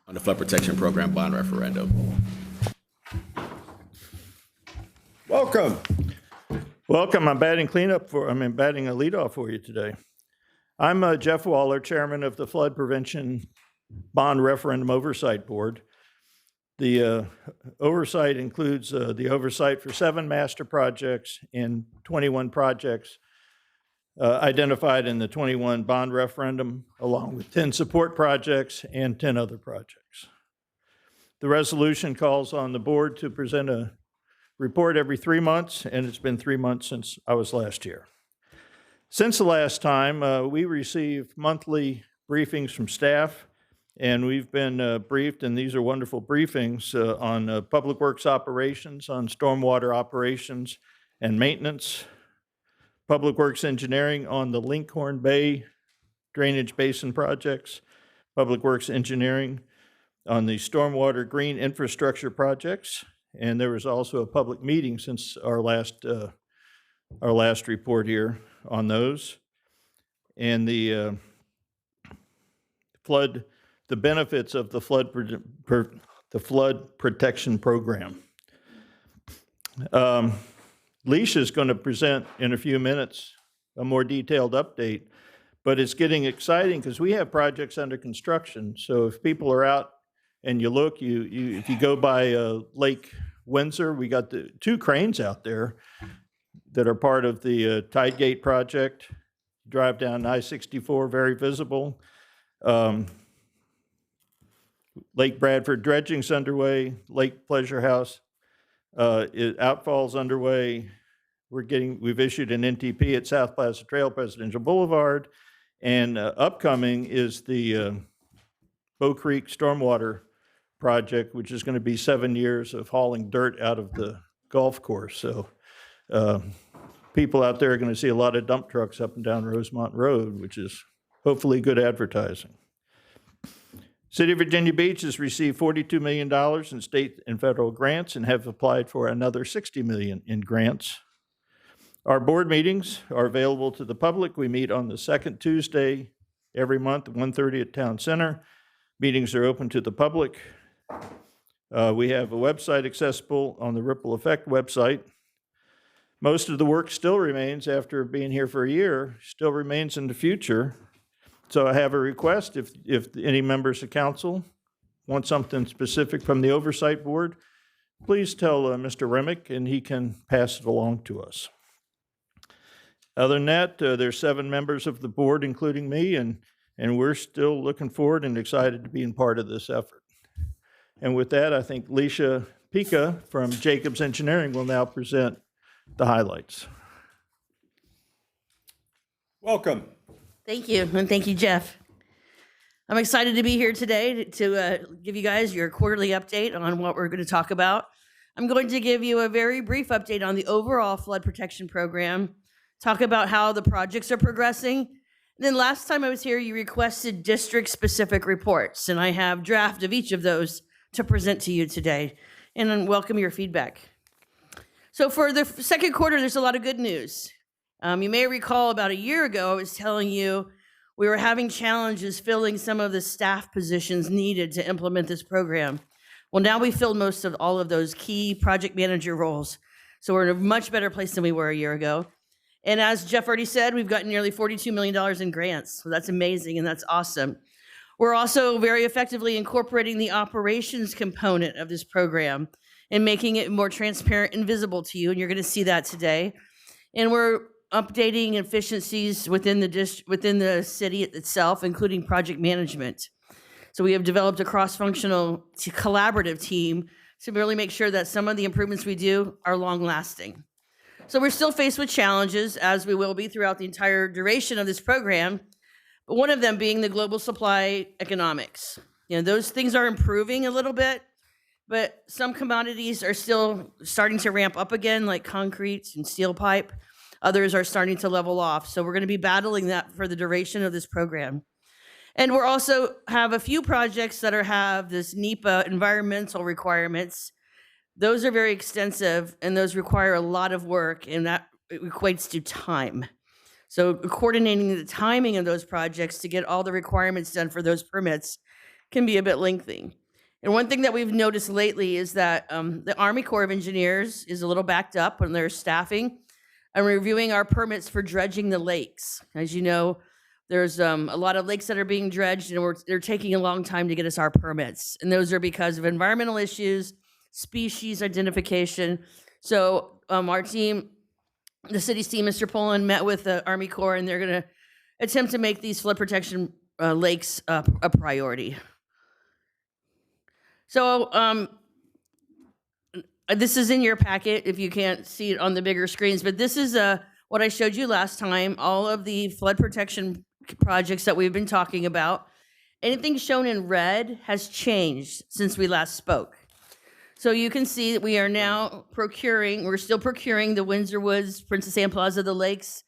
on the Flood Protection Program bond referendum. Welcome. Welcome. I'm batting batting a leadoff for you today. I'm Jeff Waller, chairman of the Flood Prevention Bond Referendum Oversight Board. The oversight includes the oversight for 7 master projects and 21 projects identified in the 21 bond referendum, along with 10 support projects and 10 other projects. The resolution calls on the board to present a report every 3 months, and it's been 3 months since I was last here. Since the last time, we received monthly briefings from staff, and we've been briefed, and these are wonderful briefings on public works operations, on stormwater operations and maintenance, public works engineering on the Lincoln Bay drainage basin projects, public works engineering on the stormwater green infrastructure projects, and there was also a public meeting since our last report here on those, and the benefits of the flood protection program. Leisha is going to present in a few minutes a more detailed update, but it's getting exciting because we have projects under construction. So if people are out and you look, if you go by Lake Windsor, we got the 2 cranes out there that are part of the Tide Gate project. Drive down I-64, very visible. Lake Bradford dredging's underway. Lake Pleasure House outfall's underway. We've issued an NTP at South Plaza Trail Presidential Boulevard, and upcoming is the Bow Creek Stormwater project, which is going to be 7 years of hauling dirt out of the golf course. So people out there are going to see a lot of dump trucks up and down Rosemont Road, which is hopefully good advertising. City of Virginia Beach has received $42 million in state and federal grants and have applied for another $60 million in grants. Our board meetings are available to the public. We meet on the second Tuesday every month at 1:30 at Town Center. Meetings are open to the public. We have a website accessible on the Ripple Effect website. Most of the work still remains after being here for a year, still remains in the future. So I have a request, if any members of council want something specific from the oversight board, please tell Mr. Remick and he can pass it along to us. Other than that, there's 7 members of the board, including me, and we're still looking forward and excited to being part of this effort. And with that, I think Leisha Pica from Jacobs Engineering will now present the highlights. Welcome. Thank you, and thank you, Jeff. I'm excited to be here today to give you guys your quarterly update on what we're going to talk about. I'm going to give you a very brief update on the overall flood protection program, talk about how the projects are progressing. And then last time I was here, you requested district-specific reports, and I have a draft of each of those to present to you today, and I welcome your feedback. So for the second quarter, there's a lot of good news. You may recall about a year ago, I was telling you we were having challenges filling some of the staff positions needed to implement this program. Well, now we filled most of all of those key project manager roles. So we're in a much better place than we were a year ago. And as Jeff already said, we've gotten nearly $42 million in grants. So that's amazing and that's awesome. We're also very effectively incorporating the operations component of this program and making it more transparent and visible to you. And you're going to see that today. And we're updating efficiencies within the city itself, including project management. So we have developed a cross-functional collaborative team to really make sure that some of the improvements we do are long-lasting. So we're still faced with challenges, as we will be throughout the entire duration of this program, but one of them being the global supply economics. Those things are improving a little bit, but some commodities are still starting to ramp up again, like concrete and steel pipe. Others are starting to level off. So we're going to be battling that for the duration of this program. And we're also have a few projects that have this NEPA environmental requirements. Those are very extensive, and those require a lot of work, and that equates to time. So coordinating the timing of those projects to get all the requirements done for those permits can be a bit lengthy. And one thing that we've noticed lately is that the Army Corps of Engineers is a little backed up on their staffing and reviewing our permits for dredging the lakes. As you know, there's a lot of lakes that are being dredged, and they're taking a long time to get us our permits. And those are because of environmental issues, species identification. So our team, the city's team, Mr. Poland, met with the Army Corps, and they're going to attempt to make these flood protection lakes a priority. So this is in your packet if you can't see it on the bigger screens, but this is what I showed you last time, all of the flood protection projects that we've been talking about. Anything shown in red has changed since we last spoke. So you can see that we are now we're still procuring the Windsor Woods, Princess Anne Plaza, the Lakes,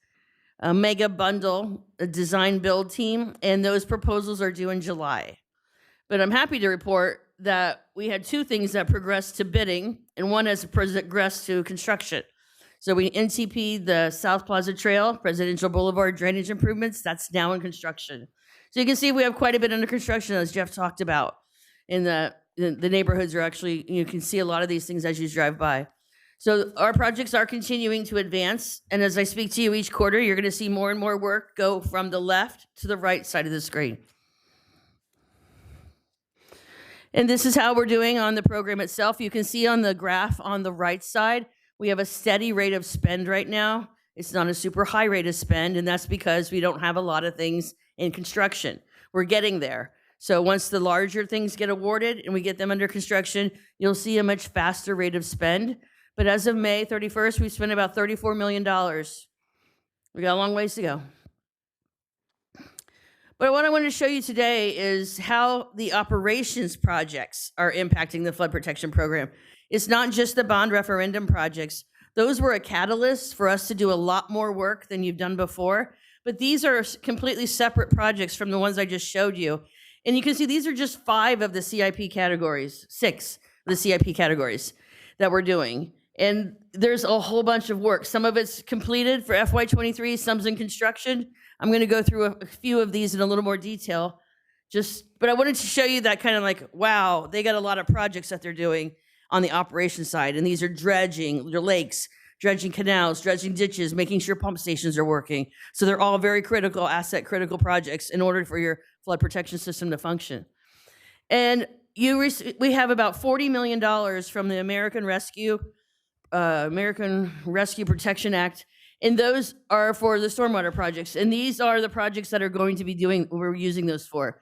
mega bundle, a design build team, and those proposals are due in July. But I'm happy to report that we had two things that progressed to bidding, and one has progressed to construction. So we NTP'd the South Plaza Trail, Presidential Boulevard drainage improvements. That's now in construction. So you can see we have quite a bit under construction, as Jeff talked about. In the neighborhoods are actually, you can see a lot of these things as you drive by. So our projects are continuing to advance. And as I speak to you each quarter, you're going to see more and more work go from the left to the right side of the screen. And this is how we're doing on the program itself. You can see on the graph on the right side, we have a steady rate of spend right now. It's not a super high rate of spend, and that's because we don't have a lot of things in construction. We're getting there. So once the larger things get awarded and we get them under construction, you'll see a much faster rate of spend. But as of May 31st, we spent about $34 million. We got a long ways to go. But what I want to show you today is how the operations projects are impacting the flood protection program. It's not just the bond referendum projects. Those were a catalyst for us to do a lot more work than you've done before. But these are completely separate projects from the ones I just showed you. And you can see these are just 5 of the CIP categories, 6 of the CIP categories that we're doing. And there's a whole bunch of work. Some of it's completed for FY23, some's in construction. I'm going to go through a few of these in a little more detail. But I wanted to show you that kind of like, wow, they got a lot of projects that they're doing on the operations side. And these are dredging your lakes, dredging canals, dredging ditches, making sure pump stations are working. So they're all very critical, asset critical projects in order for your flood protection system to function. And we have about $40 million from the American Rescue Protection Act. And those are for the stormwater projects. And these are the projects that are going to be we're using those for.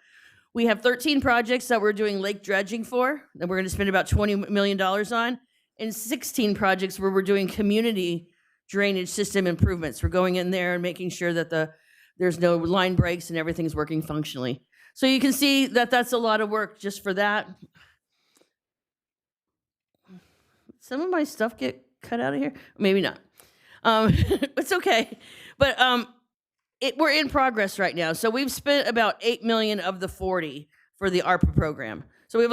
We have 13 projects that we're doing lake dredging for, that we're going to spend about $20 million on, and 16 projects where we're doing community drainage system improvements. We're going in there and making sure that there's no line breaks and everything's working functionally. So you can see that that's a lot of work just for that. Some of my stuff get cut out of here? Maybe not. It's okay. But we're in progress right now. So we've spent about $8 million of the 40 for the ARPA program. So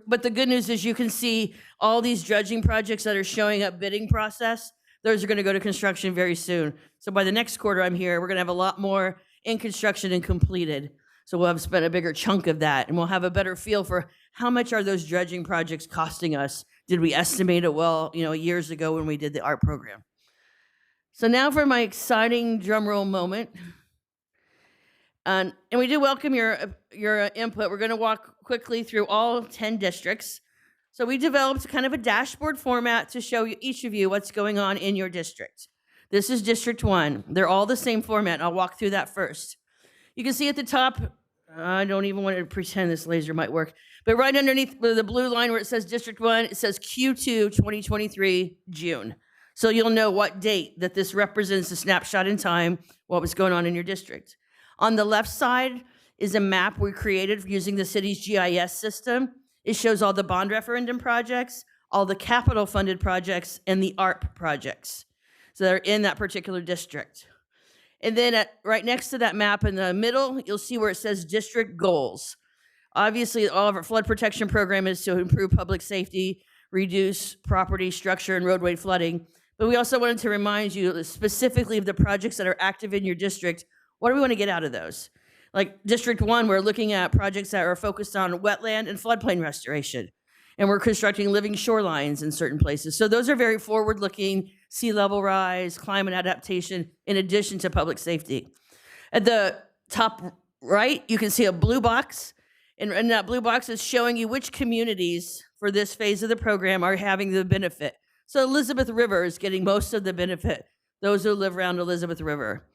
but the good news is you can see all these dredging projects that are showing up bidding process. Those are going to go to construction very soon. So by the next quarter I'm here, we're going to have a lot more in construction and completed. So we'll have spent a bigger chunk of that, and we'll have a better feel for how much are those dredging projects costing us. Did we estimate it well, years ago when we did the ARP program? So now for my exciting drum roll moment. And we do welcome your input. We're going to walk quickly through all 10 districts. So we developed kind of a dashboard format to show each of you what's going on in your district. This is District 1. They're all the same format. I'll walk through that first. You can see at the top, I don't even want to pretend this laser might work, but right underneath the blue line where it says District 1, it says Q2 2023 June. So you'll know what date that this represents, a snapshot in time, what was going on in your district. On the left side is a map we created using the city's GIS system. It shows all the bond referendum projects, all the capital funded projects, and the ARP projects. So they're in that particular district. And then right next to that map in the middle, you'll see where it says district goals. Obviously, all of our flood protection program is to improve public safety, reduce property, structure, and roadway flooding. But we also wanted to remind you specifically of the projects that are active in your district. What do we want to get out of those? Like District 1, we're looking at projects that are focused on wetland and floodplain restoration. And we're constructing living shorelines in certain places. So those are very forward-looking, sea level rise, climate adaptation, in addition to public safety. At the top right, you can see a blue box. And that blue box is showing you which communities for this phase of the program are having the benefit. So Elizabeth River is getting most of the benefit, those who live around Elizabeth River.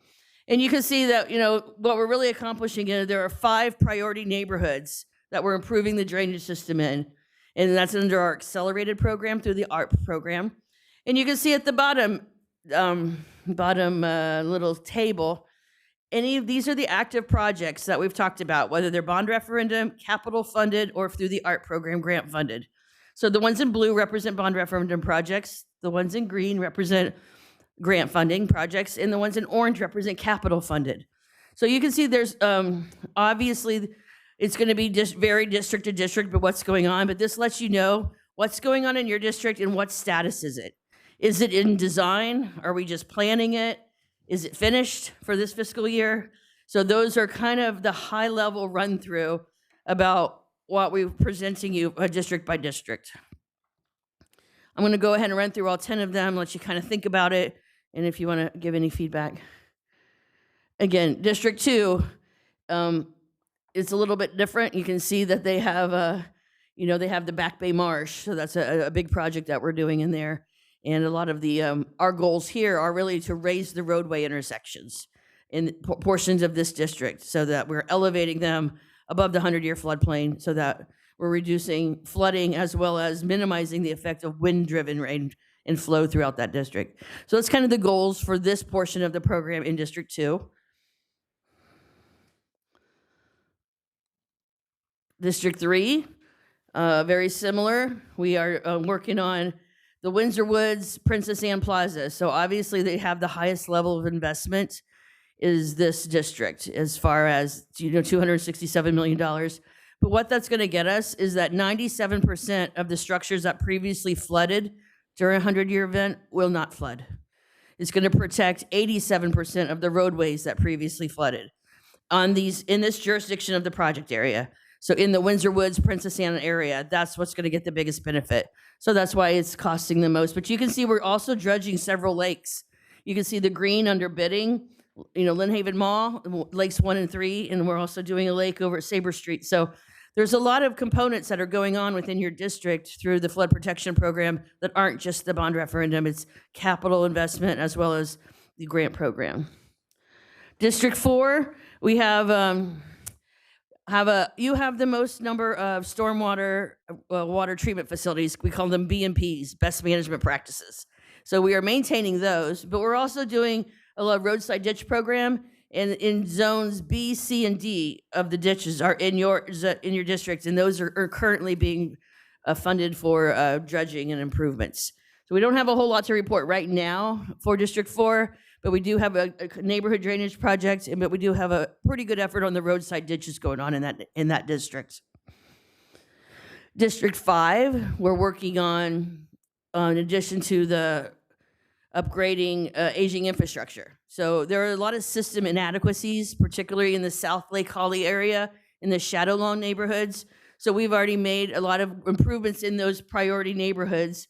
And you can see that, what we're really accomplishing is there are 5 priority neighborhoods that we're improving the drainage system in. And that's under our accelerated program through the ARP program. And you can see at the bottom little table, these are the active projects that we've talked about, whether they're bond referendum, capital funded, or through the ARP program grant funded. So the ones in blue represent bond referendum projects. The ones in green represent grant funding projects, and the ones in orange represent capital funded. So you can see there's obviously it's going to be just very district to district, but what's going on. But this lets you know what's going on in your district and what status is it. Is it in design? Are we just planning it? Is it finished for this fiscal year? So those are kind of the high level run through about what we're presenting you district by district. I'm going to go ahead and run through all 10 of them, let you kind of think about it, and if you want to give any feedback. Again, District 2, it's a little bit different. You can see that they have, they have the Back Bay Marsh, so that's a big project that we're doing in there. And a lot of the our goals here are really to raise the roadway intersections in portions of this district so that we're elevating them above the 100-year floodplain so that we're reducing flooding as well as minimizing the effect of wind-driven rain and flow throughout that district. So that's kind of the goals for this portion of the program in District 2. District 3, very similar. We are working on the Windsor Woods, Princess Anne Plaza. So obviously they have the highest level of investment is this district as far as, $267 million. But what that's going to get us is that 97% of the structures that previously flooded during a 100-year event will not flood. It's going to protect 87% of the roadways that previously flooded in this jurisdiction of the project area. So in the Windsor Woods, Princess Anne area, that's what's going to get the biggest benefit. So that's why it's costing the most. But you can see we're also dredging several lakes. You can see the green under bidding, Lynn Haven Mall, Lakes 1 and 3, and we're also doing a lake over at Sabre Street. So there's a lot of components that are going on within your district through the flood protection program that aren't just the bond referendum. It's capital investment as well as the grant program. District 4, we have you have the most number of stormwater water treatment facilities. We call them BMPs, best management practices. So we are maintaining those, but we're also doing a lot of roadside ditch program, and in zones B, C, and D of the ditches are in your district, and those are currently being funded for dredging and improvements. So we don't have a whole lot to report right now for District 4, but we do have a neighborhood drainage project, but we do have a pretty good effort on the roadside ditches going on in that district. District 5, we're working on, in addition to the upgrading aging infrastructure. So there are a lot of system inadequacies, particularly in the South Lake Holly area, in the Shadow Lawn neighborhoods. So we've already made a lot of improvements in those priority neighborhoods.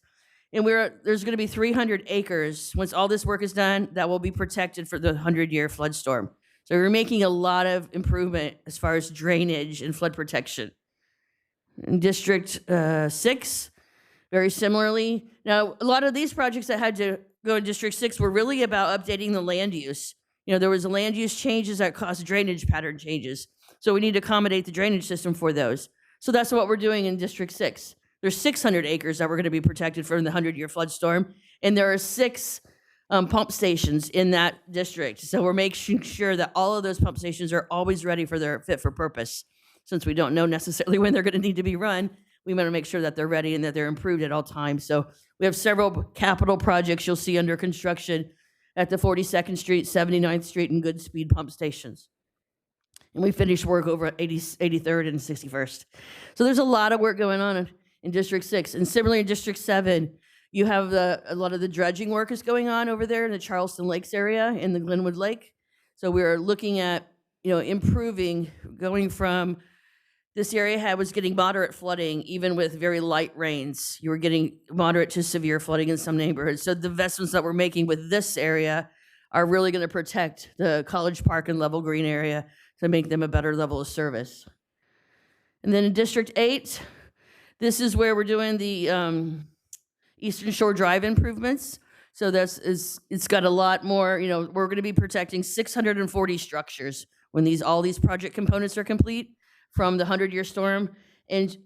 And there's going to be 300 acres, once all this work is done, that will be protected for the 100-year flood storm. So we're making a lot of improvement as far as drainage and flood protection. In District 6, very similarly. Now, a lot of these projects that had to go in District 6 were really about updating the land use. There was a land use changes that caused drainage pattern changes. So we need to accommodate the drainage system for those. So that's what we're doing in District 6. There's 600 acres that we're going to be protected from the 100-year flood storm, and there are 6 pump stations in that district. So we're making sure that all of those pump stations are always ready for their fit for purpose. Since we don't know necessarily when they're going to need to be run, we want to make sure that they're ready and that they're improved at all times. So we have several capital projects you'll see under construction at the 42nd Street, 79th Street, and Goodspeed pump stations. And we finished work over at 83rd and 61st. So there's a lot of work going on in District 6. And similarly in District 7, you have a lot of the dredging work is going on over there in the Charleston Lakes area in the Glenwood Lake. So we're looking at improving, going from this area was getting moderate flooding, even with very light rains. You were getting moderate to severe flooding in some neighborhoods. So the investments that we're making with this area are really going to protect the College Park and Level Green area to make them a better level of service. And then in District 8, this is where we're doing the Eastern Shore Drive improvements. So it's got a lot more, we're going to be protecting 640 structures when all these project components are complete from the 100-year storm, and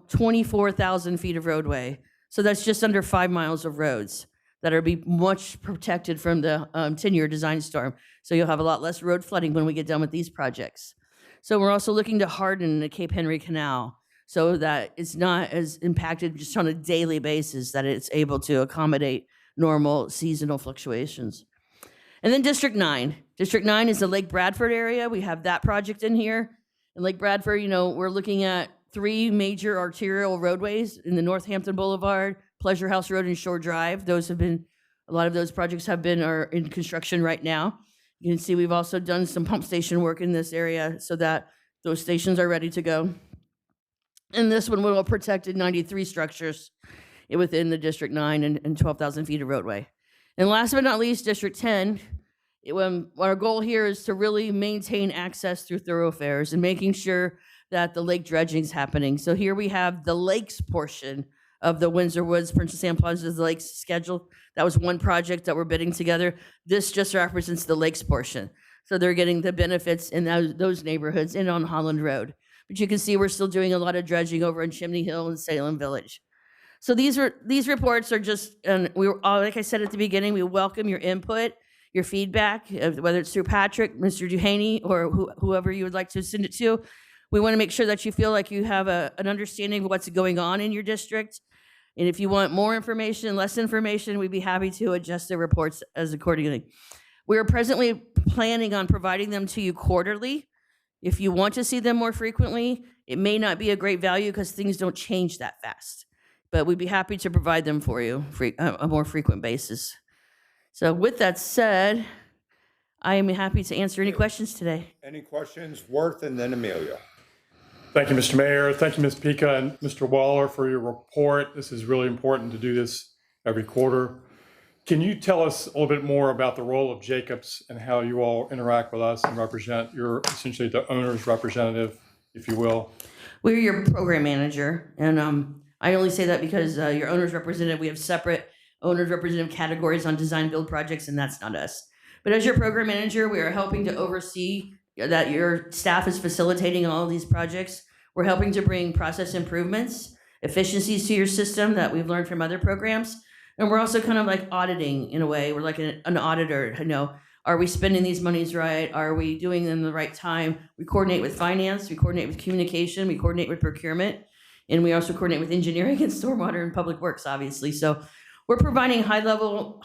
24,000 feet of roadway. So that's just under 5 miles of roads that are be much protected from the 10-year design storm. So you'll have a lot less road flooding when we get done with these projects. So we're also looking to harden the Cape Henry Canal so that it's not as impacted just on a daily basis, that it's able to accommodate normal seasonal fluctuations. And then District 9. District 9 is the Lake Bradford area. We have that project in here. In Lake Bradford, we're looking at 3 major arterial roadways in the Northampton Boulevard, Pleasure House Road, and Shore Drive. A lot of those projects are in construction right now. You can see we've also done some pump station work in this area so that those stations are ready to go. And this one will have protected 93 structures within the District 9 and 12,000 feet of roadway. And last but not least, District 10, our goal here is to really maintain access through thoroughfares and making sure that the lake dredging is happening. So here we have the lakes portion of the Windsor Woods, Princess Anne Plaza Lakes schedule. That was one project that we're bidding together. This just represents the lakes portion. So they're getting the benefits in those neighborhoods and on Holland Road. But you can see we're still doing a lot of dredging over in Chimney Hill and Salem Village. So these reports are just, and like I said at the beginning, we welcome your input, your feedback, whether it's through Patrick, Mr. Duhaney, or whoever you would like to send it to. We want to make sure that you feel like you have an understanding of what's going on in your district. And if you want more information, less information, we'd be happy to adjust the reports as accordingly. We are presently planning on providing them to you quarterly. If you want to see them more frequently, it may not be a great value because things don't change that fast. But we'd be happy to provide them for you on a more frequent basis. So with that said, I am happy to answer any questions today. Any questions? Worth and then Amelia. Thank you, Mr. Mayor. Thank you, Ms. Pica and Mr. Waller, for your report. This is really important to do this every quarter. Can you tell us a little bit more about the role of Jacobs and how you all interact with us and represent? You're essentially the owner's representative, if you will. We're your program manager, and I only say that because your owner's representative, we have separate owner's representative categories on design build projects, and that's not us. But as your program manager, we are helping to oversee that your staff is facilitating all of these projects. We're helping to bring process improvements, efficiencies to your system that we've learned from other programs. And we're also kind of like auditing in a way. We're like an auditor, are we spending these monies right? Are we doing them the right time? We coordinate with finance, we coordinate with communication, we coordinate with procurement, and we also coordinate with engineering and stormwater and public works, obviously. So we're providing high level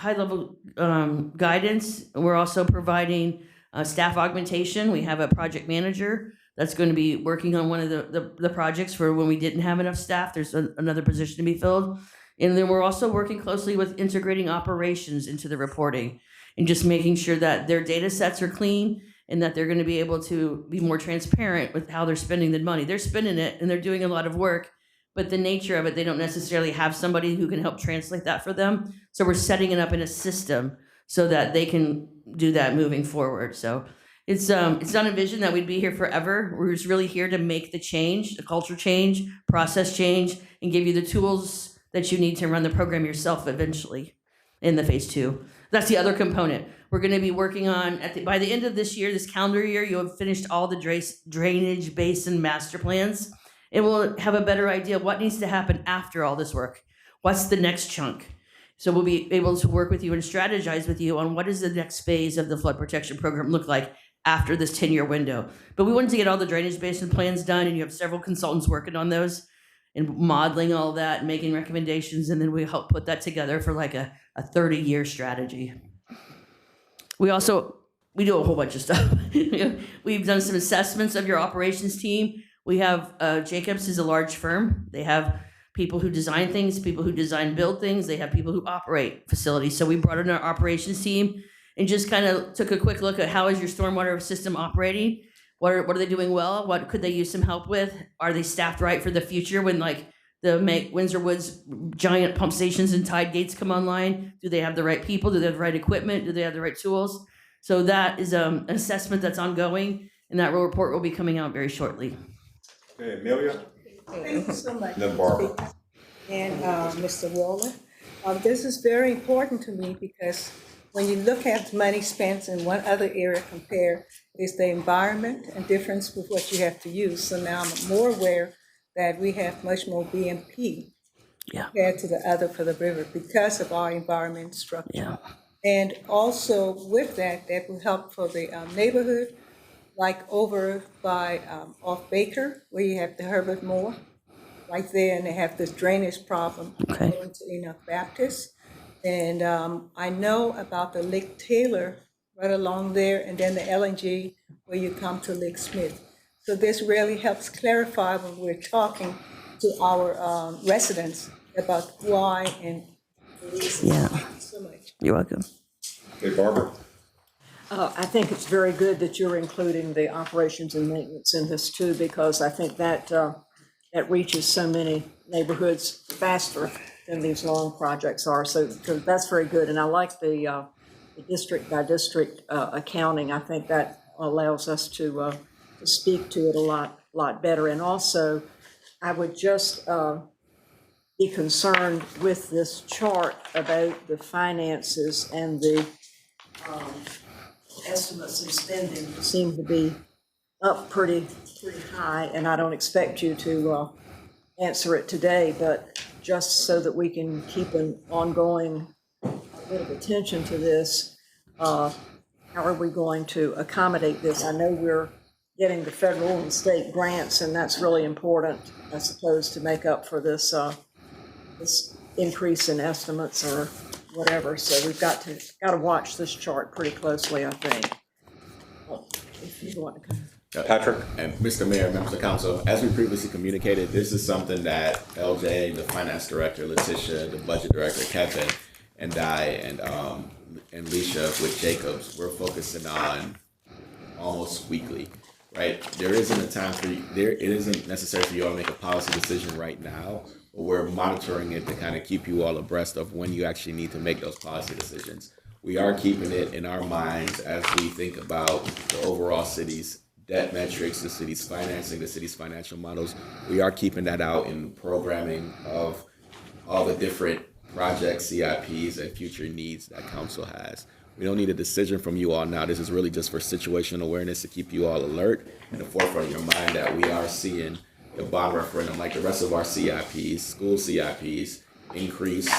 guidance. We're also providing staff augmentation. We have a project manager that's going to be working on one of the projects for when we didn't have enough staff. There's another position to be filled. And then we're also working closely with integrating operations into the reporting and just making sure that their data sets are clean and that they're going to be able to be more transparent with how they're spending the money. They're spending it and they're doing a lot of work, but the nature of it, they don't necessarily have somebody who can help translate that for them. So we're setting it up in a system so that they can do that moving forward. So it's not a vision that we'd be here forever. We're just really here to make the change, the culture change, process change, and give you the tools that you need to run the program yourself eventually in the phase 2. That's the other component. We're going to be working on, by the end of this year, this calendar year, you'll have finished all the drainage basin master plans, and we'll have a better idea of what needs to happen after all this work. What's the next chunk? So we'll be able to work with you and strategize with you on what does the next phase of the flood protection program look like after this 10-year window. But we wanted to get all the drainage basin plans done, and you have several consultants working on those and modeling all that and making recommendations, and then we help put that together for like a 30-year strategy. We do a whole bunch of stuff. We've done some assessments of your operations team. We have, Jacobs is a large firm. They have people who design things, people who design build things. They have people who operate facilities. So we brought in our operations team and just kind of took a quick look at how is your stormwater system operating. What are they doing well? What could they use some help with? Are they staffed right for the future when like the Windsor Woods giant pump stations and tide gates come online? Do they have the right people? Do they have the right equipment? Do they have the right tools? So that is an assessment that's ongoing, and that report will be coming out very shortly. Okay, Amelia, Thank you so much. then Barbara. And Mr. Waller. This is very important to me because when you look at money spent in one other area compare is the environment and difference with what you have to use. So now I'm more aware that we have much more BMP compared to the other for the river because of our environment structure. Yeah. And also with that, that will help for the neighborhood, like over by off Baker, where you have the Herbert Moore, right there, and they have this drainage problem Okay. going to Enoch Baptist. And I know about the Lake Taylor right along there, and then the LNG where you come to Lake Smith. So this really helps clarify when we're talking to our residents about why and the reasons. Yeah. Thank you so much. You're welcome. Okay, Barbara. I think it's very good that you're including the operations and maintenance in this too, because I think that that reaches so many neighborhoods faster than these long projects are. So that's very good. And I like the district by district accounting. I think that allows us to speak to it a lot better. And also, I would just be concerned with this chart about the finances and the estimates of spending seem to be up pretty high, and I don't expect you to answer it today, but just so that we can keep an ongoing bit of attention to this, how are we going to accommodate this? I know we're getting the federal and state grants, and that's really important, I suppose, to make up for this this increase in estimates or whatever. So we've got to watch this chart pretty closely, I think. Well, if you want to come. Patrick. And Mr. Mayor, members of council, as we previously communicated, this is something that LJ, the finance director, Letitia, the budget director, Kevin, and I, and Leisha with Jacobs, we're focusing on almost weekly, right? There isn't a time for you, it isn't necessary for you all to make a policy decision right now, but we're monitoring it to kind of keep you all abreast of when you actually need to make those policy decisions. We are keeping it in our minds as we think about the overall city's debt metrics, the city's financing, the city's financial models. We are keeping that out in programming of all the different projects, CIPs, and future needs that council has. We don't need a decision from you all now. This is really just for situational awareness to keep you all alert in the forefront of your mind that we are seeing the bond referendum, like the rest of our CIPs, school CIPs, increase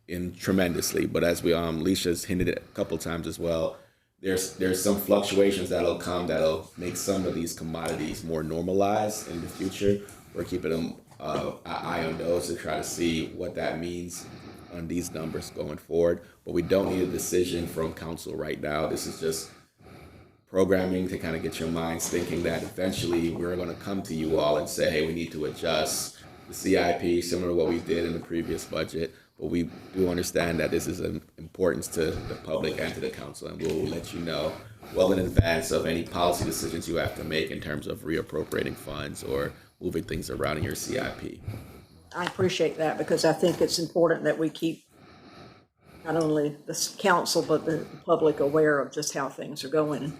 in tremendously. But as we Leisha's hinted at a couple times as well, there's some fluctuations that'll come that'll make some of these commodities more normalized in the future. We're keeping them an eye on those to try to see what that means on these numbers going forward. But we don't need a decision from council right now. This is just programming to kind of get your minds thinking that eventually we're going to come to you all and say, hey, we need to adjust the CIP similar to what we did in the previous budget. But we do understand that this is an importance to the public and to the council, and we'll let you know well in advance of any policy decisions you have to make in terms of reappropriating funds or moving things around in your CIP. I appreciate that because I think it's important that we keep not only the council but the public aware of just how things are going.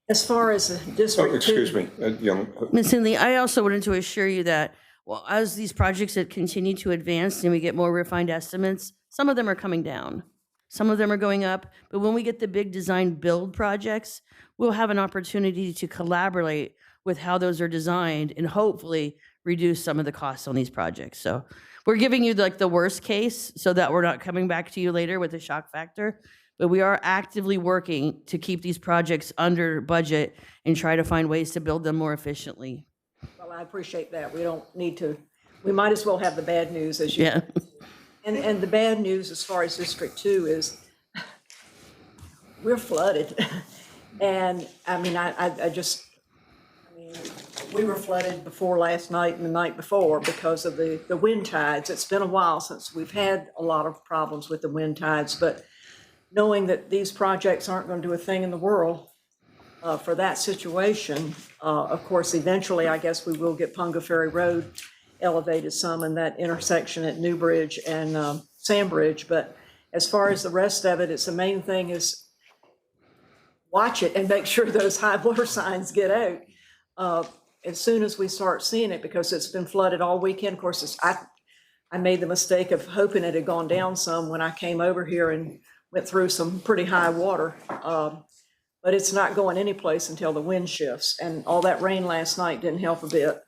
As far as the district, Excuse me, young. Ms. Hindley, I also wanted to assure you that, well, as these projects that continue to advance and we get more refined estimates, some of them are coming down. Some of them are going up. But when we get the big design build projects, we'll have an opportunity to collaborate with how those are designed and hopefully reduce some of the costs on these projects. So we're giving you like the worst case so that we're not coming back to you later with a shock factor. But we are actively working to keep these projects under budget and try to find ways to build them more efficiently. well, I appreciate that. We don't need to, we might as well have the bad news as you. Yeah. And the bad news as far as District 2 is we're flooded. And I mean, we were flooded before last night and the night before because of the wind tides. It's been a while since we've had a lot of problems with the wind tides, but knowing that these projects aren't going to do a thing in the world for that situation. Of course, eventually, I guess we will get Punga Ferry Road elevated some in that intersection at New Bridge and Sandbridge. But as far as the rest of it, it's the main thing is watch it and make sure those high water signs get out as soon as we start seeing it, because it's been flooded all weekend. Of course, I made the mistake of hoping it had gone down some when I came over here and went through some pretty high water. But it's not going anyplace until the wind shifts. And all that rain last night didn't help a bit.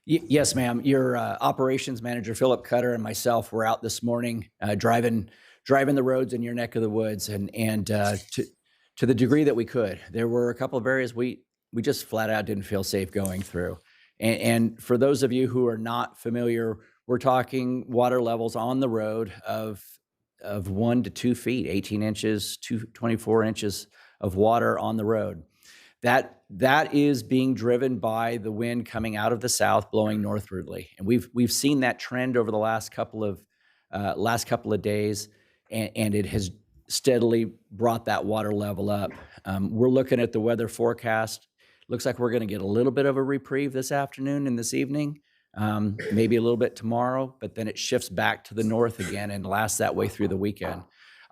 Yes, ma'am. Your operations manager, Philip Cutter, and myself were out this morning driving the roads in your neck of the woods, and to the degree that we could. There were a couple of areas we just flat out didn't feel safe going through. And for those of you who are not familiar, we're talking water levels on the road of 1 to 2 feet, 18 inches, 24 inches of water on the road. That is being driven by the wind coming out of the south, blowing northwardly, and we've seen that trend over the last couple of days, and it has steadily brought that water level up. We're looking at the weather forecast. Looks like we're going to get a little bit of a reprieve this afternoon and this evening, maybe a little bit tomorrow, but then it shifts back to the north again and lasts that way through the weekend.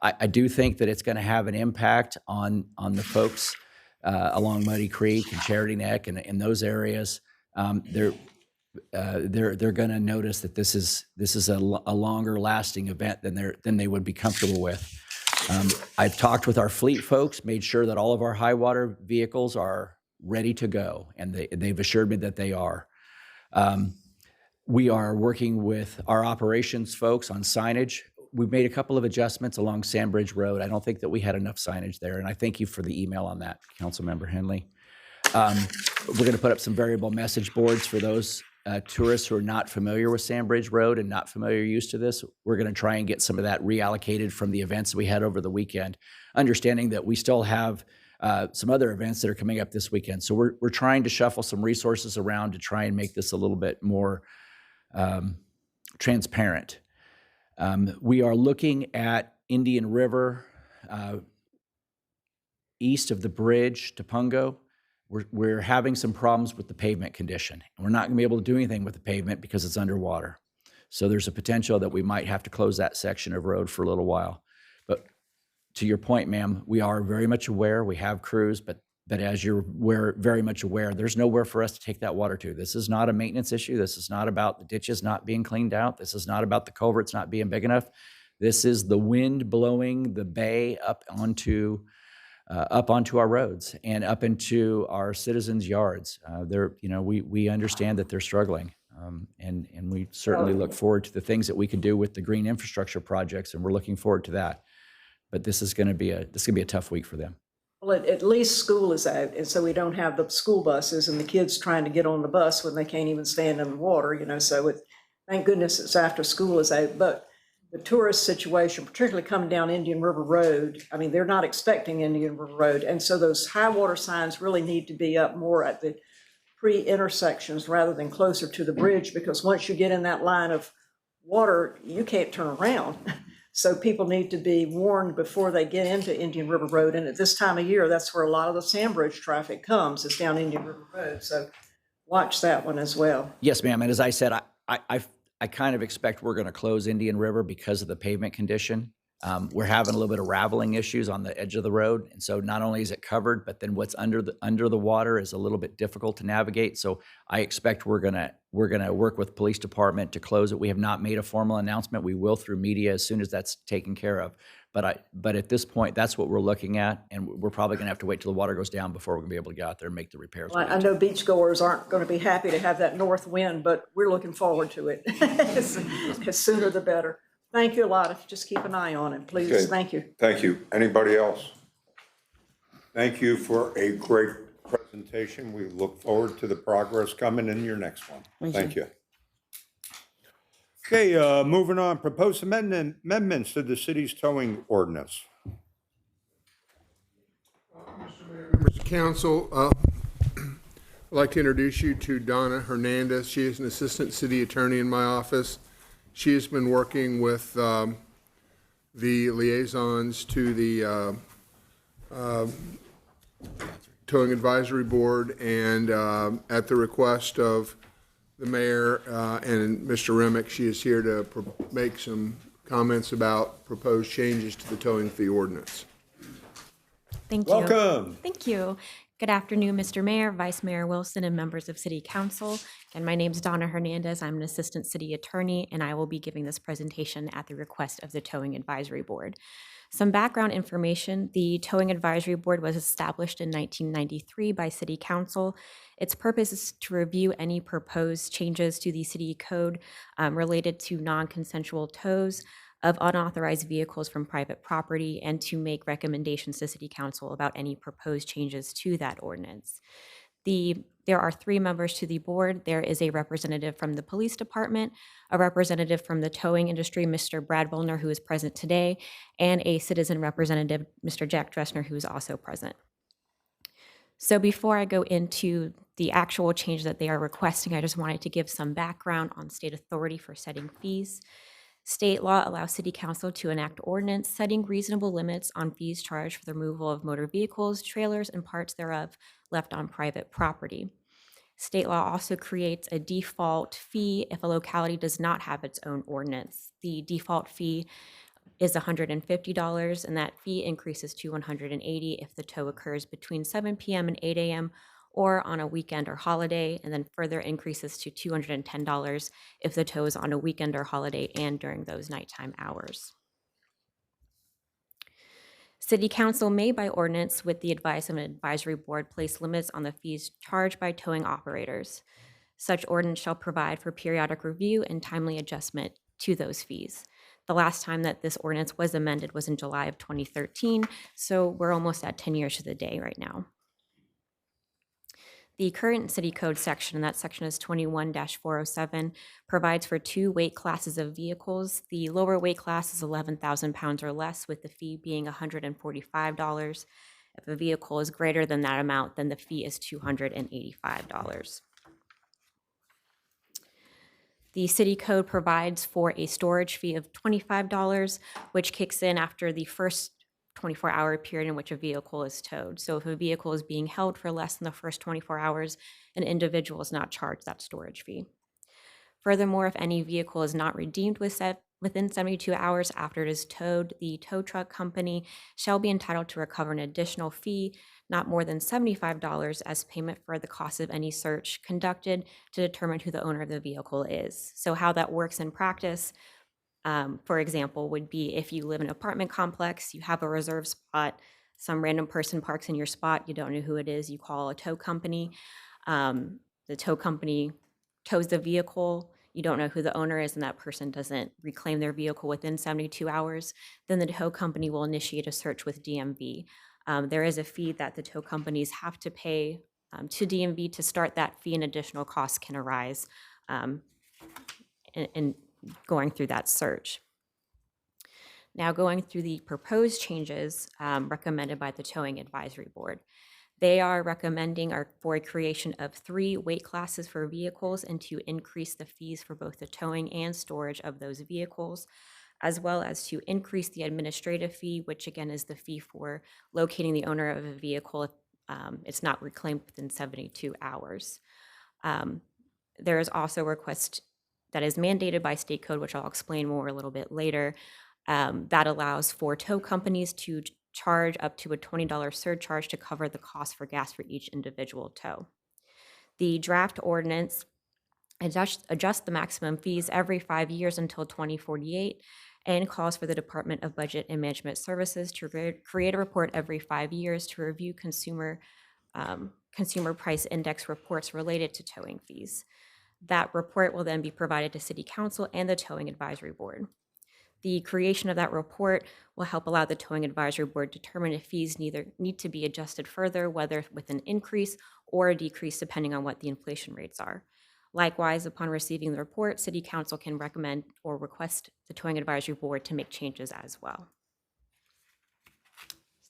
I do think that it's going to have an impact on the folks along Muddy Creek and Charity Neck and in those areas. They're going to notice that this is a longer lasting event than they would be comfortable with. I've talked with our fleet folks, made sure that all of our high water vehicles are ready to go, and they've assured me that they are. We are working with our operations folks on signage. We've made a couple of adjustments along Sandbridge Road. I don't think that we had enough signage there, and I thank you for the email on that, Councilmember Henley. We're going to put up some variable message boards for those tourists who are not familiar with Sandbridge Road and not used to this. We're going to try and get some of that reallocated from the events that we had over the weekend, understanding that we still have some other events that are coming up this weekend. So we're trying to shuffle some resources around to try and make this a little bit more transparent. We are looking at Indian River east of the bridge to Pungo. We're having some problems with the pavement condition. We're not going to be able to do anything with the pavement because it's underwater. So there's a potential that we might have to close that section of road for a little while. But to your point, ma'am, we are very much aware. We have crews, but as we're very much aware, there's nowhere for us to take that water to. This is not a maintenance issue. This is not about the ditches not being cleaned out. This is not about the culverts not being big enough. This is the wind blowing the bay up onto our roads and up into our citizens' yards. We understand that they're struggling, and we certainly look forward to the things that we can do with the green infrastructure projects, and we're looking forward to that. But this is going to be a tough week for them. Well, at least school is out, and so we don't have the school buses and the kids trying to get on the bus when they can't even stand in the water, so thank goodness it's after school is out. But the tourist situation, particularly coming down Indian River Road, I mean, they're not expecting Indian River Road. And so those high water signs really need to be up more at the pre-intersections rather than closer to the bridge, because once you get in that line of water, you can't turn around. So people need to be warned before they get into Indian River Road. And at this time of year, that's where a lot of the Sandbridge traffic comes, is down Indian River Road. So watch that one as well. Yes, ma'am. And as I said, I kind of expect we're going to close Indian River because of the pavement condition. We're having a little bit of raveling issues on the edge of the road. And so not only is it covered, but then what's under the water is a little bit difficult to navigate. So I expect we're going to work with police department to close it. We have not made a formal announcement. We will through media as soon as that's taken care of. But at this point, that's what we're looking at. And we're probably going to have to wait till the water goes down before we're going to be able to get out there and make the repairs. Well, I know beachgoers aren't going to be happy to have that north wind, but we're looking forward to it. As sooner the better. Thank you a lot. Just keep an eye on it, please. Okay. Thank you. Thank you. Anybody else? Thank you for a great presentation. We look forward to the progress coming in your next one. Thank you. Okay, moving on. Proposed amendments to the city's towing ordinance. Members of council, I'd like to introduce you to Donna Hernandez. She is an assistant city attorney in my office. She has been working with the liaisons to the Towing Advisory Board, and at the request of the mayor and Mr. Remick, she is here to make some comments about proposed changes to the towing fee ordinance. Thank you. Welcome. Thank you. Good afternoon, Mr. Mayor, Vice Mayor Wilson, and members of City Council. And my name is Donna Hernandez. I'm an Assistant City Attorney, and I will be giving this presentation at the request of the Towing Advisory Board. Some background information: the Towing Advisory Board was established in 1993 by City Council. Its purpose is to review any proposed changes to the city code related to non-consensual tows of unauthorized vehicles from private property, and to make recommendations to City Council about any proposed changes to that ordinance. There are 3 members to the board. There is a representative from the police department, a representative from the towing industry, Mr. Brad Volner, who is present today, and a citizen representative, Mr. Jack Dressner, who is also present. So before I go into the actual change that they are requesting, I just wanted to give some background on state authority for setting fees. State law allows City Council to enact ordinance setting reasonable limits on fees charged for the removal of motor vehicles, trailers, and parts thereof left on private property. State law also creates a default fee if a locality does not have its own ordinance. The default fee is $150, and that fee increases to $180 if the tow occurs between 7 p.m. and 8 a.m. or on a weekend or holiday, and then further increases to $210 if the tow is on a weekend or holiday and during those nighttime hours. City Council may, by ordinance, with the advice of an advisory board, place limits on the fees charged by towing operators. Such ordinance shall provide for periodic review and timely adjustment to those fees. The last time that this ordinance was amended was in July of 2013, so we're almost at 10 years to the day right now. The current city code section, and that section is 21-407, provides for 2 weight classes of vehicles. The lower weight class is 11,000 pounds or less, with the fee being $145. If a vehicle is greater than that amount, then the fee is $285. The city code provides for a storage fee of $25, which kicks in after the first 24-hour period in which a vehicle is towed. So if a vehicle is being held for less than the first 24 hours, an individual is not charged that storage fee. Furthermore, if any vehicle is not redeemed within 72 hours after it is towed, the tow truck company shall be entitled to recover an additional fee, not more than $75, as payment for the cost of any search conducted to determine who the owner of the vehicle is. So how that works in practice, for example, would be if you live in an apartment complex, you have a reserved spot, some random person parks in your spot, you don't know who it is, you call a tow company. The tow company tows the vehicle, you don't know who the owner is, and that person doesn't reclaim their vehicle within 72 hours, then the tow company will initiate a search with DMV. There is a fee that the tow companies have to pay to DMV to start that fee, and additional costs can arise in going through that search. Now, going through the proposed changes recommended by the Towing Advisory Board. They are recommending for a creation of 3 weight classes for vehicles, and to increase the fees for both the towing and storage of those vehicles, as well as to increase the administrative fee, which again is the fee for locating the owner of a vehicle if it's not reclaimed within 72 hours. There is also a request that is mandated by state code, which I'll explain more a little bit later, that allows for tow companies to charge up to a $20 surcharge to cover the cost for gas for each individual tow. The draft ordinance adjusts the maximum fees every 5 years until 2048, and calls for the Department of Budget and Management Services to create a report every 5 years to review consumer price index reports related to towing fees. That report will then be provided to City Council and the Towing Advisory Board. The creation of that report will help allow the Towing Advisory Board to determine if fees need to be adjusted further, whether with an increase or a decrease, depending on what the inflation rates are. Likewise, upon receiving the report, City Council can recommend or request the Towing Advisory Board to make changes as well.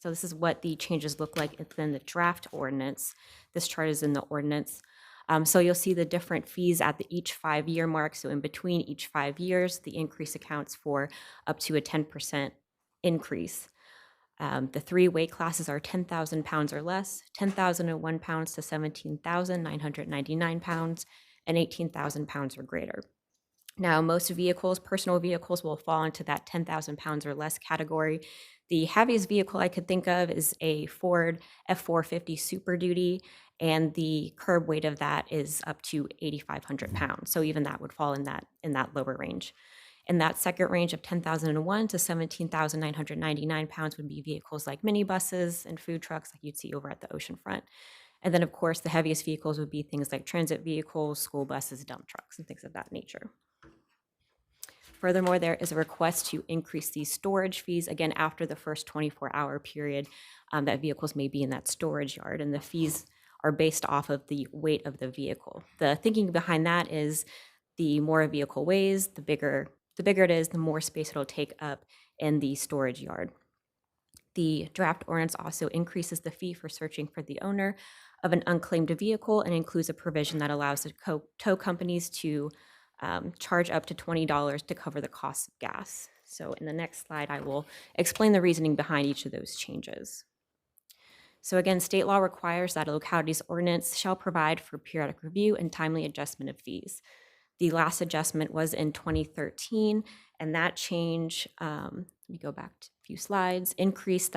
So this is what the changes look like within the draft ordinance. This chart is in the ordinance. So you'll see the different fees at each 5-year mark. So in between each 5 years, the increase accounts for up to a 10% increase. The 3 weight classes are 10,000 pounds or less, 10,001 pounds to 17,999 pounds, and 18,000 pounds or greater. Now, most vehicles, personal vehicles, will fall into that 10,000 pounds or less category. The heaviest vehicle I could think of is a Ford F450 Super Duty, and the curb weight of that is up to 8,500 pounds. So even that would fall in that lower range. In that second range of 10,001 to 17,999 pounds would be vehicles like minibuses and food trucks like you'd see over at the oceanfront. And then, of course, the heaviest vehicles would be things like transit vehicles, school buses, dump trucks, and things of that nature. Furthermore, there is a request to increase these storage fees, again, after the first 24-hour period that vehicles may be in that storage yard. And the fees are based off of the weight of the vehicle. The thinking behind that is the more a vehicle weighs, the bigger it is, the more space it'll take up in the storage yard. The draft ordinance also increases the fee for searching for the owner of an unclaimed vehicle and includes a provision that allows the tow companies to charge up to $20 to cover the cost of gas. So in the next slide, I will explain the reasoning behind each of those changes. So again, state law requires that a locality's ordinance shall provide for periodic review and timely adjustment of fees. The last adjustment was in 2013, and that change, let me go back to a few slides, increased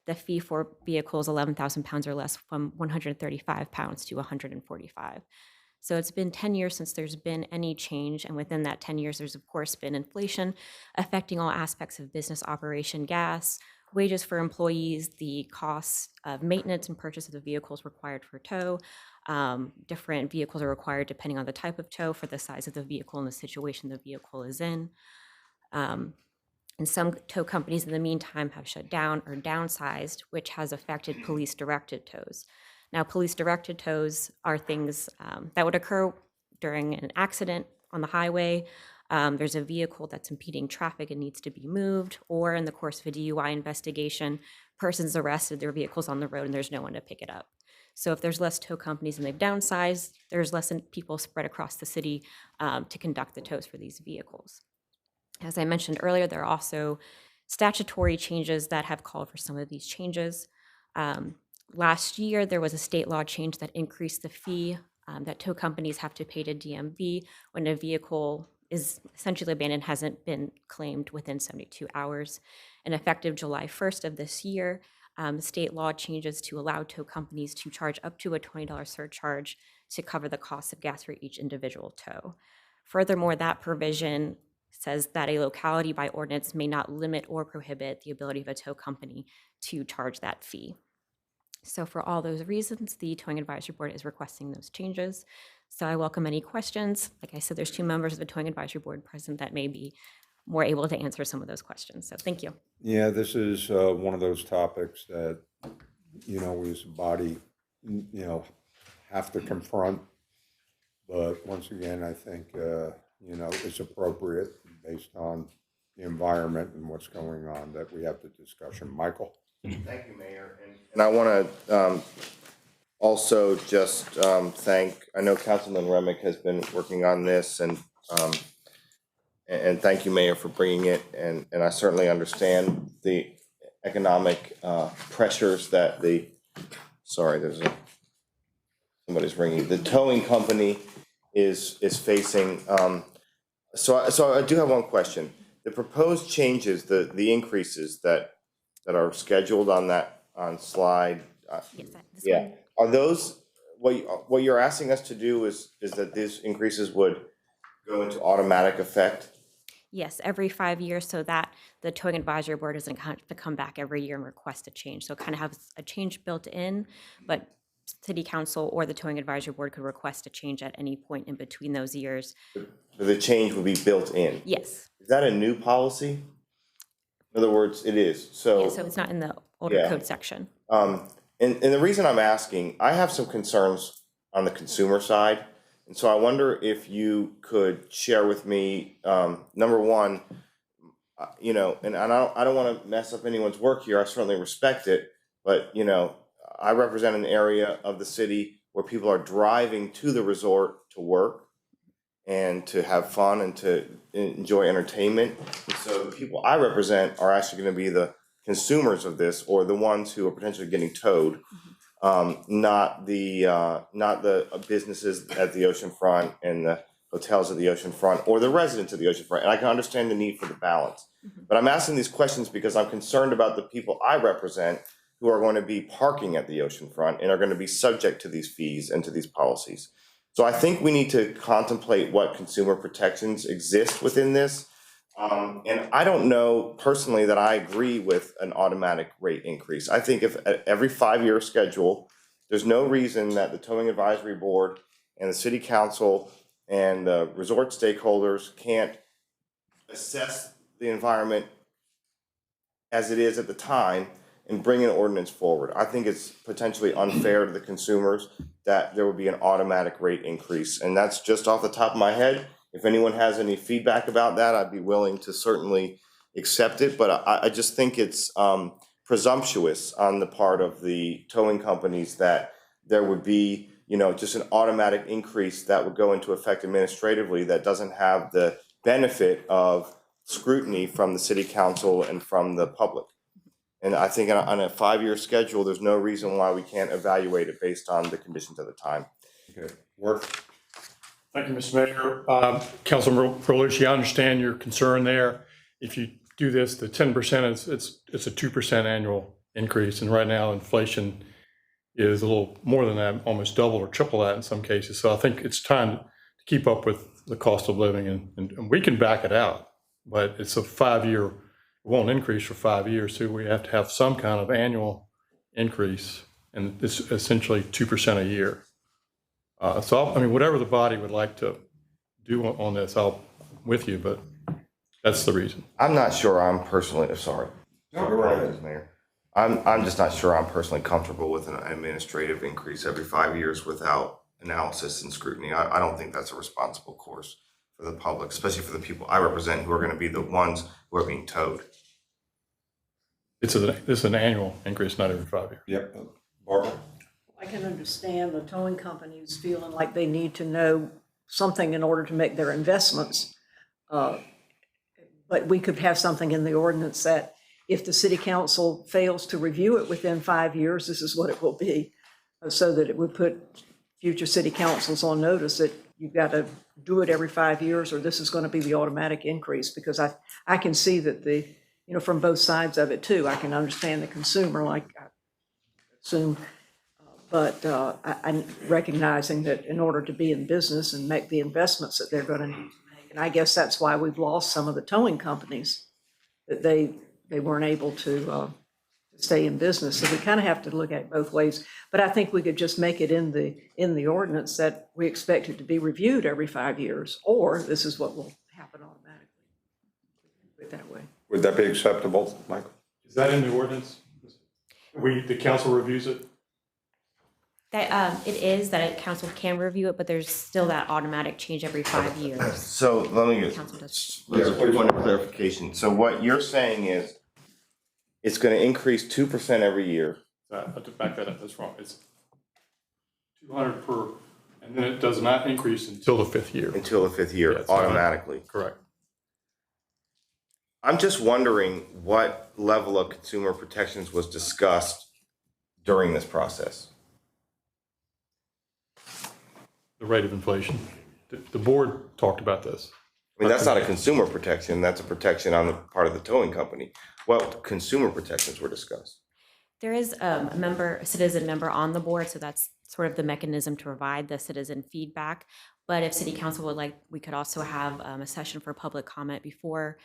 the fee for vehicles 11,000 pounds or less from 135 pounds to 145. So it's been 10 years since there's been any change, and within that 10 years, there's of course been inflation affecting all aspects of business operation, gas, wages for employees, the costs of maintenance and purchase of the vehicles required for tow. Different vehicles are required depending on the type of tow for the size of the vehicle and the situation the vehicle is in. And some tow companies in the meantime have shut down or downsized, which has affected police-directed tows. Now, police-directed tows are things that would occur during an accident on the highway. There's a vehicle that's impeding traffic and needs to be moved, or in the course of a DUI investigation, person's arrested, their vehicle's on the road, and there's no one to pick it up. So if there's less tow companies and they've downsized, there's less people spread across the city to conduct the tows for these vehicles. As I mentioned earlier, there are also statutory changes that have called for some of these changes. Last year, there was a state law change that increased the fee that tow companies have to pay to DMV when a vehicle is essentially abandoned, hasn't been claimed within 72 hours. And effective July 1st of this year, state law changes to allow tow companies to charge up to a $20 surcharge to cover the cost of gas for each individual tow. Furthermore, that provision says that a locality by ordinance may not limit or prohibit the ability of a tow company to charge that fee. So for all those reasons, the Towing Advisory Board is requesting those changes. So I welcome any questions. Like I said, there's 2 members of the Towing Advisory Board present that may be more able to answer some of those questions. So thank you. Yeah, this is one of those topics that, we as a body, have to confront. But once again, I think, it's appropriate based on the environment and what's going on that we have the discussion. Michael? Thank you, Mayor. And I want to also just thank, I know Councilman Remick has been working on this, and thank you, Mayor, for bringing it. And I certainly understand the economic pressures that somebody's ringing. The towing company is facing. So I do have one question. The proposed changes, the increases that are scheduled on slide. Yes, Are those what you're asking us to do is that these increases would go into automatic effect? Yes, every 5 years, so that the Towing Advisory Board doesn't have to come back every year and request a change. So it kind of has a change built in, but City Council or the Towing Advisory Board could request a change at any point in between those years. So the change would be built in? Yes. Is that a new policy? In other words, it is. So, Yeah, so it's not in the older code section. And the reason I'm asking, I have some concerns on the consumer side. And so I wonder if you could share with me, number one, and I don't want to mess up anyone's work here. I certainly respect it. But, I represent an area of the city where people are driving to the resort to work. and to have fun and to enjoy entertainment. And so the people I represent are actually going to be the consumers of this, or the ones who are potentially getting towed, not the businesses at the oceanfront and the hotels at the oceanfront or the residents of the oceanfront. And I can understand the need for the balance. But I'm asking these questions because I'm concerned about the people I represent who are going to be parking at the oceanfront and are going to be subject to these fees and to these policies. So I think we need to contemplate what consumer protections exist within this. And I don't know personally that I agree with an automatic rate increase. I think if at every 5-year schedule, there's no reason that the Towing Advisory Board and the City Council and the resort stakeholders can't assess the environment as it is at the time and bring an ordinance forward. I think it's potentially unfair to the consumers that there would be an automatic rate increase. And that's just off the top of my head. If anyone has any feedback about that, I'd be willing to certainly accept it. But I just think it's presumptuous on the part of the towing companies that there would be, just an automatic increase that would go into effect administratively that doesn't have the benefit of scrutiny from the City Council and from the public. And I think on a 5-year schedule, there's no reason why we can't evaluate it based on the conditions of the time. Okay, Worth? Thank you, Mr. Mayor. Councilman Berlucci, I understand your concern there. If you do this, the 10%, it's a 2% annual increase. And right now, inflation is a little more than that, almost double or triple that in some cases. So I think it's time to keep up with the cost of living, and we can back it out. But it's a 5-year, it won't increase for 5 years, so we have to have some kind of annual increase, and it's essentially 2% a year. So, whatever the body would like to do on this, I'm with you, but that's the reason. I'm not sure I'm personally, sorry. No, go ahead. Mayor. I'm just not sure I'm personally comfortable with an administrative increase every 5 years without analysis and scrutiny. I don't think that's a responsible course for the public, especially for the people I represent who are going to be the ones who are being towed. This is an annual increase, not every 5 years. Yep, Barbara? I can understand the towing companies feeling like they need to know something in order to make their investments. But we could have something in the ordinance that if the city council fails to review it within 5 years, this is what it will be, so that it would put future city councils on notice that you've got to do it every 5 years, or this is going to be the automatic increase. Because I can see that from both sides of it too. I can understand the consumer, like I assume, but I'm recognizing that in order to be in business and make the investments that they're going to need to make, and I guess that's why we've lost some of the towing companies, that they weren't able to stay in business. So we kind of have to look at it both ways. But I think we could just make it in the ordinance that we expect it to be reviewed every 5 years, or this is what will happen automatically. Put it that way. Would that be acceptable, Michael? Is that in the ordinance? The council reviews it? That it is that council can review it, but there's still that automatic change every 5 years. So let me get Council does. a point of clarification. So what you're saying is it's going to increase 2% every year. I have to back that up, that's wrong. It's 200 per, and then it does not increase until the 5th year. Until the 5th year, Yeah, it's automatically. Correct. I'm just wondering what level of consumer protections was discussed during this process. The rate of inflation. The board talked about this. I mean, that's not a consumer protection, that's a protection on the part of the towing company. What consumer protections were discussed? There is a citizen member on the board, so that's sort of the mechanism to provide the citizen feedback. But if city council would like, we could also have a session for public comment before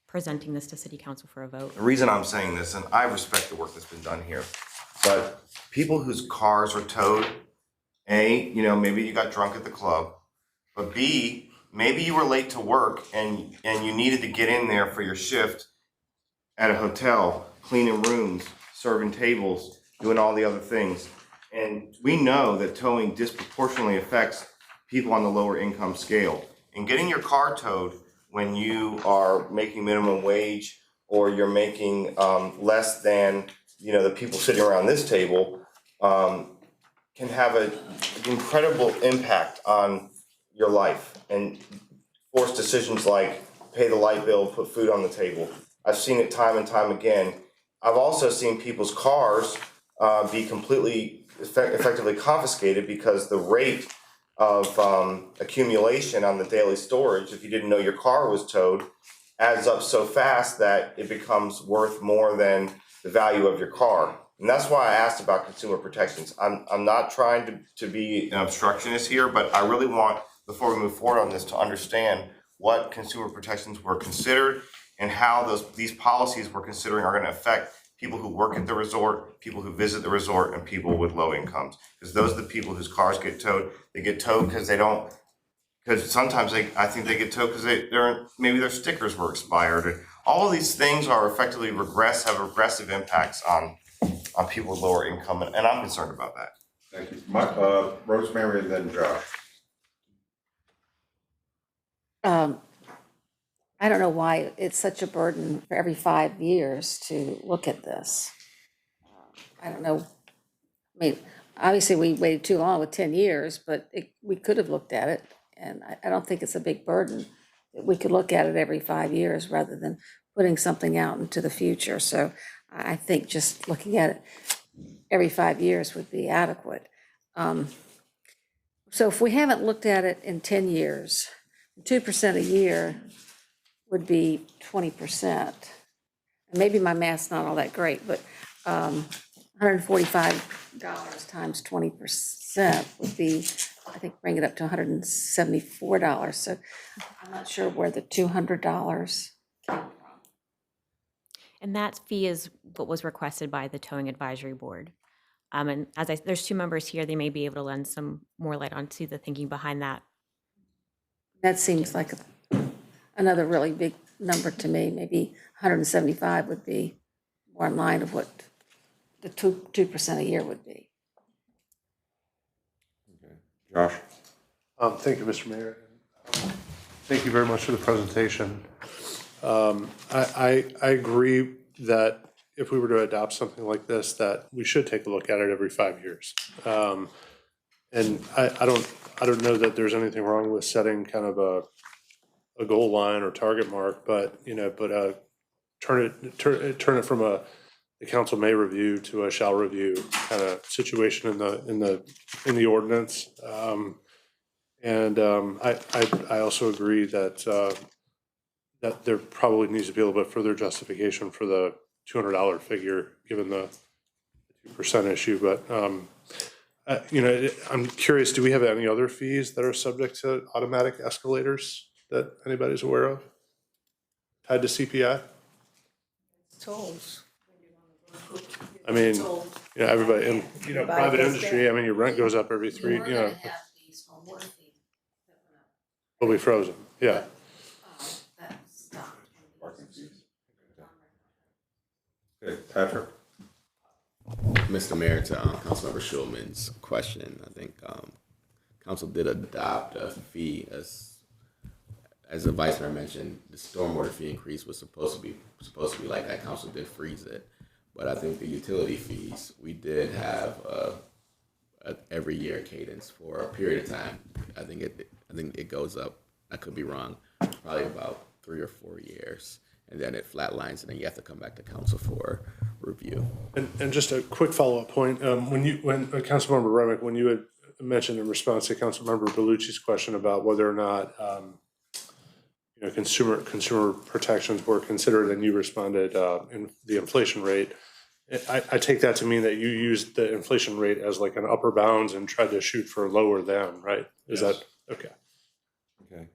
presenting this to city council for a vote. The reason I'm saying this, and I respect the work that's been done here, but people whose cars are towed, A, maybe you got drunk at the club, but B, maybe you were late to work and you needed to get in there for your shift at a hotel, cleaning rooms, serving tables, doing all the other things. And we know that towing disproportionately affects people on the lower income scale. And getting your car towed when you are making minimum wage or you're making less than the people sitting around this table can have an incredible impact on your life and force decisions like pay the light bill, put food on the table. I've seen it time and time again. I've also seen people's cars be completely effectively confiscated because the rate of accumulation on the daily storage, if you didn't know your car was towed, adds up so fast that it becomes worth more than the value of your car. And that's why I asked about consumer protections. I'm not trying to be an obstructionist here, but I really want, before we move forward on this, to understand what consumer protections were considered and how these policies we're considering are going to affect people who work at the resort, people who visit the resort, and people with low incomes. Because those are the people whose cars get towed. They get towed because they don't, because sometimes I think they get towed because maybe their stickers were expired. All of these things are effectively have regressive impacts on people with lower income, and I'm concerned about that. Thank you. Rosemary and then Josh. I don't know why it's such a burden for every 5 years to look at this. I don't know. I mean, obviously we waited too long with 10 years, but we could have looked at it. And I don't think it's a big burden. We could look at it every 5 years rather than putting something out into the future. So I think just looking at it every 5 years would be adequate. So if we haven't looked at it in 10 years, 2% a year would be 20%. And maybe my math's not all that great, but $145 times 20% would be, I think, bring it up to $174. So I'm not sure where the $200 came from. And that fee is what was requested by the Towing Advisory Board. And there's two members here, they may be able to lend some more light onto the thinking behind that. That seems like another really big number to me. Maybe 175 would be more in line of what the 2% a year would be. Okay. Josh? Thank you, Mr. Mayor. Thank you very much for the presentation. I agree that if we were to adopt something like this, that we should take a look at it every 5 years. And I don't know that there's anything wrong with setting kind of a goal line or target mark, but turn it from the council may review to a shall review kind of situation in the ordinance. And I also agree that that there probably needs to be a little bit further justification for the $200 figure, given the 2% issue. But I'm curious, do we have any other fees that are subject to automatic escalators that anybody's aware of tied to CPI? Tolls. I mean, everybody in private industry, I mean, your rent goes up every three, will be frozen, yeah. Okay, Patrick? Mr. Mayor, to Councilmember Schulman's question, I think council did adopt a fee as the Vice Mayor mentioned. The stormwater fee increase was supposed to be like that. Council did freeze it, but I think the utility fees, we did have a every year cadence for a period of time. I think it goes up. I could be wrong. Probably about 3 or 4 years. And then it flatlines, and then you have to come back to council for review. And just a quick follow-up point, when Councilmember Remick, when you had mentioned in response to Councilmember Bellucci's question about whether or not consumer protections were considered, and you responded in the inflation rate, I take that to mean that you used the inflation rate as like an upper bounds and tried to shoot for lower than, right? Is Yes. that okay? Okay.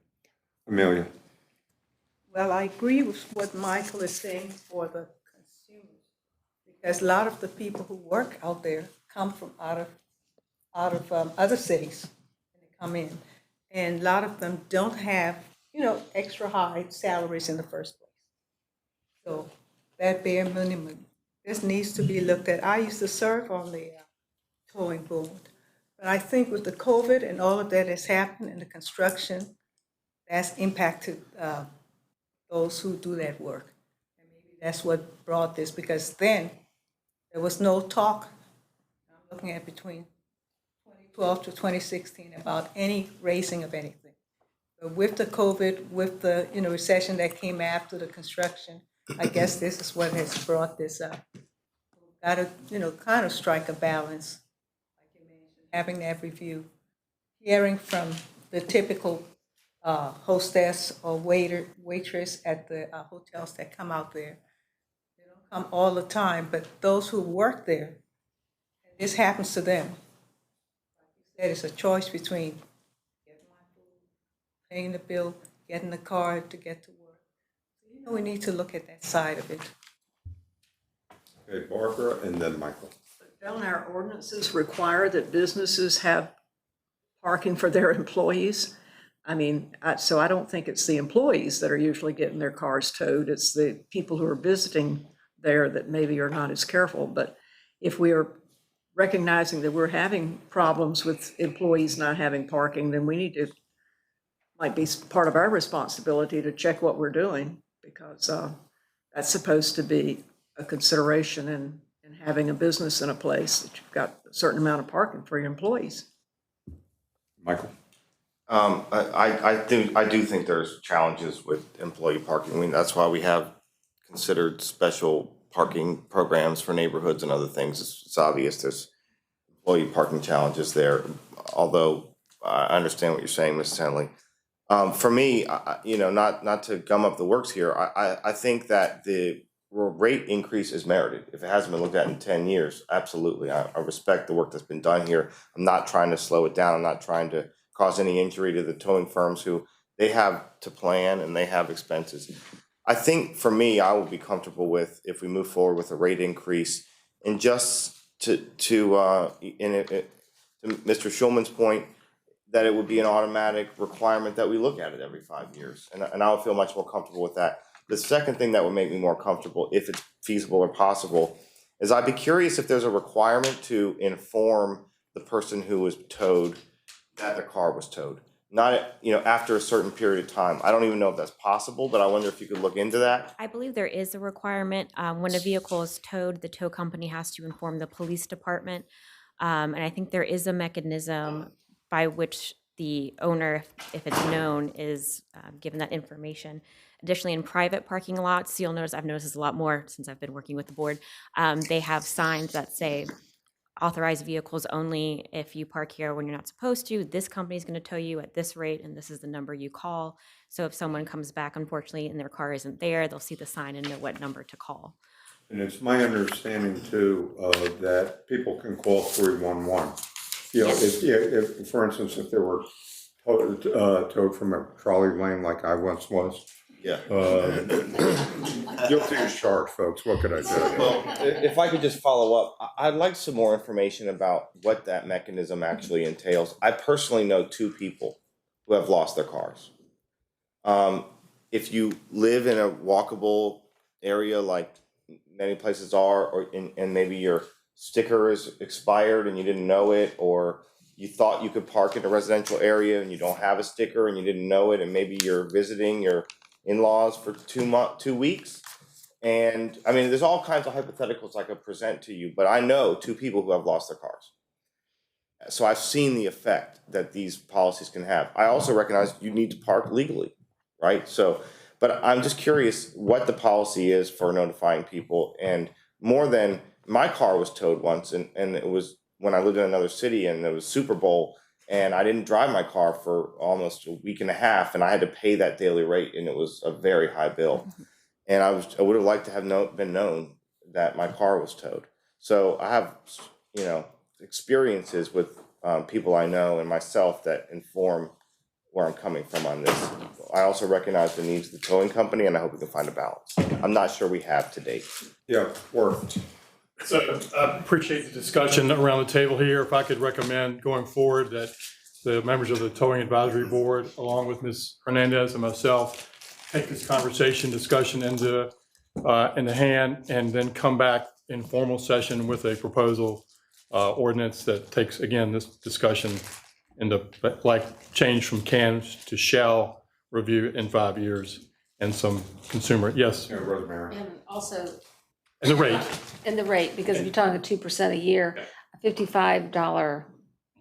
Amelia? Well, I agree with what Michael is saying for the consumers, because a lot of the people who work out there come from out of other cities, and they come in, and a lot of them don't have, extra high salaries in the first place. So that bare minimum, this needs to be looked at. I used to serve on the towing board, but I think with the COVID and all of that has happened in the construction, that's impacted those who do that work. And maybe that's what brought this, because then there was no talk, I'm looking at between 2012 to 2016, about any raising of anything. With the COVID, with the, recession that came after the construction, I guess this is what has brought this up. Got to, kind of strike a balance, like you mentioned, having that review, hearing from the typical hostess or waitress at the hotels that come out there. They don't come all the time, but those who work there, and this happens to them. Like you said, it's a choice between getting my food, paying the bill, getting the car to get to work. We need to look at that side of it. Okay, Barbara, and then Michael. Don't our ordinances require that businesses have parking for their employees? I mean, so I don't think it's the employees that are usually getting their cars towed. It's the people who are visiting there that maybe are not as careful. But if we are recognizing that we're having problems with employees not having parking, then we need to, might be part of our responsibility to check what we're doing, because that's supposed to be a consideration in having a business in a place that you've got a certain amount of parking for your employees. Michael? I do think there's challenges with employee parking. I mean, that's why we have considered special parking programs for neighborhoods and other things. It's obvious there's employee parking challenges there, although I understand what you're saying, Ms. Henley. For me, not to gum up the works here, I think that the rate increase is merited. If it hasn't been looked at in 10 years, absolutely. I respect the work that's been done here. I'm not trying to slow it down. I'm not trying to cause any injury to the towing firms who they have to plan and they have expenses. I think for me, I would be comfortable with if we move forward with a rate increase, and just to Mr. Schulman's point, that it would be an automatic requirement that we look at it every 5 years. And I would feel much more comfortable with that. The second thing that would make me more comfortable, if it's feasible or possible, is I'd be curious if there's a requirement to inform the person who was towed that their car was towed. Not, after a certain period of time. I don't even know if that's possible, but I wonder if you could look into that. I believe there is a requirement. When a vehicle is towed, the tow company has to inform the police department. And I think there is a mechanism by which the owner, if it's known, is given that information. Additionally, in private parking lots, you'll notice, I've noticed this a lot more since I've been working with the board, they have signs that say, authorized vehicles only. If you park here when you're not supposed to, this company is going to tow you at this rate, and this is the number you call. So if someone comes back, unfortunately, and their car isn't there, they'll see the sign and know what number to call. And it's my understanding too, that people can call 311. If, for instance, if they were towed from a trolley lane like I once was. Yeah. Guilty as charged, folks. What could I say? Well, if I could just follow up, I'd like some more information about what that mechanism actually entails. I personally know 2 people who have lost their cars. If you live in a walkable area like many places are, and maybe your sticker is expired and you didn't know it, or you thought you could park in a residential area and you don't have a sticker and you didn't know it, and maybe you're visiting your in-laws for 2 weeks. And I mean, there's all kinds of hypotheticals I could present to you, but I know 2 people who have lost their cars. So I've seen the effect that these policies can have. I also recognize you need to park legally, right? So, but I'm just curious what the policy is for notifying people. And more than, my car was towed once, and it was when I lived in another city, and it was Super Bowl, and I didn't drive my car for almost a week and a half, and I had to pay that daily rate, and it was a very high bill. And I would have liked to have been known that my car was towed. So I have, experiences with people I know and myself that inform where I'm coming from on this. I also recognize the needs of the towing company, and I hope we can find a balance. I'm not sure we have to date. Yeah, worked. So I appreciate the discussion around the table here. If I could recommend going forward that the members of the Towing Advisory Board, along with Ms. Hernandez and myself, take this discussion into hand, and then come back in formal session with a proposal ordinance that takes, again, this discussion into, change from can to shall review in 5 years, and some consumer, yes. Yeah, Rosemary. And also. And the rate. And the rate, because if you're talking 2% a year, a $55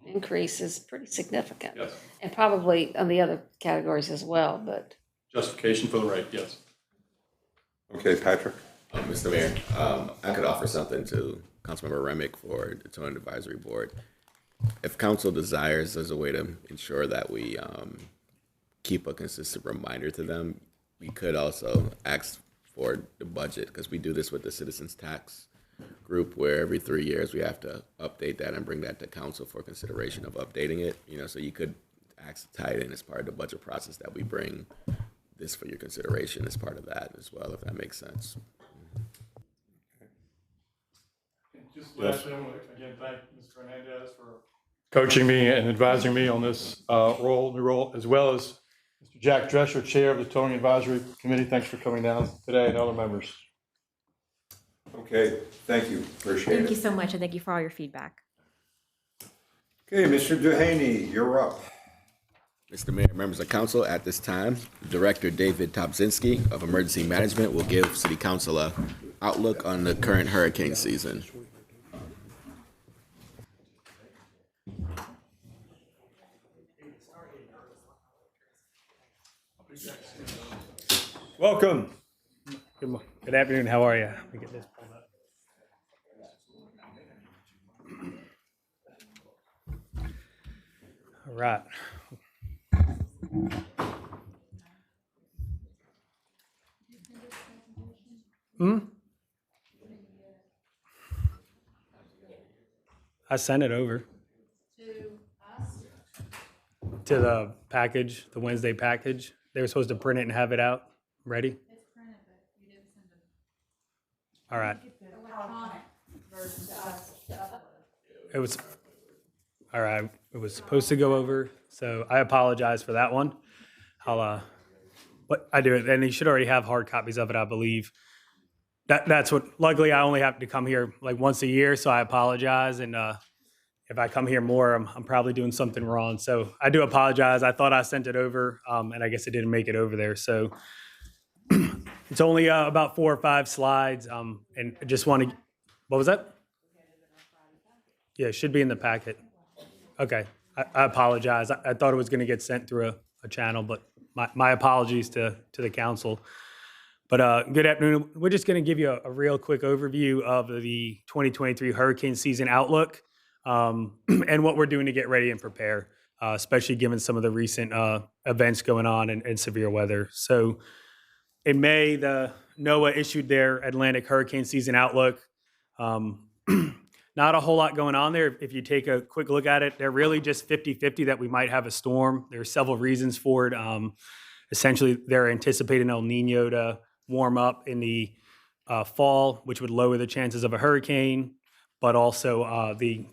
increase is pretty significant. Yes. And probably on the other categories as well, but Justification for the rate, yes. Okay, Patrick? Mr. Mayor, I could offer something to Councilmember Remick for the Towing Advisory Board. If council desires, there's a way to ensure that we keep a consistent reminder to them. We could also ask for the budget, because we do this with the citizens tax group, where every 3 years we have to update that and bring that to council for consideration of updating it. So you could ask to tie it in as part of the budget process, that we bring this for your consideration as part of that as well, if that makes sense. Just lastly, I want to again thank Mr. Hernandez for coaching me and advising me on this new role, as well as Mr. Jack Drescher, Chair of the Towing Advisory Committee. Thanks for coming down today, and other members. Okay, thank you, appreciate Thank you it. so much, and thank you for all your feedback. Okay, Mr. Duhaney, you're up. Mr. Mayor, members of council, at this time, Director David Topzinski of Emergency Management will give City Council a outlook on the current hurricane season. Welcome. Good afternoon. How are you? Let me get this pulled up. All right. I sent it over to the package, the Wednesday package. They were supposed to print it and have it out ready. All right. It was, all right, it was supposed to go over, so I apologize for that one. But I do it, and you should already have hard copies of it, I believe. That's what, luckily I only have to come here like once a year, so I apologize, and if I come here more, I'm probably doing something wrong. So I do apologize. I thought I sent it over, and I guess it didn't make it over there, so it's only about 4 or 5 slides, and I just want to, what was that? Yeah, it should be in the packet. Okay, I apologize. I thought it was going to get sent through a channel, but my apologies to the council. But good afternoon. We're just going to give you a real quick overview of the 2023 hurricane season outlook, and what we're doing to get ready and prepare, especially given some of the recent events going on and severe weather. So in May, the NOAA issued their Atlantic hurricane season outlook. Not a whole lot going on there. If you take a quick look at it, they're really just 50-50 that we might have a storm. There are several reasons for it. Essentially, they're anticipating El Nino to warm up in the fall, which would lower the chances of a hurricane. But also the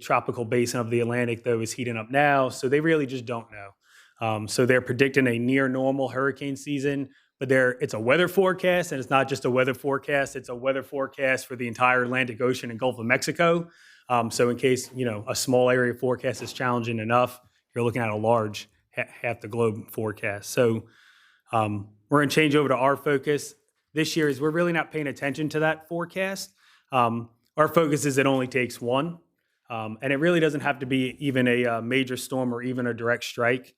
tropical basin of the Atlantic, though, is heating up now. So they really just don't know. So they're predicting a near normal hurricane season. But it's a weather forecast, and it's not just a weather forecast. It's a weather forecast for the entire Atlantic Ocean and Gulf of Mexico. So in case, a small area forecast is challenging enough, you're looking at a large half the globe forecast. So we're going to change over to our focus this year is we're really not paying attention to that forecast. Our focus is it only takes one, and it really doesn't have to be even a major storm or even a direct strike.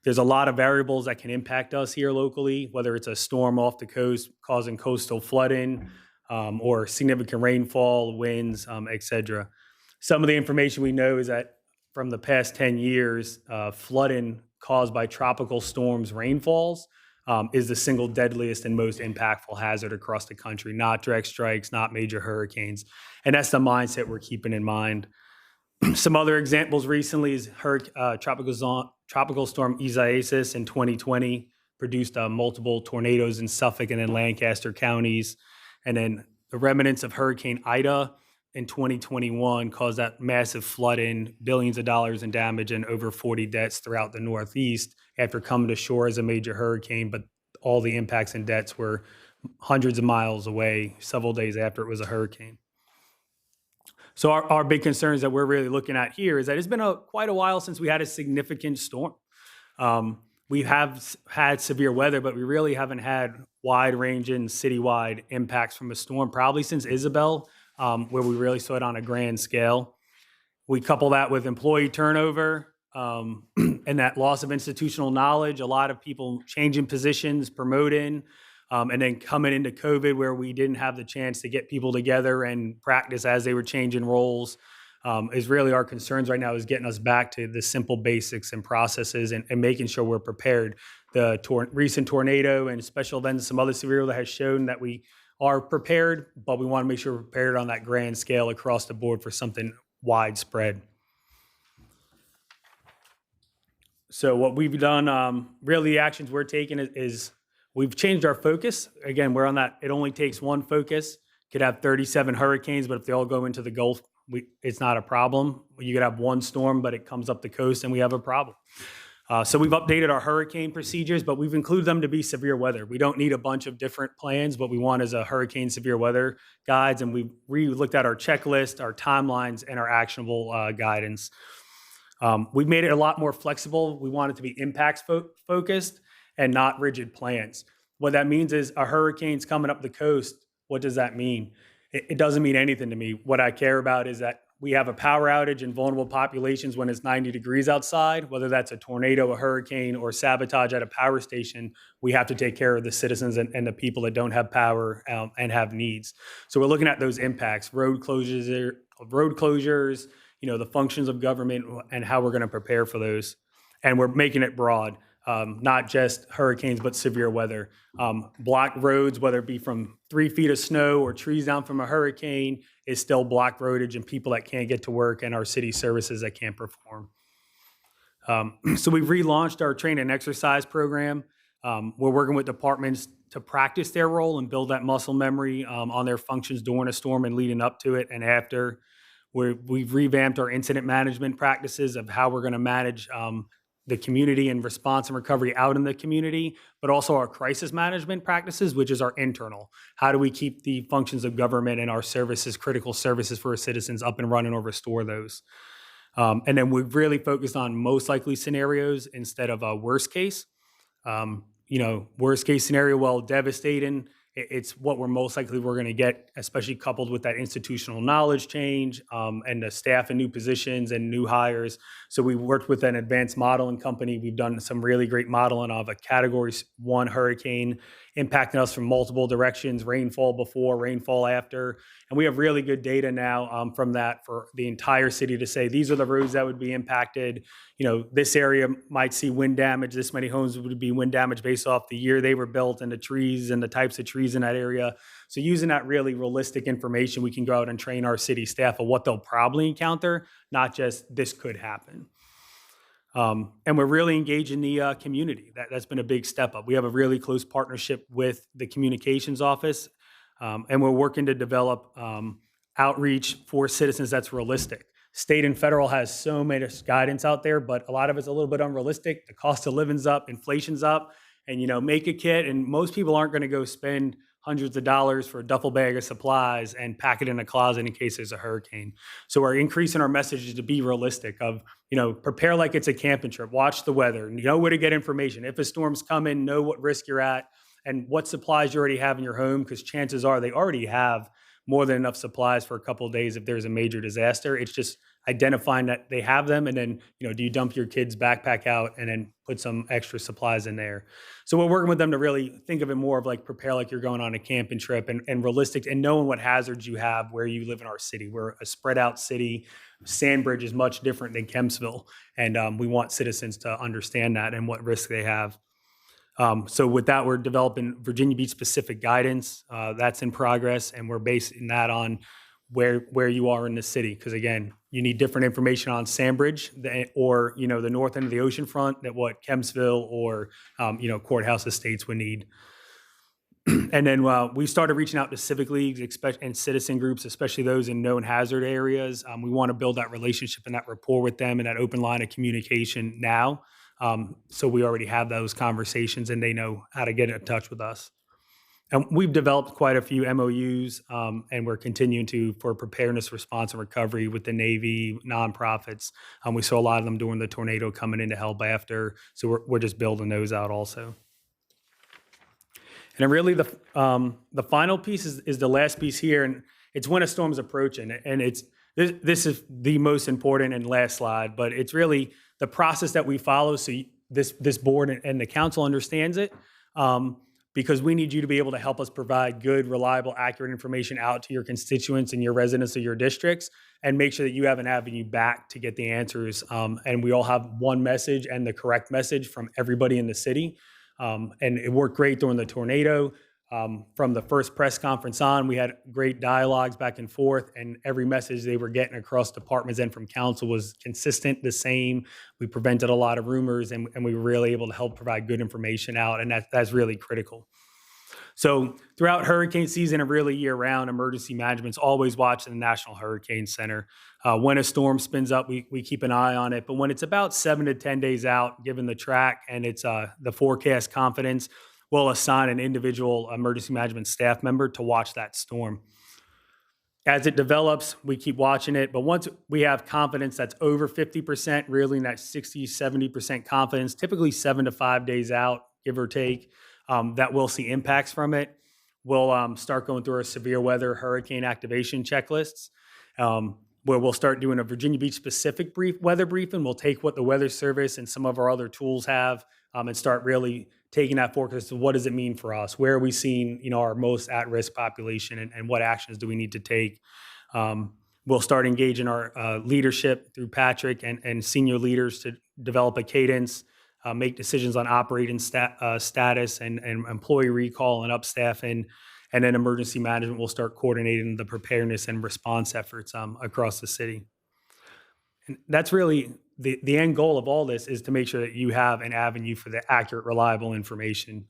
There's a lot of variables that can impact us here locally, whether it's a storm off the coast causing coastal flooding, or significant rainfall, winds, et cetera. Some of the information we know is that from the past 10 years, flooding caused by tropical storms, rainfalls, is the single deadliest and most impactful hazard across the country, not direct strikes, not major hurricanes. And that's the mindset we're keeping in mind. Some other examples recently is tropical storm Isaias in 2020 produced multiple tornadoes in Suffolk and in Lancaster counties. And then the remnants of Hurricane Ida in 2021 caused that massive flooding, billions of dollars in damage, and over 40 deaths throughout the Northeast after coming to shore as a major hurricane. But all the impacts and deaths were hundreds of miles away several days after it was a hurricane. So our big concerns that we're really looking at here is that it's been quite a while since we had a significant storm. We have had severe weather, but we really haven't had wide-ranging citywide impacts from a storm, probably since Isabel, where we really saw it on a grand scale. We couple that with employee turnover and that loss of institutional knowledge, a lot of people changing positions, promoting, and then coming into COVID where we didn't have the chance to get people together and practice as they were changing roles. Is really our concerns right now is getting us back to the simple basics and processes and making sure we're prepared. The recent tornado and special events, some other severe weather has shown that we are prepared, but we want to make sure we're prepared on that grand scale across the board for something widespread. So what we've done, really the actions we're taking is we've changed our focus. Again, we're on that, it only takes one focus. Could have 37 hurricanes, but if they all go into the Gulf, it's not a problem. You could have one storm, but it comes up the coast and we have a problem. So we've updated our hurricane procedures, but we've included them to be severe weather. We don't need a bunch of different plans. What we want is a hurricane severe weather guides, and we looked at our checklist, our timelines, and our actionable guidance. We've made it a lot more flexible. We want it to be impacts focused and not rigid plans. What that means is a hurricane's coming up the coast. What does that mean? It doesn't mean anything to me. What I care about is that we have a power outage in vulnerable populations when it's 90 degrees outside, whether that's a tornado, a hurricane, or sabotage at a power station. We have to take care of the citizens and the people that don't have power and have needs. So we're looking at those impacts, road closures, the functions of government and how we're going to prepare for those. And we're making it broad, not just hurricanes, but severe weather. Blocked roads, whether it be from 3 feet of snow or trees down from a hurricane, is still blocked roadage and people that can't get to work and our city services that can't perform. So we've relaunched our train and exercise program. We're working with departments to practice their role and build that muscle memory on their functions during a storm and leading up to it and after. We've revamped our incident management practices of how we're going to manage the community and response and recovery out in the community, but also our crisis management practices, which is our internal. How do we keep the functions of government and our services, critical services for our citizens up and running or restore those? And then we've really focused on most likely scenarios instead of a worst case. Worst case scenario, well, devastating. It's what we're most likely we're going to get, especially coupled with that institutional knowledge change and the staff and new positions and new hires. So we worked with an advanced modeling company. We've done some really great modeling of a Category 1 hurricane impacting us from multiple directions, rainfall before, rainfall after. And we have really good data now from that for the entire city to say, these are the roads that would be impacted. This area might see wind damage. This many homes would be wind damage based off the year they were built and the trees and the types of trees in that area. So using that really realistic information, we can go out and train our city staff of what they'll probably encounter, not just this could happen. And we're really engaging the community. That's been a big step up. We have a really close partnership with the communications office, and we're working to develop outreach for citizens that's realistic. State and federal has so much guidance out there, but a lot of it's a little bit unrealistic. The cost of living's up, inflation's up, and make a kit, and most people aren't going to go spend hundreds of dollars for a duffel bag of supplies and pack it in a closet in case there's a hurricane. So we're increasing our messages to be realistic of, prepare like it's a camping trip, watch the weather, know where to get information. If a storm's coming, know what risk you're at and what supplies you already have in your home, because chances are they already have more than enough supplies for a couple of days if there's a major disaster. It's just identifying that they have them, and then do you dump your kid's backpack out and then put some extra supplies in there. So we're working with them to really think of it more of like prepare like you're going on a camping trip and realistic and knowing what hazards you have where you live in our city. We're a spread out city. Sandbridge is much different than Kempsville, and we want citizens to understand that and what risk they have. So with that, we're developing Virginia Beach specific guidance. That's in progress, and we're basing that on where you are in the city. Because again, you need different information on Sandbridge or the north end of the ocean front than what Kempsville or Courthouse Estates would need. And then we started reaching out to civic leagues and citizen groups, especially those in known hazard areas. We want to build that relationship and that rapport with them and that open line of communication now. So we already have those conversations and they know how to get in touch with us. And we've developed quite a few MOUs, and we're continuing for preparedness, response, and recovery with the Navy, nonprofits. We saw a lot of them during the tornado coming in to help after, so we're just building those out also. And then really the final piece is the last piece here, and it's when a storm's approaching, and it's this is the most important and last slide, but it's really the process that we follow. So this board and the council understands it, because we need you to be able to help us provide good, reliable, accurate information out to your constituents and your residents of your districts, and make sure that you have an avenue back to get the answers. And we all have one message and the correct message from everybody in the city. And it worked great during the tornado. From the first press conference on, we had great dialogues back and forth, and every message they were getting across departments and from council was consistent, the same. We prevented a lot of rumors, and we were really able to help provide good information out, and that's really critical. So throughout hurricane season and really year-round, emergency management's always watching the National Hurricane Center. When a storm spins up, we keep an eye on it, but when it's about 7 to 10 days out, given the track and it's the forecast confidence, we'll assign an individual emergency management staff member to watch that storm. As it develops, we keep watching it, but once we have confidence that's over 50%, really in that 60, 70% confidence, typically 7 to 5 days out, give or take, that we'll see impacts from it. We'll start going through our severe weather hurricane activation checklists, where we'll start doing a Virginia Beach specific weather briefing. We'll take what the Weather Service and some of our other tools have, and start really taking that forecast to what does it mean for us? Where are we seeing, our most at-risk population, and what actions do we need to take? We'll start engaging our leadership through Patrick and senior leaders to develop a cadence, make decisions on operating status and employee recall and upstaffing, and then emergency management will start coordinating the preparedness and response efforts across the city. And that's really the end goal of all this, is to make sure that you have an avenue for the accurate, reliable information,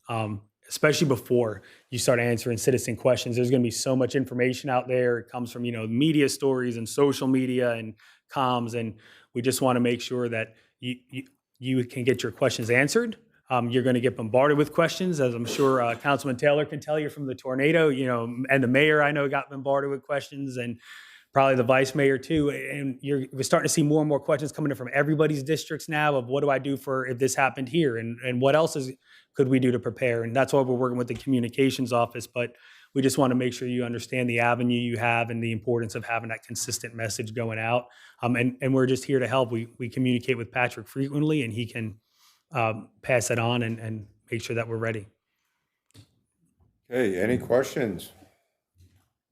especially before you start answering citizen questions. There's going to be so much information out there. It comes from, media stories and social media and comms, and we just want to make sure that you can get your questions answered. You're going to get bombarded with questions, as I'm sure Councilman Taylor can tell you from the tornado, and the mayor I know got bombarded with questions, and probably the vice mayor too. And we're starting to see more and more questions coming in from everybody's districts now of what do I do for if this happened here, and what else could we do to prepare? And that's why we're working with the communications office. But we just want to make sure you understand the avenue you have and the importance of having that consistent message going out. And we're just here to help. We communicate with Patrick frequently, and he can pass it on and make sure that we're ready. Okay, any questions?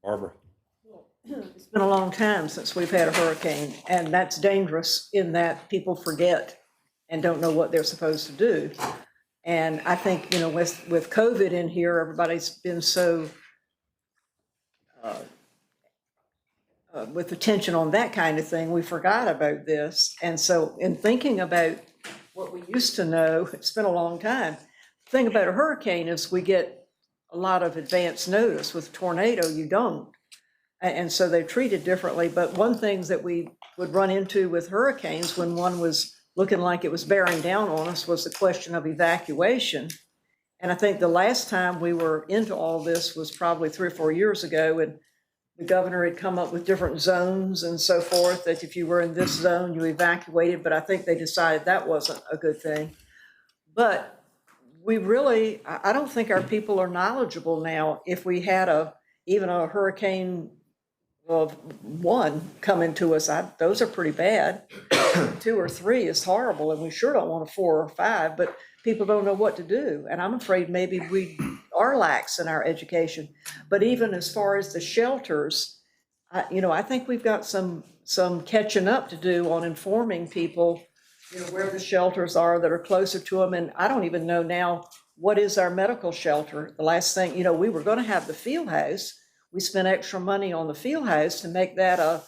Barbara? It's been a long time since we've had a hurricane, and that's dangerous in that people forget and don't know what they're supposed to do. And I think, with COVID in here, everybody's been so with attention on that kind of thing, we forgot about this. And so in thinking about what we used to know, it's been a long time. The thing about a hurricane is we get a lot of advance notice. With tornado, you don't. And so they're treated differently. But one thing that we would run into with hurricanes when one was looking like it was bearing down on us was the question of evacuation. And I think the last time we were into all this was probably 3 or 4 years ago, and the governor had come up with different zones and so forth, that if you were in this zone, you evacuated, but I think they decided that wasn't a good thing. But I don't think our people are knowledgeable now. If we had even a hurricane of 1 coming to us, those are pretty bad. 2 or 3 is horrible, and we sure don't want a 4 or 5, but people don't know what to do. And I'm afraid maybe we are lax in our education. But even as far as the shelters, I think we've got some catching up to do on informing people, where the shelters are that are closer to them. And I don't even know now, what is our medical shelter? The last thing, we were going to have the field house. We spent extra money on the field house to make that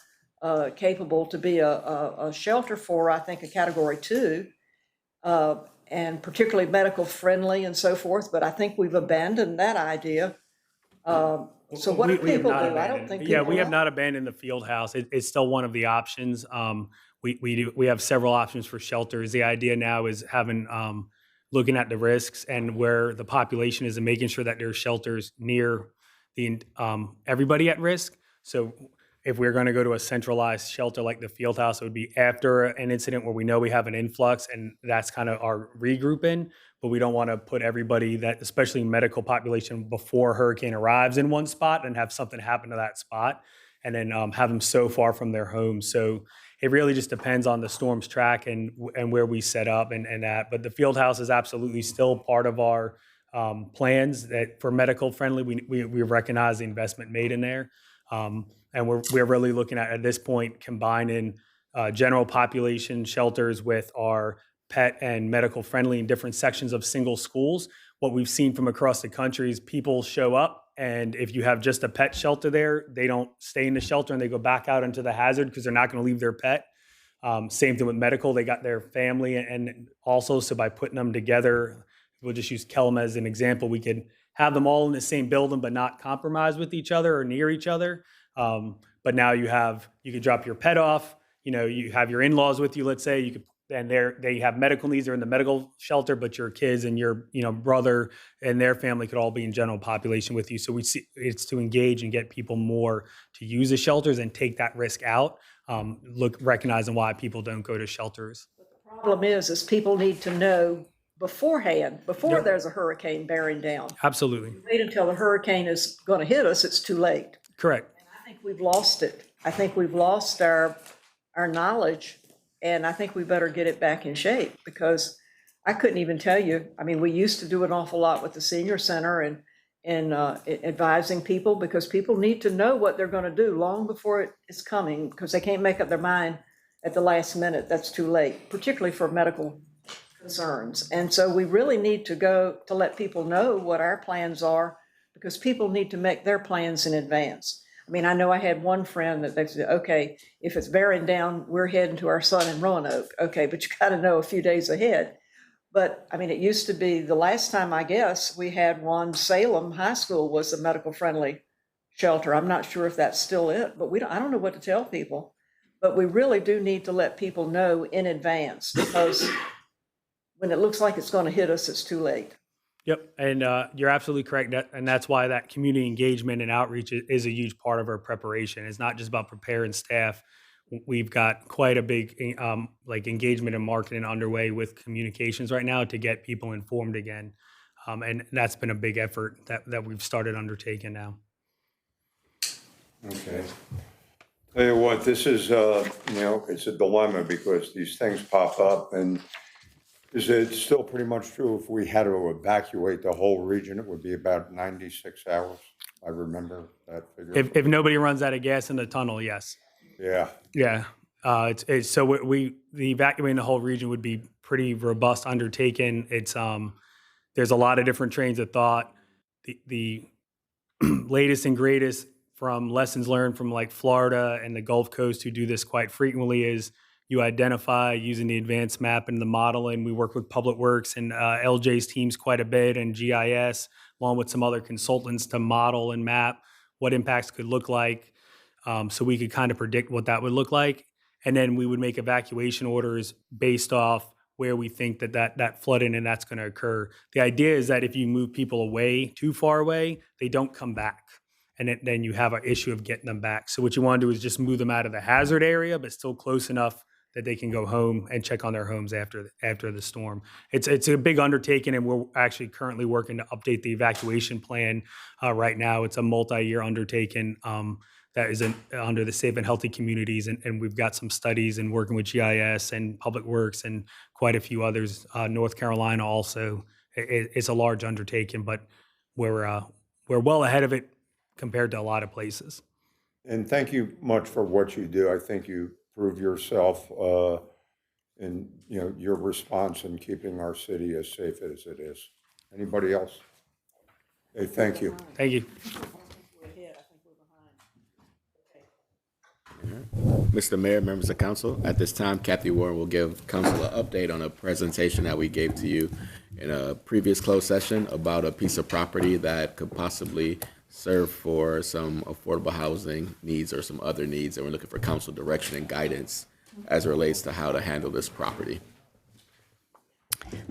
capable to be a shelter for, I think, a Category 2, and particularly medical friendly and so forth. But I think we've abandoned that idea. So what do people do? I don't think. Yeah, we have not abandoned the field house. It's still one of the options. We have several options for shelters. The idea now is having looking at the risks and where the population is, and making sure that there's shelters near everybody at risk. So if we're going to go to a centralized shelter like the field house, it would be after an incident where we know we have an influx, and that's kind of our regrouping. But we don't want to put everybody, that especially medical population, before a hurricane arrives in one spot and have something happen to that spot. and then have them so far from their homes. So it really just depends on the storm's track and where we set up and that. But the field house is absolutely still part of our plans that for medical friendly. We recognize the investment made in there, and we're really looking at this point combining general population shelters with our pet and medical friendly in different sections of single schools. What we've seen from across the country is people show up, and if you have just a pet shelter there, they don't stay in the shelter and they go back out into the hazard because they're not going to leave their pet. Same thing with medical. They got their family, and also, so by putting them together, we'll just use Kelm as an example. We could have them all in the same building, but not compromise with each other or near each other. But now you could drop your pet off. You have your in-laws with you, let's say, you could, and they have medical needs, they're in the medical shelter, but your kids and your brother and their family could all be in general population with you. So we see it's to engage and get people more to use the shelters and take that risk out. Recognizing why people don't go to shelters. The problem is people need to know beforehand, before there's a hurricane bearing down. Absolutely. If you wait until the hurricane is going to hit us, it's too late. Correct. And I think we've lost it. I think we've lost our knowledge, and I think we better get it back in shape, because I couldn't even tell you. I mean, we used to do an awful lot with the senior center and advising people, because people need to know what they're going to do long before it is coming, because they can't make up their mind at the last minute. That's too late, particularly for medical concerns. And so we really need to let people know what our plans are, because people need to make their plans in advance. I mean, I know I had one friend that they said, okay, if it's bearing down, we're heading to our son in Roanoke. Okay, but you got to know a few days ahead. But I mean, it used to be the last time, I guess, we had one, Salem High School was a medical friendly shelter. I'm not sure if that's still it, but I don't know what to tell people. But we really do need to let people know in advance, because when it looks like it's going to hit us, it's too late. Yep, and you're absolutely correct, and that's why that community engagement and outreach is a huge part of our preparation. It's not just about preparing staff. We've got quite a big engagement and marketing underway with communications right now to get people informed again, and that's been a big effort that we've started undertaking now. Okay. Tell you what, this is, it's a dilemma, because these things pop up, and is it still pretty much true if we had to evacuate the whole region, it would be about 96 hours? I remember that figure. If nobody runs out of gas in the tunnel, yes. Yeah. Yeah. So the evacuating the whole region would be pretty robust undertaking. It's there's a lot of different trains of thought. The latest and greatest from lessons learned from like Florida and the Gulf Coast, who do this quite frequently, is you identify using the advanced map and the modeling. We work with Public Works and LJ's teams quite a bit, and GIS, along with some other consultants, to model and map what impacts could look like. So we could kind of predict what that would look like. And then we would make evacuation orders based off where we think that flooding and that's going to occur. The idea is that if you move people away, too far away, they don't come back. And then you have an issue of getting them back. So what you want to do is just move them out of the hazard area, but still close enough that they can go home and check on their homes after the storm. It's a big undertaking, and we're actually currently working to update the evacuation plan right now. It's a multi-year undertaking that is under the Safe and Healthy Communities, and we've got some studies and working with GIS and Public Works and quite a few others. North Carolina also. It's a large undertaking, but we're well ahead of it compared to a lot of places. And thank you much for what you do. I think you prove yourself in your response in keeping our city as safe as it is. Anybody else? Hey, thank you. Thank you. Mr. Mayor, members of council, at this time, Kathy Warren will give council an update on a presentation that we gave to you in a previous closed session about a piece of property that could possibly serve for some affordable housing needs or some other needs, and we're looking for council direction and guidance as it relates to how to handle this property.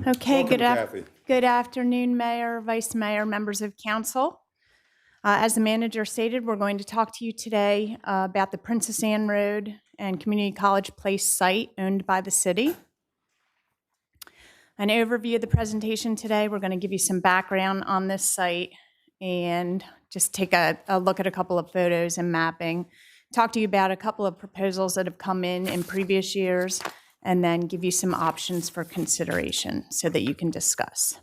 Okay, Welcome, good afternoon, Mayor, Vice Mayor, members of council. As the manager stated, we're going to talk to you today about the Princess Anne Road and Community College Place site owned by the city. An overview of the presentation today, we're going to give you some background on this site and just take a look at a couple of photos and mapping talk to you about a couple of proposals that have come in previous years, and then give you some options for consideration so that you can discuss.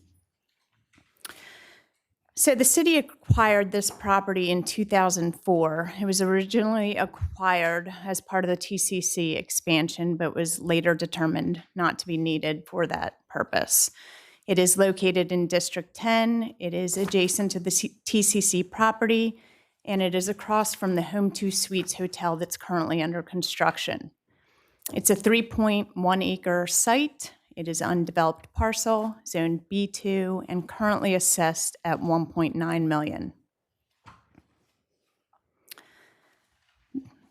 So the city acquired this property in 2004. It was originally acquired as part of the TCC expansion, but was later determined not to be needed for that purpose. It is located in District 10. It is adjacent to the TCC property, and it is across from the Home 2 Suites Hotel that's currently under construction. It's a 3.1 acre site. It is undeveloped parcel, zoned B2, and currently assessed at $1.9 million.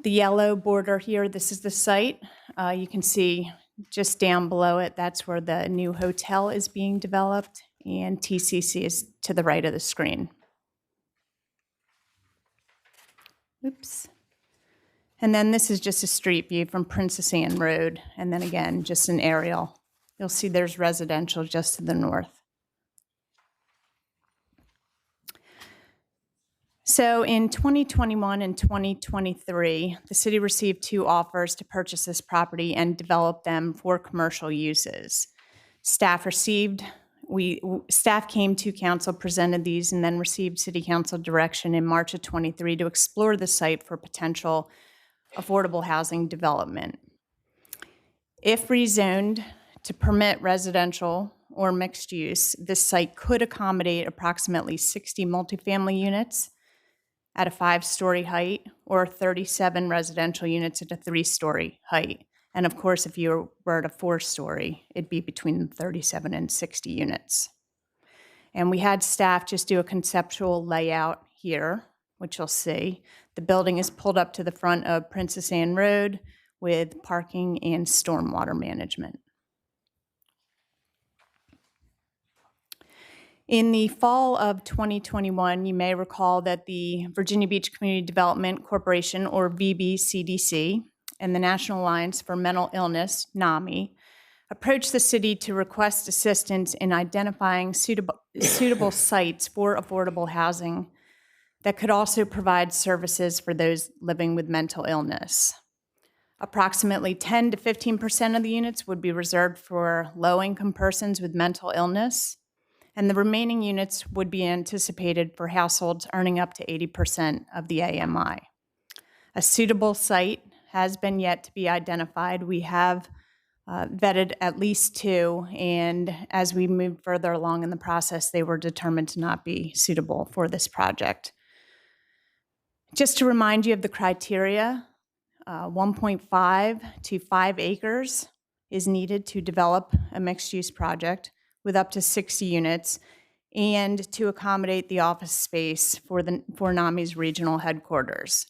The yellow border here, this is the site. You can see just down below it, that's where the new hotel is being developed, and TCC is to the right of the screen. Oops. And then this is just a street view from Princess Anne Road, and then again, just an aerial. You'll see there's residential just to the north. So in 2021 and 2023, the city received 2 offers to purchase this property and develop them for commercial uses. Staff came to council, presented these, and then received city council direction in March of 23 to explore the site for potential affordable housing development. If rezoned to permit residential or mixed use, this site could accommodate approximately 60 multifamily units at a 5-story height, or 37 residential units at a 3-story height. And of course, if you were at a 4-story, it'd be between 37 and 60 units. And we had staff just do a conceptual layout here, which you'll see. The building is pulled up to the front of Princess Anne Road with parking and stormwater management. In the fall of 2021, you may recall that the Virginia Beach Community Development Corporation, or VBCDC, and the National Alliance for Mental Illness, NAMI, approached the city to request assistance in identifying suitable sites for affordable housing that could also provide services for those living with mental illness. Approximately 10 to 15% of the units would be reserved for low-income persons with mental illness, and the remaining units would be anticipated for households earning up to 80% of the AMI. A suitable site has been yet to be identified. We have vetted at least 2, and as we moved further along in the process, they were determined to not be suitable for this project. Just to remind you of the criteria, 1.5 to 5 acres is needed to develop a mixed-use project with up to 60 units, and to accommodate the office space for NAMI's regional headquarters.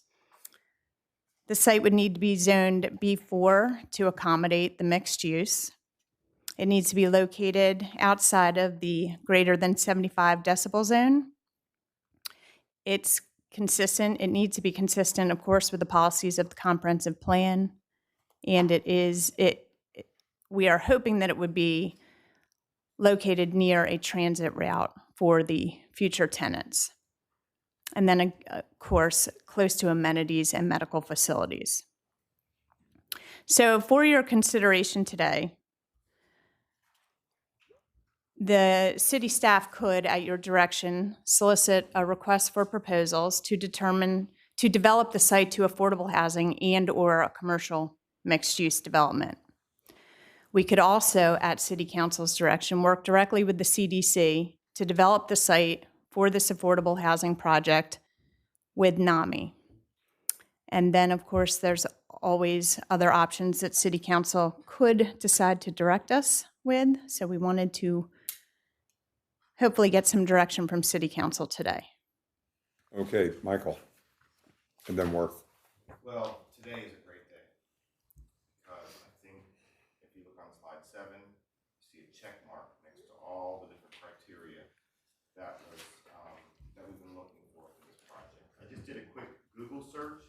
The site would need to be zoned B4 to accommodate the mixed use. It needs to be located outside of the greater than 75 decibel zone. It needs to be consistent, of course, with the policies of the comprehensive plan, and we are hoping that it would be located near a transit route for the future tenants. And then, of course, close to amenities and medical facilities. So for your consideration today, the city staff could, at your direction, solicit a request for proposals to develop the site to affordable housing and/or a commercial mixed-use development. We could also, at City Council's direction, work directly with the CDC to develop the site for this affordable housing project with NAMI. And then, of course, there's always other options that City Council could decide to direct us with. So we wanted to hopefully get some direction from City Council today. Okay, Michael, and then Worth. Well, today is a great day, because I think if you look on slide 7, you see a check mark next to all the different criteria that we've been looking for this project. I just did a quick Google search,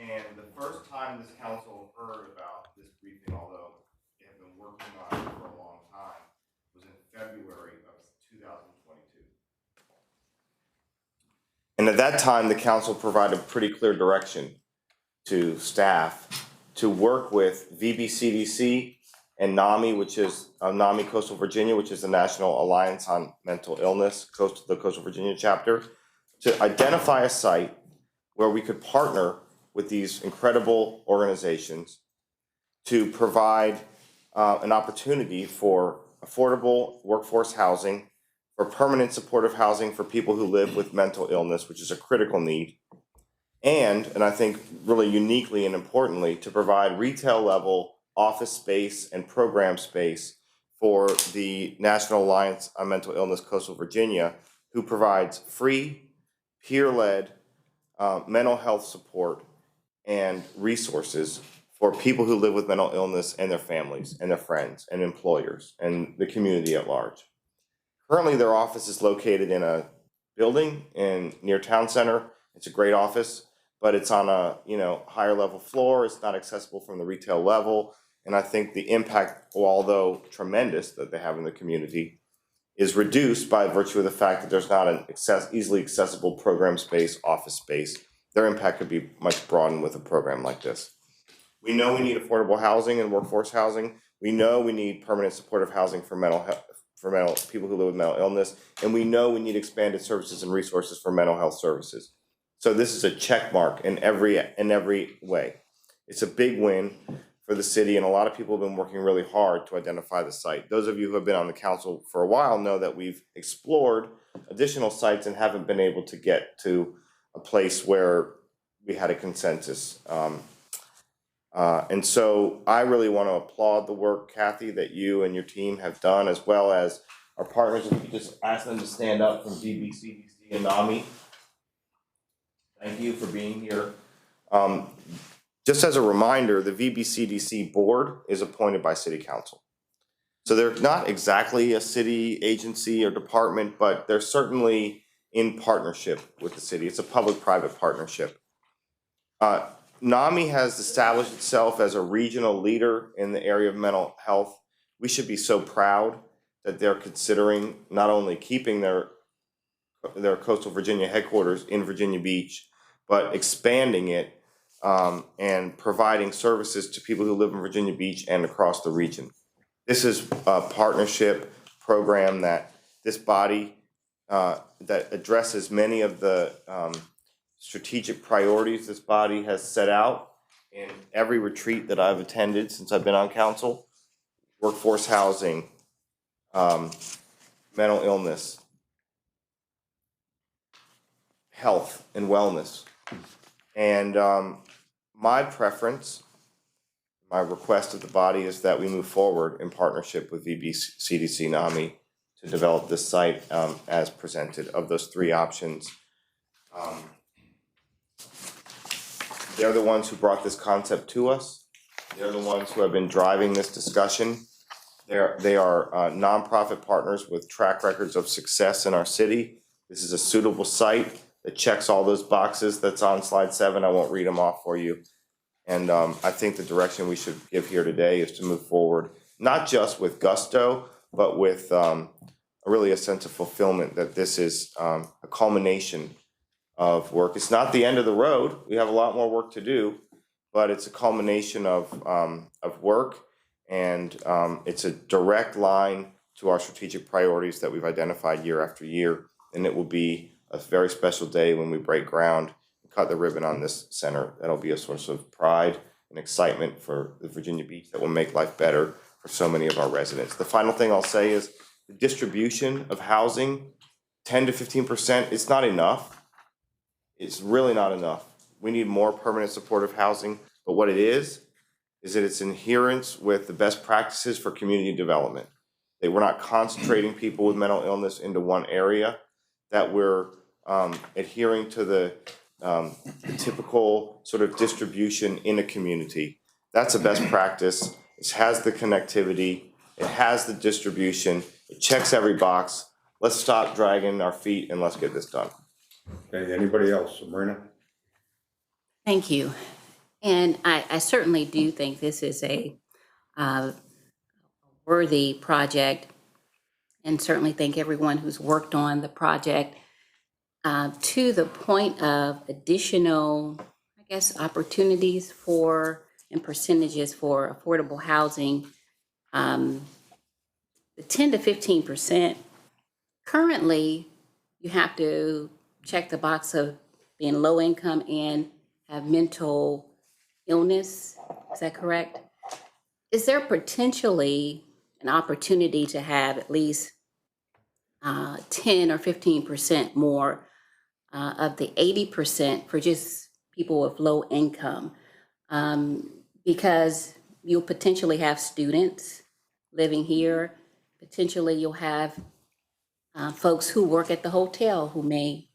and the first time this council heard about this briefing, although they have been working on it for a long time, was in February of 2022. And at that time, the council provided pretty clear direction to staff to work with VBCDC and NAMI, which is NAMI Coastal Virginia, which is the National Alliance on Mental Illness, the Coastal Virginia chapter, to identify a site where we could partner with these incredible organizations to provide an opportunity for affordable workforce housing, for permanent supportive housing for people who live with mental illness, which is a critical need, and I think really uniquely and importantly, to provide retail level office space and program space for the National Alliance on Mental Illness Coastal Virginia, who provides free, peer-led mental health support and resources for people who live with mental illness and their families and their friends and employers and the community at large. Currently, their office is located in a building near Town Center. It's a great office, but it's on a higher level floor. It's not accessible from the retail level. And I think the impact, although tremendous, that they have in the community is reduced by virtue of the fact that there's not an easily accessible program space, office space. Their impact could be much broadened with a program like this. We know we need affordable housing and workforce housing. We know we need permanent supportive housing for people who live with mental illness, and we know we need expanded services and resources for mental health services. So this is a check mark in every way. It's a big win for the city, and a lot of people have been working really hard to identify the site. Those of you who have been on the council for a while know that we've explored additional sites and haven't been able to get to a place where we had a consensus. And so I really want to applaud the work, Kathy, that you and your team have done, as well as our partners. If you just ask them to stand up from VBCDC and NAMI. Thank you for being here. Just as a reminder, the VBCDC board is appointed by City Council. So they're not exactly a city agency or department, but they're certainly in partnership with the city. It's a public-private partnership. NAMI has established itself as a regional leader in the area of mental health. We should be so proud that they're considering not only keeping their Coastal Virginia headquarters in Virginia Beach, but expanding it and providing services to people who live in Virginia Beach and across the region. This is a partnership program that this body that addresses many of the strategic priorities this body has set out in every retreat that I've attended since I've been on council: workforce housing, mental illness, health and wellness. And my preference, my request of the body is that we move forward in partnership with VBCDC NAMI to develop this site as presented. Of those three options, they're the ones who brought this concept to us. They're the ones who have been driving this discussion. They are nonprofit partners with track records of success in our city. This is a suitable site that checks all those boxes that's on slide 7. I won't read them off for you. And I think the direction we should give here today is to move forward, not just with gusto, but with really a sense of fulfillment that this is a culmination of work. It's not the end of the road. We have a lot more work to do, but it's a culmination of work, and it's a direct line to our strategic priorities that we've identified year after year. And it will be a very special day when we break ground and cut the ribbon on this center. That'll be a source of pride and excitement for the Virginia Beach that will make life better for so many of our residents. The final thing I'll say is the distribution of housing, 10 to 15%, it's not enough. It's really not enough. We need more permanent supportive housing, but what it is that it's adherence with the best practices for community development. That we're not concentrating people with mental illness into one area, that we're adhering to the typical sort of distribution in a community. That's a best practice. It has the connectivity, it has the distribution, it checks every box. Let's stop dragging our feet and let's get this done. Okay, anybody else? Sabrina? Thank you. And I certainly do think this is a worthy project, and certainly thank everyone who's worked on the project. to the point of additional, I guess, opportunities for and percentages for affordable housing, the 10 to 15%, currently you have to check the box of being low income and have mental illness. Is that correct? Is there potentially an opportunity to have at least 10 or 15% more of the 80% for just people with low income? Because you'll potentially have students living here. Potentially you'll have folks who work at the hotel who may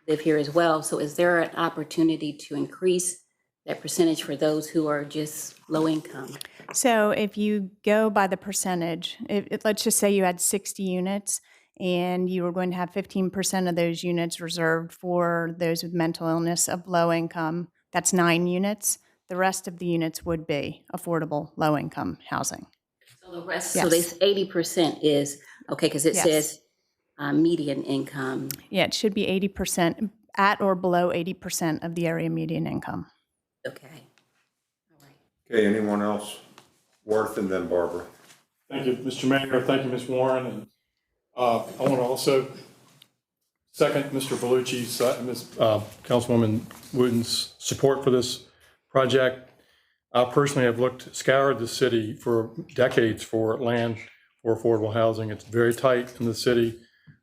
live here as well. So is there an opportunity to increase that percentage for those who are just low income? So if you go by the percentage, let's just say you had 60 units and you were going to have 15% of those units reserved for those with mental illness of low income, that's 9 units. The rest of the units would be affordable low-income housing. So the rest, Yes. so this 80% is, okay, because it Yes. says median income. Yeah, it should be 80%, at or below 80% of the area median income. Okay. Okay, anyone else? Worth and then Barbara. Thank you, Mr. Mayor. Thank you, Ms. Warren. And I want to also second Mr. Bellucci's, Councilwoman Wooten's support for this project. I personally have scoured the city for decades for land for affordable housing. It's very tight in the city.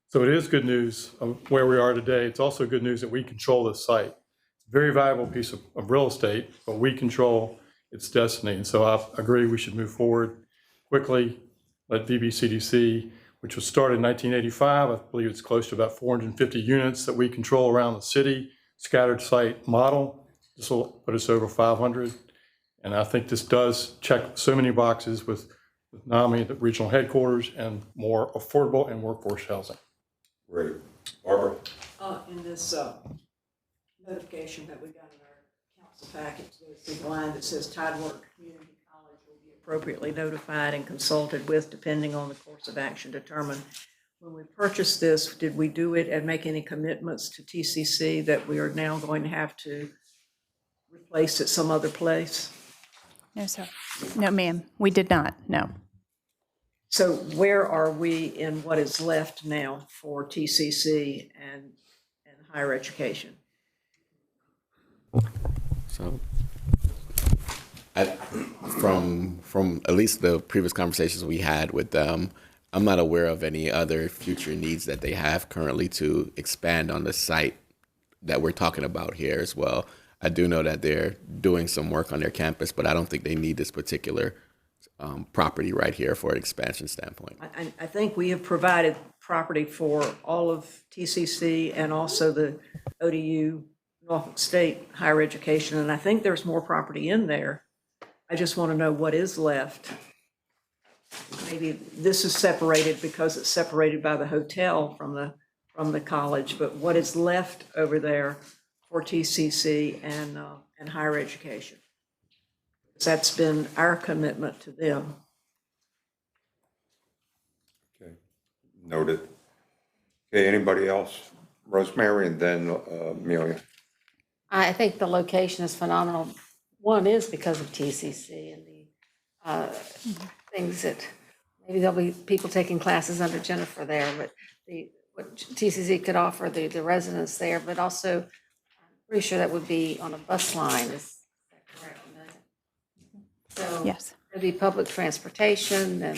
So it is good news of where we are today. It's also good news that we control this site. It's a very valuable piece of real estate, but we control its destiny. And so I agree we should move forward quickly. Let VBCDC, which was started in 1985, I believe it's close to about 450 units that we control around the city, scattered site model. This will put us over 500. And I think this does check so many boxes with NAMI, the regional headquarters, and more affordable and workforce housing. Great. Barbara? In this notification that we got in our council package, there's a line that says Tidewater Community College will be appropriately notified and consulted with depending on the course of action determined. When we purchased this, did we do it and make any commitments to TCC that we are now going to have to replace at some other place? No, sir. No, ma'am, we did not, no. So where are we in what is left now for TCC and higher education? So, from at least the previous conversations we had with them, I'm not aware of any other future needs that they have currently to expand on the site that we're talking about here as well. I do know that they're doing some work on their campus, but I don't think they need this particular property right here for an expansion standpoint. I think we have provided property for all of TCC and also the ODU, Norfolk State Higher Education, and I think there's more property in there. I just want to know what is left. Maybe this is separated because it's separated by the hotel from the college, but what is left over there for TCC and higher education? That's been our commitment to them. Okay, noted. Okay, anybody else? Rosemary and then Amelia. I think the location is phenomenal. One is because of TCC and the things that, maybe there'll be people taking classes under Jennifer there, but what TCC could offer the residents there, but also I'm pretty sure that would be on a bus line. Is that correct, Amelia? So Yes. there'd be public transportation, and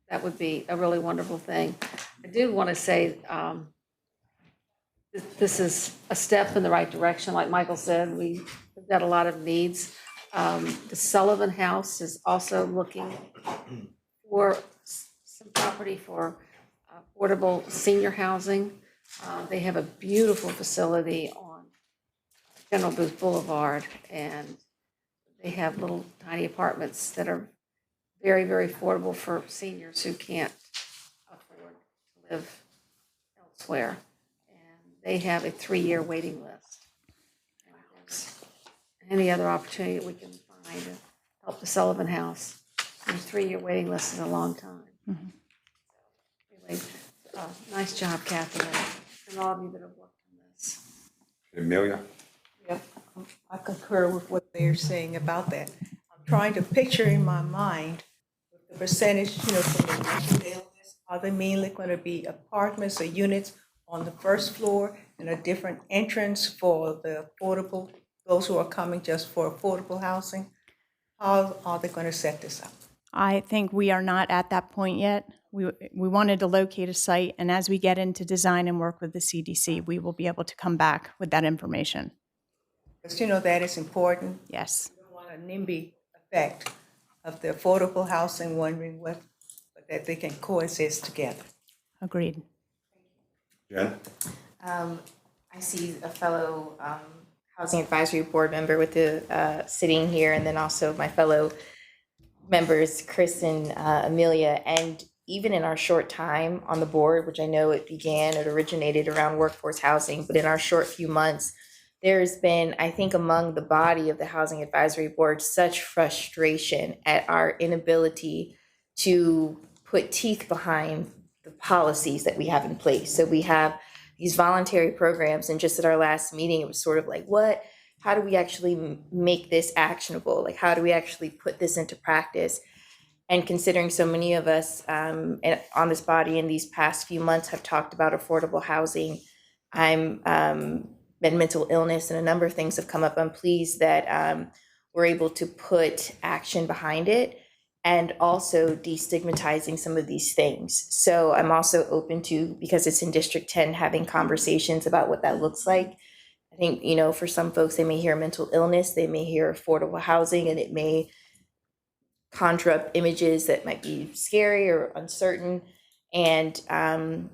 that would be a really wonderful thing. I do want to say this is a step in the right direction. Like Michael said, we've got a lot of needs. The Sullivan House is also looking for some property for affordable senior housing. They have a beautiful facility on General Booth Boulevard, and they have little tiny apartments that are very, very affordable for seniors who can't afford to live elsewhere. And they have a 3-year waiting list. And if there's any other opportunity that we can find to help the Sullivan House, a 3-year waiting list is a long time. Anyway, nice job, Kathy, and all of you that have worked on this. Amelia? Yep, I concur with what they're saying about that. I'm trying to picture in my mind the percentage, from the mental illness. Are they mainly going to be apartments or units on the first floor and a different entrance for the affordable, those who are coming just for affordable housing? How are they going to set this up? I think we are not at that point yet. We wanted to locate a site, and as we get into design and work with the CDC, we will be able to come back with that information. Because that is important. Yes. You don't want a NIMBY effect of the affordable housing, wondering that they can coexist together. Agreed. Jen? I see a fellow Housing Advisory Board member with the sitting here, and then also my fellow members, Chris and Amelia. And even in our short time on the board, which I know it originated around workforce housing, but in our short few months, there's been, I think, among the body of the Housing Advisory Board, such frustration at our inability to put teeth behind the policies that we have in place. So we have these voluntary programs, and just at our last meeting, it was sort of like, how do we actually make this actionable? Like, how do we actually put this into practice? And considering so many of us on this body in these past few months have talked about affordable housing, and mental illness, and a number of things have come up. I'm pleased that we're able to put action behind it and also destigmatizing some of these things. So I'm also open to, because it's in District 10, having conversations about what that looks like. I think, for some folks, they may hear mental illness, they may hear affordable housing, and it may conjure up images that might be scary or uncertain. And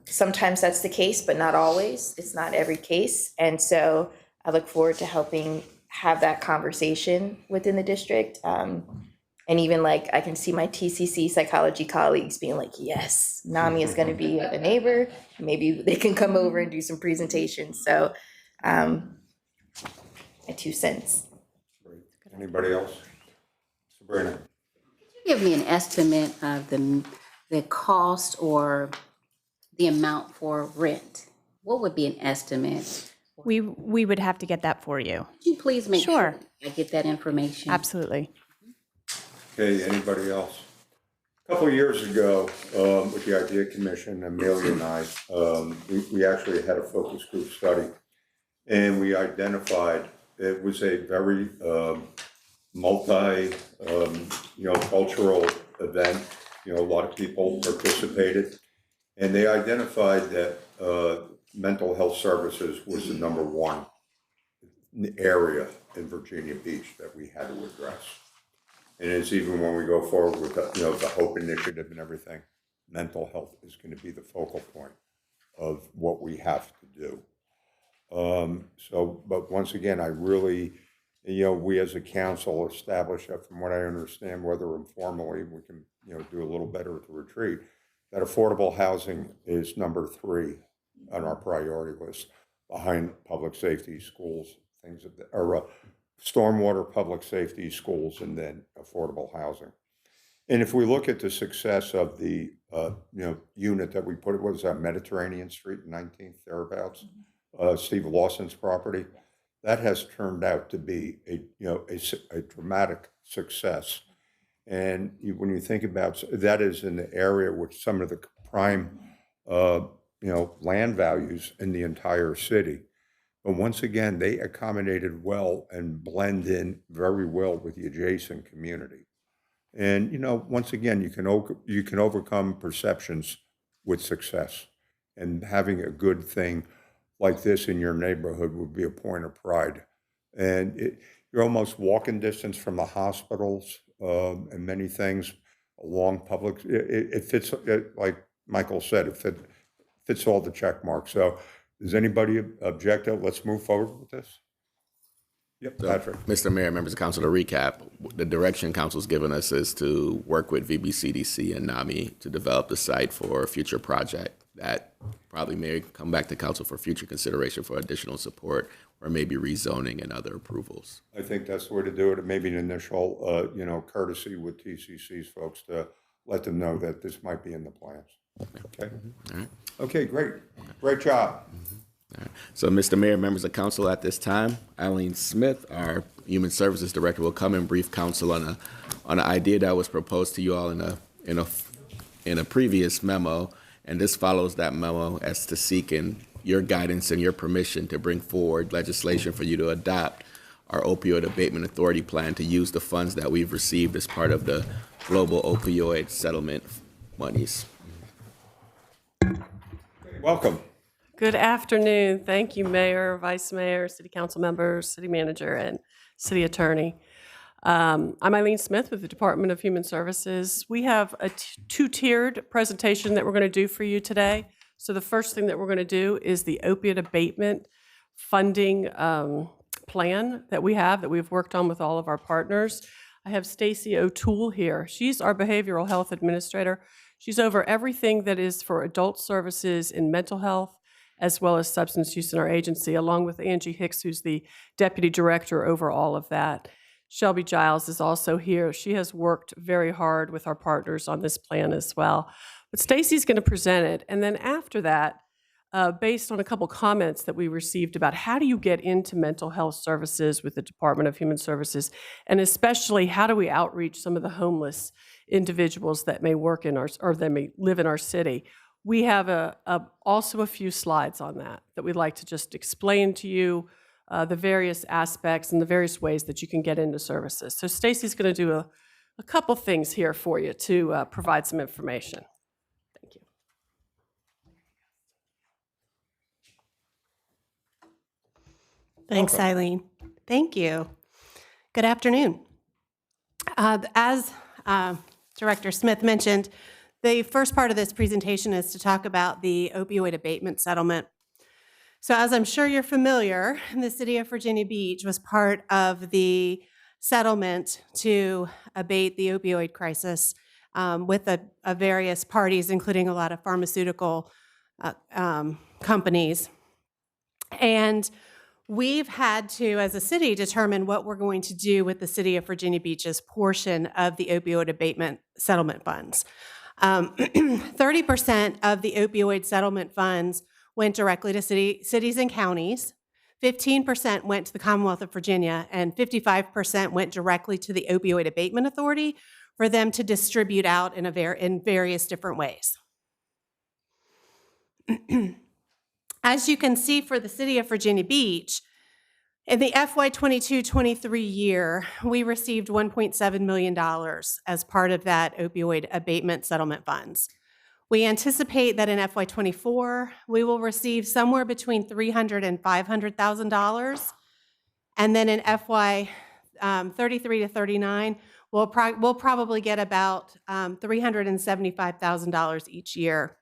sometimes that's the case, but not always. It's not every case. And so I look forward to helping have that conversation within the district. And even I can see my TCC psychology colleagues being like, yes, NAMI is going to be a neighbor. Maybe they can come over and do some presentations. So my 2 cents. Great. Anybody else? Sabrina? Could you give me an estimate of the cost or the amount for rent? What would be an estimate? We would have to get that for you. Could you please make Sure. I get that information? Absolutely. Okay, anybody else? A couple of years ago, with the Idea Commission, Amelia and I, we actually had a focus group study, and we identified it was a very cultural event. A lot of people participated, and they identified that mental health services was the #1 area in Virginia Beach that we had to address. And it's even when we go forward with the HOPE initiative and everything, mental health is going to be the focal point of what we have to do. But once again, I really, we as a council established that, from what I understand, whether informally, we can, do a little better at the retreat, that affordable housing is #3 on our priority list, behind public safety, schools, things of that, or stormwater, public safety, schools, and then affordable housing. And if we look at the success of the, unit that we put, what was that, Mediterranean Street, 19th, thereabouts, Steve Lawson's property, that has turned out to be a dramatic success. And when you think about, that is in the area with some of the prime, land values in the entire city. But once again, they accommodated well and blend in very well with the adjacent community. And, once again, you can overcome perceptions with success. And having a good thing like this in your neighborhood would be a point of pride. And you're almost walking distance from the hospitals and many things along public. It fits, like Michael said, it fits all the check marks. So does anybody object? Let's move forward with this. Yep, Patrick. Mr. Mayor, members of council, to recap, the direction council's given us is to work with VBCDC and NAMI to develop the site for a future project that probably may come back to council for future consideration for additional support or maybe rezoning and other approvals. I think that's the way to do it. It may be an initial, courtesy with TCC's folks to let them know that this might be in the plans. Okay. All right. Okay, great. Great job. So, Mr. Mayor, members of council, at this time, Eileen Smith, our Human Services Director, will come and brief council on an idea that was proposed to you all in a previous memo, and this follows that memo as to seeking your guidance and your permission to bring forward legislation for you to adopt our opioid abatement authority plan to use the funds that we've received as part of the global opioid settlement monies. Welcome. Good afternoon. Thank you, Mayor, Vice Mayor, City Council members, City Manager, and City Attorney. I'm Eileen Smith with the Department of Human Services. We have a two-tiered presentation that we're going to do for you today. So the first thing that we're going to do is the opiate abatement funding plan that we've worked on with all of our partners. I have Stacy O'Toole here. She's our behavioral health administrator. She's over everything that is for adult services in mental health, as well as substance use in our agency, along with Angie Hicks, who's the deputy director over all of that. Shelby Giles is also here. She has worked very hard with our partners on this plan as well. But Stacy's going to present it. And then after that, based on a couple comments that we received about how do you get into mental health services with the Department of Human Services, and especially how do we outreach some of the homeless individuals that may work in our, or that may live in our city. We have also a few slides on that we'd like to just explain to you the various aspects and the various ways that you can get into services. So Stacy's going to do a couple things here for you to provide some information. Thank you. Thanks, Eileen. Thank you. Good afternoon. As Director Smith mentioned, the first part of this presentation is to talk about the opioid abatement settlement. So as I'm sure you're familiar, the City of Virginia Beach was part of the settlement to abate the opioid crisis with various parties, including a lot of pharmaceutical companies. And we've had to, as a city, determine what we're going to do with the City of Virginia Beach's portion of the opioid abatement settlement funds. 30% of the opioid settlement funds went directly to cities and counties, 15% went to the Commonwealth of Virginia, and 55% went directly to the Opioid Abatement Authority for them to distribute out in various different ways. As you can see for the City of Virginia Beach, in the FY 22-23 year, we received $1.7 million as part of that opioid abatement settlement funds. We anticipate that in FY 24, we will receive somewhere between $300,000 and $500,000. And then in FY 33 to 39, we'll probably get about $375,000 each year.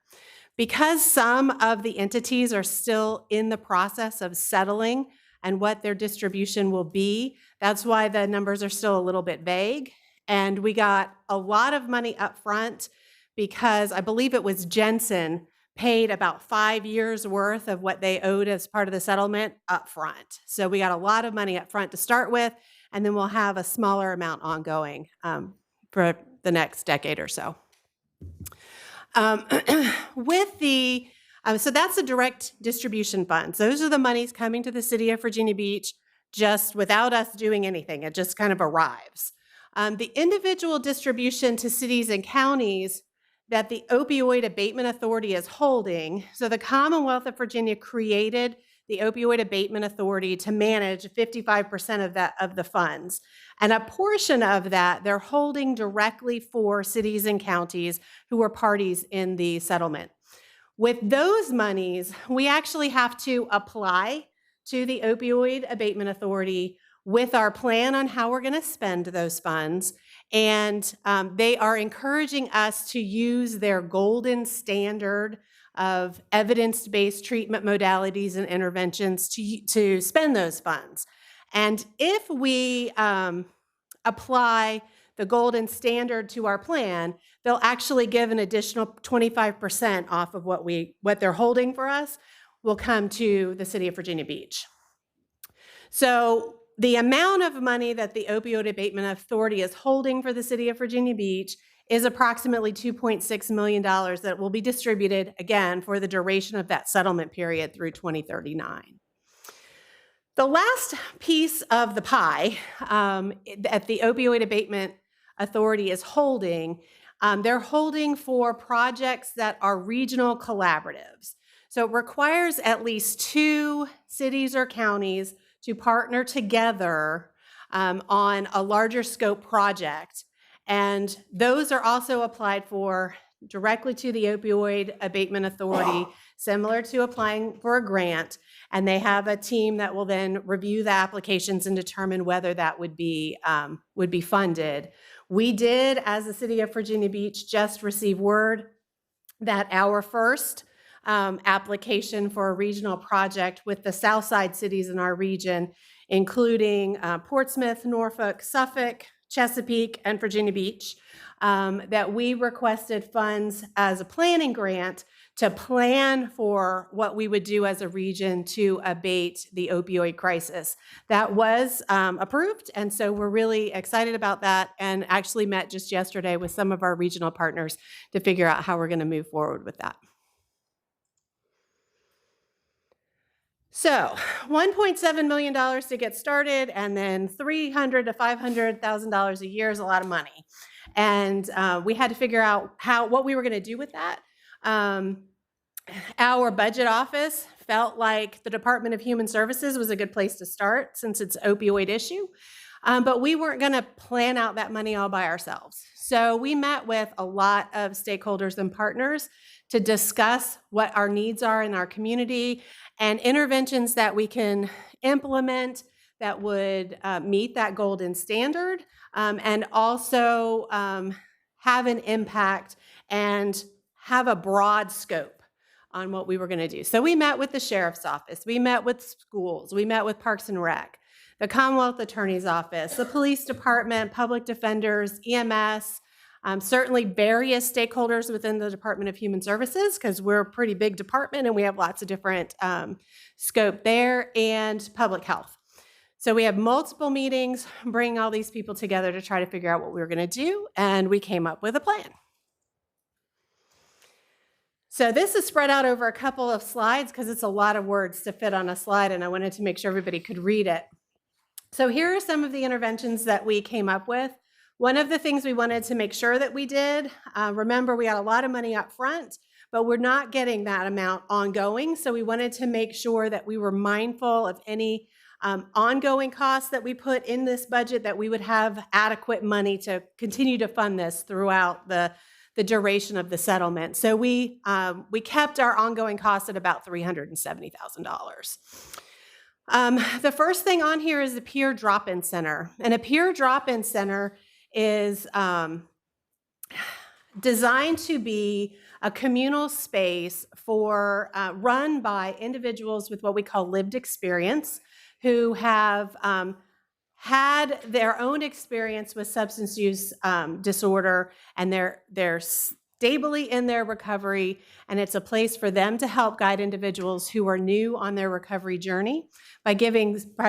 Because some of the entities are still in the process of settling and what their distribution will be, that's why the numbers are still a little bit vague. And we got a lot of money up front because I believe it was Jensen paid about 5 years worth of what they owed as part of the settlement up front. So we got a lot of money up front to start with, and then we'll have a smaller amount ongoing for the next decade or so. So that's the direct distribution funds. Those are the monies coming to the City of Virginia Beach just without us doing anything. It just kind of arrives. The individual distribution to cities and counties that the Opioid Abatement Authority is holding, so the Commonwealth of Virginia created the Opioid Abatement Authority to manage 55% of the funds. And a portion of that they're holding directly for cities and counties who are parties in the settlement. With those monies, we actually have to apply to the Opioid Abatement Authority with our plan on how we're going to spend those funds. And they are encouraging us to use their golden standard of evidence-based treatment modalities and interventions to spend those funds. And if we apply the golden standard to our plan, they'll actually give an additional 25% off of what they're holding for us will come to the City of Virginia Beach. So the amount of money that the Opioid Abatement Authority is holding for the City of Virginia Beach is approximately $2.6 million that will be distributed, again, for the duration of that settlement period through 2039. The last piece of the pie that the Opioid Abatement Authority is holding, they're holding for projects that are regional collaboratives. So it requires at least 2 cities or counties to partner together on a larger scope project. And those are also applied for directly to the Opioid Abatement Authority, similar to applying for a grant. And they have a team that will then review the applications and determine whether that would be funded. We did, as the City of Virginia Beach, just receive word that our first application for a regional project with the Southside cities in our region, including Portsmouth, Norfolk, Suffolk, Chesapeake, and Virginia Beach, that we requested funds as a planning grant to plan for what we would do as a region to abate the opioid crisis. That was approved, and so we're really excited about that, and actually met just yesterday with some of our regional partners to figure out how we're going to move forward with that. So $1.7 million to get started, and then $300,000 to $500,000 a year is a lot of money. And we had to figure out what we were going to do with that. Our budget office felt like the Department of Human Services was a good place to start since it's an opioid issue. But we weren't going to plan out that money all by ourselves. So we met with a lot of stakeholders and partners to discuss what our needs are in our community and interventions that we can implement that would meet that golden standard and also have an impact and have a broad scope on what we were going to do. So we met with the sheriff's office, we met with schools, we met with Parks and Rec, the Commonwealth Attorney's Office, the police department, public defenders, EMS, certainly various stakeholders within the Department of Human Services, because we're a pretty big department and we have lots of different scope there, and public health. So we have multiple meetings, bringing all these people together to try to figure out what we were going to do, and we came up with a plan. So this is spread out over a couple of slides because it's a lot of words to fit on a slide, and I wanted to make sure everybody could read it. So here are some of the interventions that we came up with. One of the things we wanted to make sure that we did, remember we had a lot of money up front, but we're not getting that amount ongoing. So we wanted to make sure that we were mindful of any ongoing costs that we put in this budget, that we would have adequate money to continue to fund this throughout the duration of the settlement. So we kept our ongoing costs at about $370,000. The first thing on here is the peer drop-in center. And a peer drop-in center is designed to be a communal space for run by individuals with what we call lived experience, who have had their own experience with substance use disorder, and they're stably in their recovery, and it's a place for them to help guide individuals who are new on their recovery journey by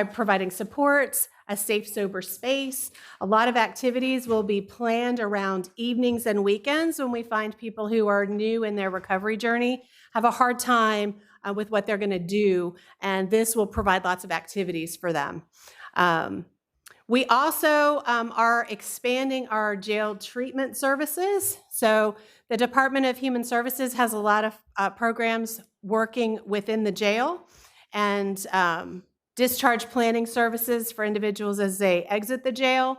providing supports, a safe, sober space. A lot of activities will be planned around evenings and weekends when we find people who are new in their recovery journey have a hard time with what they're going to do, and this will provide lots of activities for them. We also are expanding our jail treatment services. So the Department of Human Services has a lot of programs working within the jail, and discharge planning services for individuals as they exit the jail.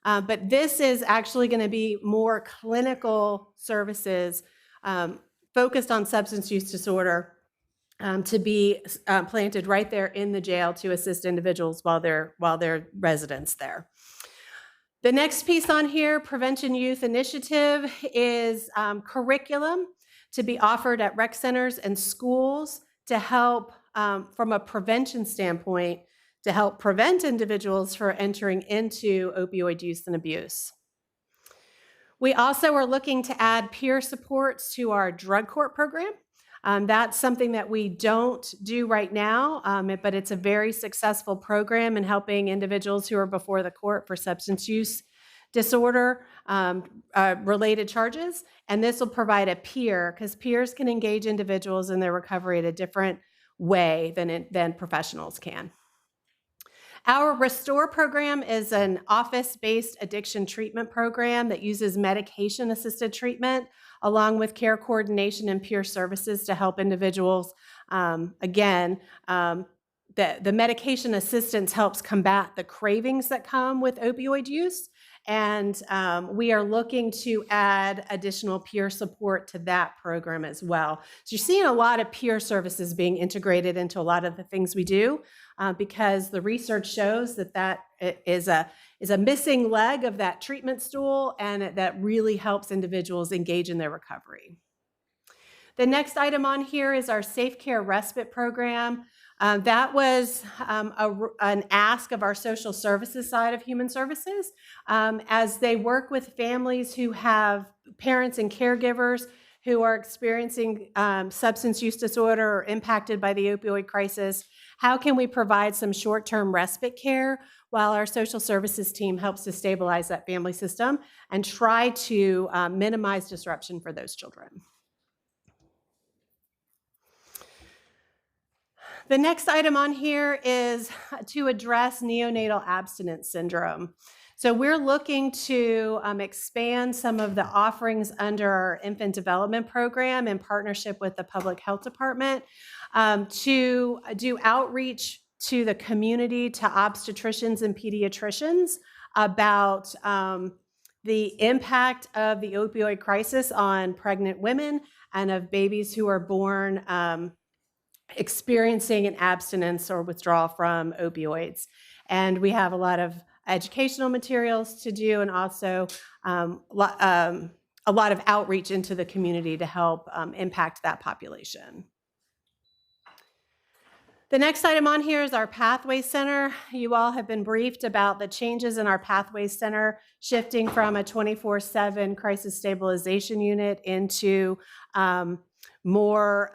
But this is actually going to be more clinical services focused on substance use disorder, to be planted right there in the jail to assist individuals while they're residents there. The next piece on here, Prevention Youth Initiative, is curriculum to be offered at rec centers and schools to help, from a prevention standpoint, to help prevent individuals from entering into opioid use and abuse. We also are looking to add peer supports to our drug court program. That's something that we don't do right now, but it's a very successful program in helping individuals who are before the court for substance use disorder related charges. And this will provide a peer, because peers can engage individuals in their recovery in a different way than professionals can. Our Restore program is an office-based addiction treatment program that uses medication-assisted treatment along with care coordination and peer services to help individuals. The medication assistance helps combat the cravings that come with opioid use. And we are looking to add additional peer support to that program as well. So you're seeing a lot of peer services being integrated into a lot of the things we do because the research shows that that is a missing leg of that treatment stool, and that really helps individuals engage in their recovery. The next item on here is our Safe Care Respite Program. That was an ask of our social services side of human services as they work with families who have parents and caregivers who are experiencing substance use disorder or impacted by the opioid crisis. How can we provide some short-term respite care while our social services team helps to stabilize that family system and try to minimize disruption for those children? The next item on here is to address neonatal abstinence syndrome. So we're looking to expand some of the offerings under our infant development program in partnership with the Public Health Department to do outreach to the community, to obstetricians and pediatricians about the impact of the opioid crisis on pregnant women and of babies who are born experiencing an abstinence or withdrawal from opioids. And we have a lot of educational materials to do, and also a lot of outreach into the community to help impact that population. The next item on here is our Pathways Center. You all have been briefed about the changes in our Pathways Center, shifting from a 24/7 crisis stabilization unit into more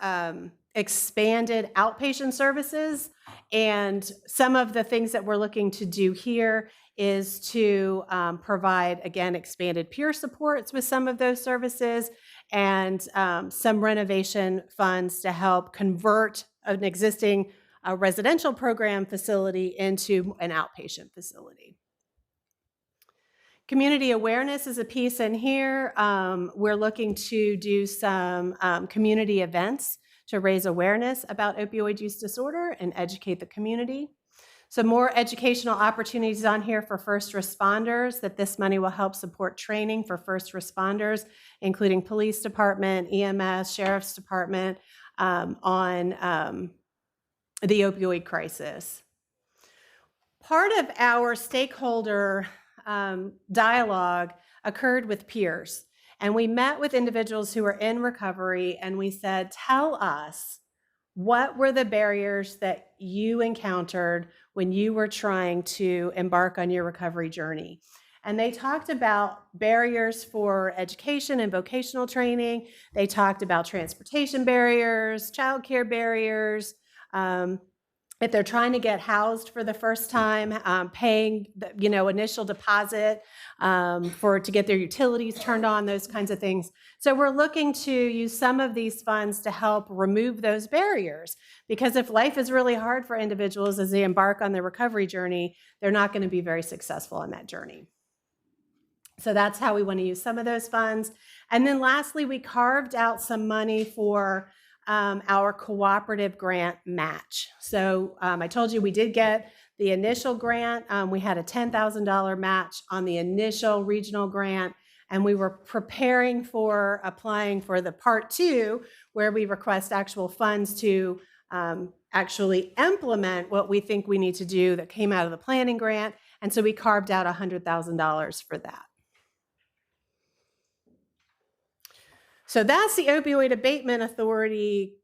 expanded outpatient services. And some of the things that we're looking to do here is to provide, again, expanded peer supports with some of those services and some renovation funds to help convert an existing residential program facility into an outpatient facility. Community awareness is a piece in here. We're looking to do some community events to raise awareness about opioid use disorder and educate the community. Some more educational opportunities on here for first responders, that this money will help support training for first responders, including police department, EMS, sheriff's department, on the opioid crisis. Part of our stakeholder dialogue occurred with peers. And we met with individuals who were in recovery, and we said, tell us, what were the barriers that you encountered when you were trying to embark on your recovery journey? And they talked about barriers for education and vocational training. They talked about transportation barriers, childcare barriers, if they're trying to get housed for the first time, paying the, initial deposit to get their utilities turned on, those kinds of things. So we're looking to use some of these funds to help remove those barriers, because if life is really hard for individuals as they embark on their recovery journey, they're not going to be very successful in that journey. So that's how we want to use some of those funds. And then lastly, we carved out some money for our cooperative grant match. So I told you we did get the initial grant. We had a $10,000 match on the initial regional grant, and we were preparing for applying for the part 2, where we request actual funds to actually implement what we think we need to do that came out of the planning grant. And so we carved out $100,000 for that. So that's the Opioid Abatement Authority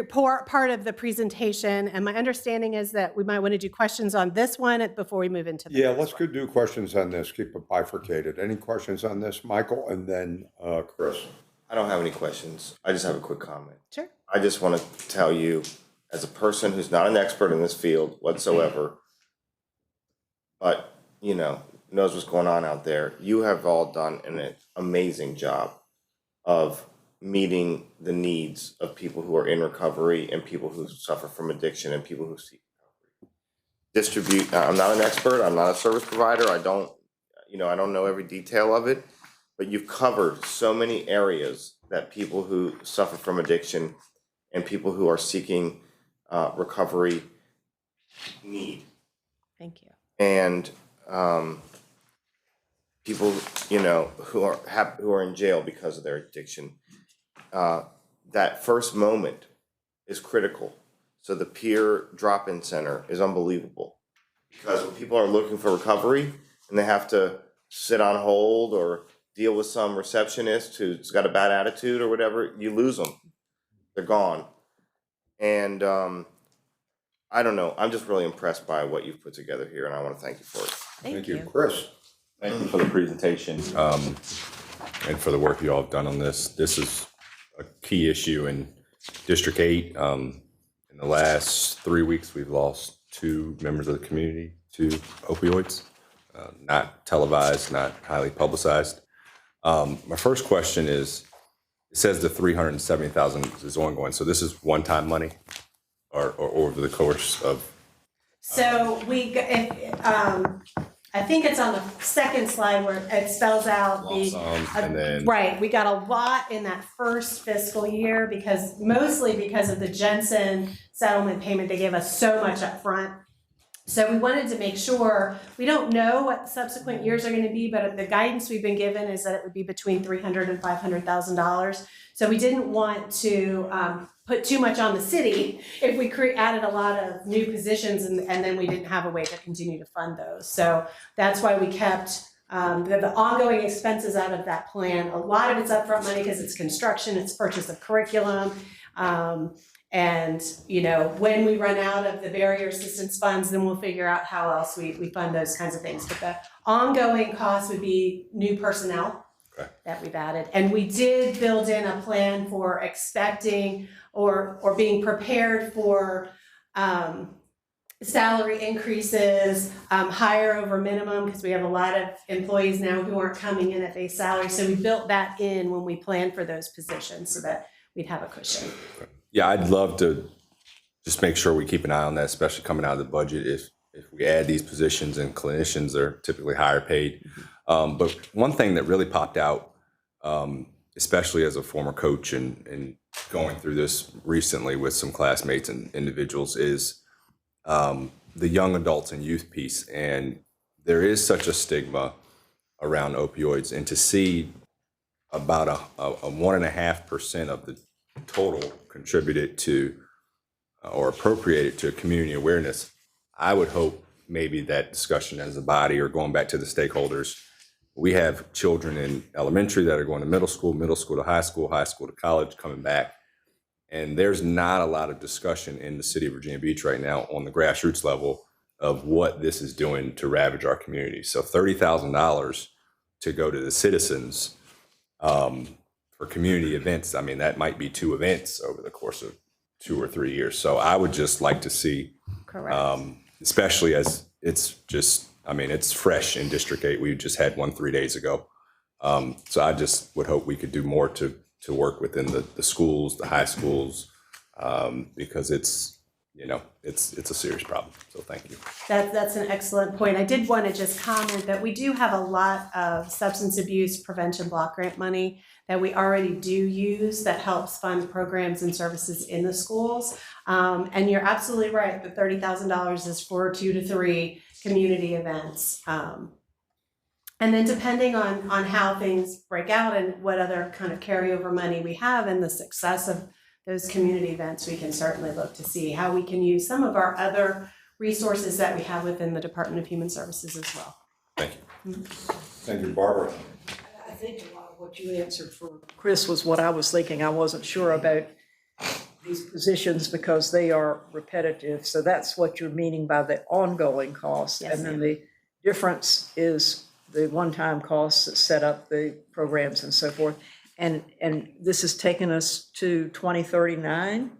part of the presentation. And my understanding is that we might want to do questions on this one before we move into the Yeah, let's go do questions on this, keep it bifurcated. Any questions on this, Michael, and then Chris? I don't have any questions. I just have a quick comment. Sure. I just want to tell you, as a person who's not an expert in this field whatsoever, but, knows what's going on out there, you have all done an amazing job of meeting the needs of people who are in recovery and people who suffer from addiction and people who seek recovery. distribute, I'm not an expert, I'm not a service provider, I don't know every detail of it, but you've covered so many areas that people who suffer from addiction and people who are seeking recovery need. Thank you. And people, who are in jail because of their addiction, that first moment is critical. So the peer drop-in center is unbelievable, because when people are looking for recovery and they have to sit on hold or deal with some receptionist who's got a bad attitude or whatever, you lose them. They're gone. And I don't know. I'm just really impressed by what you've put together here, and I want to thank you for it. Thank you. Chris? Thank you for the presentation and for the work you all have done on this. This is a key issue in District 8. In the last 3 weeks, we've lost 2 members of the community to opioids, not televised, not highly publicized. My first question is, it says the $370,000 is ongoing. So this is one-time money or over the course of? So I think it's on the second slide where it spells out and then, right, we got a lot in that first fiscal year mostly because of the Jensen settlement payment. They gave us so much up front. So we wanted to make sure, we don't know what subsequent years are going to be, but the guidance we've been given is that it would be between $300,000 and $500,000. So we didn't want to put too much on the city if we added a lot of new positions and then we didn't have a way to continue to fund those. So that's why we kept the ongoing expenses out of that plan. A lot of it's upfront money because it's construction, it's purchase of curriculum. And, when we run out of the barrier assistance funds, then we'll figure out how else we fund those kinds of things. But the ongoing costs would be new personnel that we've added. And we did build in a plan for expecting or being prepared for salary increases, higher over minimum, because we have a lot of employees now who aren't coming in at base salary. So we built that in when we planned for those positions so that we'd have a cushion. Yeah, I'd love to just make sure we keep an eye on that, especially coming out of the budget. If we add these positions, and clinicians are typically higher paid. But one thing that really popped out, especially as a former coach and going through this recently with some classmates and individuals, is the young adults and youth piece. And there is such a stigma around opioids, and to see about a 1.5% of the total contributed to or appropriated to community awareness, I would hope maybe that discussion as a body, or going back to the stakeholders, we have children in elementary that are going to middle school to high school to college, coming back. And there's not a lot of discussion in the city of Virginia Beach right now on the grassroots level of what this is doing to ravage our community. So $30,000 to go to the citizens for community events, I mean, that might be 2 events over the course of 2 or 3 years. So I would just like to see, especially as it's just, it's fresh in District 8. We just had one 3 days ago. So I just would hope we could do more to work within the schools, the high schools, because it's a serious problem. So thank you. That's an excellent point. I did want to just comment that we do have a lot of substance abuse prevention block grant money that we already do use that helps fund programs and services in the schools. And you're absolutely right, the $30,000 is for 2 to 3 community events. And then depending on how things break out and what other kind of carryover money we have and the success of those community events, we can certainly look to see how we can use some of our other resources that we have within the Department of Human Services as well. Thank you. Thank you, Barbara. I think a lot of what you answered for Chris was what I was thinking. I wasn't sure about these positions because they are repetitive. So that's what you're meaning by the ongoing costs. Yes, and then the difference is the one-time costs that set up the programs and so forth. And this has taken us to 2039?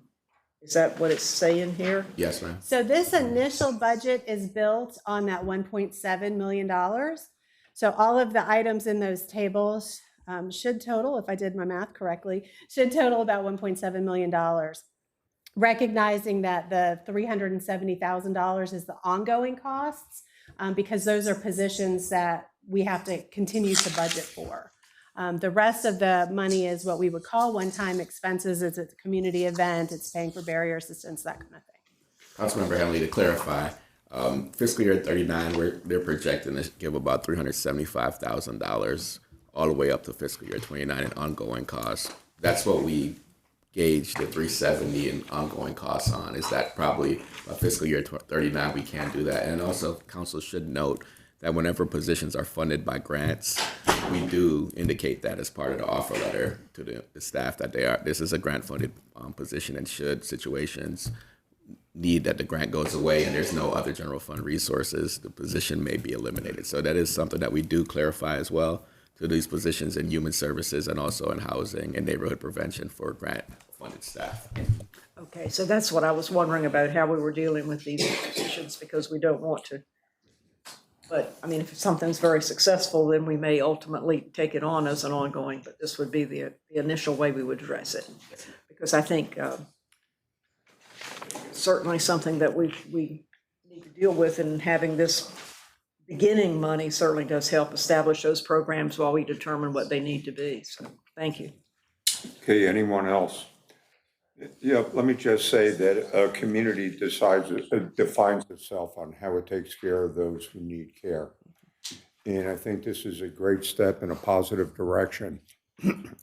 Is that what it's saying here? Yes, ma'am. So this initial budget is built on that $1.7 million. So all of the items in those tables should total, if I did my math correctly, should total about $1.7 million. recognizing that the $370,000 is the ongoing costs, because those are positions that we have to continue to budget for. The rest of the money is what we would call one-time expenses. It's a community event, it's paying for barrier assistance, that kind of thing. Councilmember Henley, to clarify, fiscal year 39, they're projecting to give about $375,000 all the way up to fiscal year 29 in ongoing costs. That's what we gauge the 370 in ongoing costs on. Is that probably by fiscal year 39 we can do that? And also, council should note that whenever positions are funded by grants, we do indicate that as part of the offer letter to the staff that this is a grant-funded position, and should situations need that the grant goes away and there's no other general fund resources, the position may be eliminated. So that is something that we do clarify as well to these positions in human services and also in housing and neighborhood prevention for grant-funded staff. Okay, so that's what I was wondering about, how we were dealing with these positions, because we don't want to. But, I mean, if something's very successful, then we may ultimately take it on as an ongoing, but this would be the initial way we would address it. Because I think certainly something that we need to deal with, and having this beginning money certainly does help establish those programs while we determine what they need to be. So, thank you. Okay, anyone else? Yeah, let me just say that a community defines itself on how it takes care of those who need care. And I think this is a great step in a positive direction.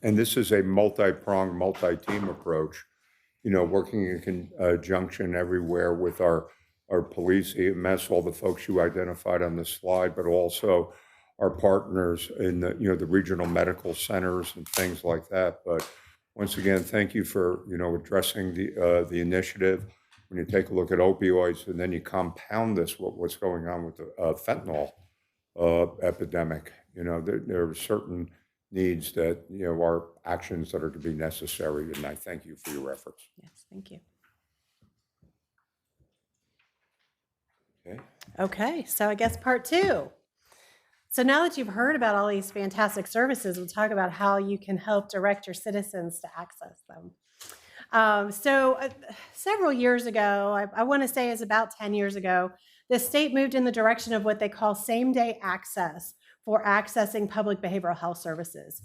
And this is a multi-pronged, multi-team approach, working in conjunction everywhere with our police, EMS, all the folks you identified on the slide, but also our partners in the, the regional medical centers and things like that. But once again, thank you for, addressing the initiative. When you take a look at opioids and then you compound this, what's going on with the fentanyl epidemic, there are certain needs that, are actions that are to be necessary. And I thank you for your efforts. Yes, thank you. Okay. Okay, so I guess part two. So now that you've heard about all these fantastic services, we'll talk about how you can help direct your citizens to access them. Several years ago, I want to say it's about 10 years ago, the state moved in the direction of what they call same-day access for accessing public behavioral health services.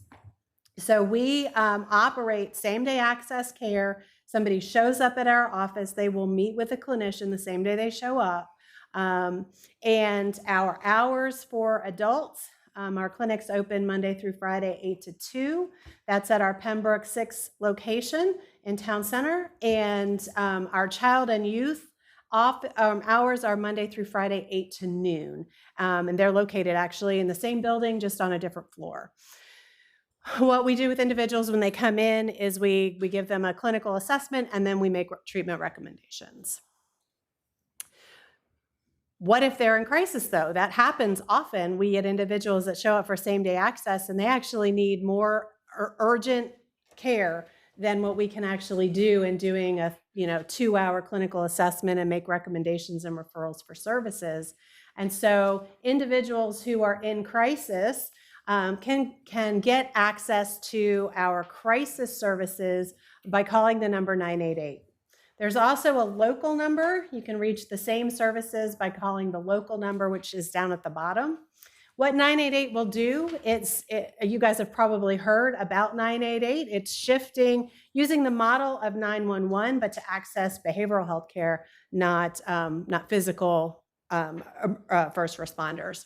So we operate same-day access care. Somebody shows up at our office, they will meet with a clinician the same day they show up. And our hours for adults, our clinics open Monday through Friday, 8 to 2. That's at our Pembroke 6 location in Town Center. And our child and youth hours are Monday through Friday, 8 to noon. And they're located actually in the same building, just on a different floor. What we do with individuals when they come in is we give them a clinical assessment, and then we make treatment recommendations. What if they're in crisis, though? That happens often. We get individuals that show up for same-day access, and they actually need more urgent care than what we can actually do in doing a 2-hour clinical assessment and make recommendations and referrals for services. And so individuals who are in crisis can get access to our crisis services by calling the number 988. There's also a local number. You can reach the same services by calling the local number, which is down at the bottom. What 988 will do, you guys have probably heard about 988. It's shifting, using the model of 911, but to access behavioral health care, not physical first responders.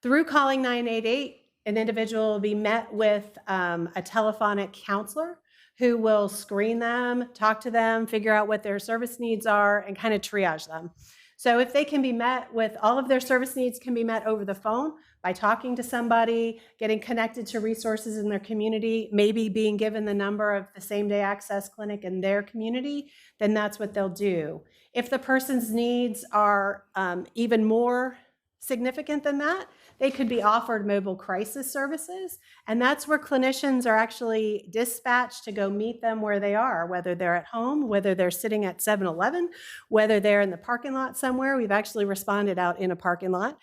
Through calling 988, an individual will be met with a telephonic counselor who will screen them, talk to them, figure out what their service needs are, and kind of triage them. So if they can be met with, all of their service needs can be met over the phone by talking to somebody, getting connected to resources in their community, maybe being given the number of the same-day access clinic in their community, then that's what they'll do. If the person's needs are even more significant than that, they could be offered mobile crisis services, and that's where clinicians are actually dispatched to go meet them where they are, whether they're at home, whether they're sitting at 7-Eleven, whether they're in the parking lot somewhere. We've actually responded out in a parking lot.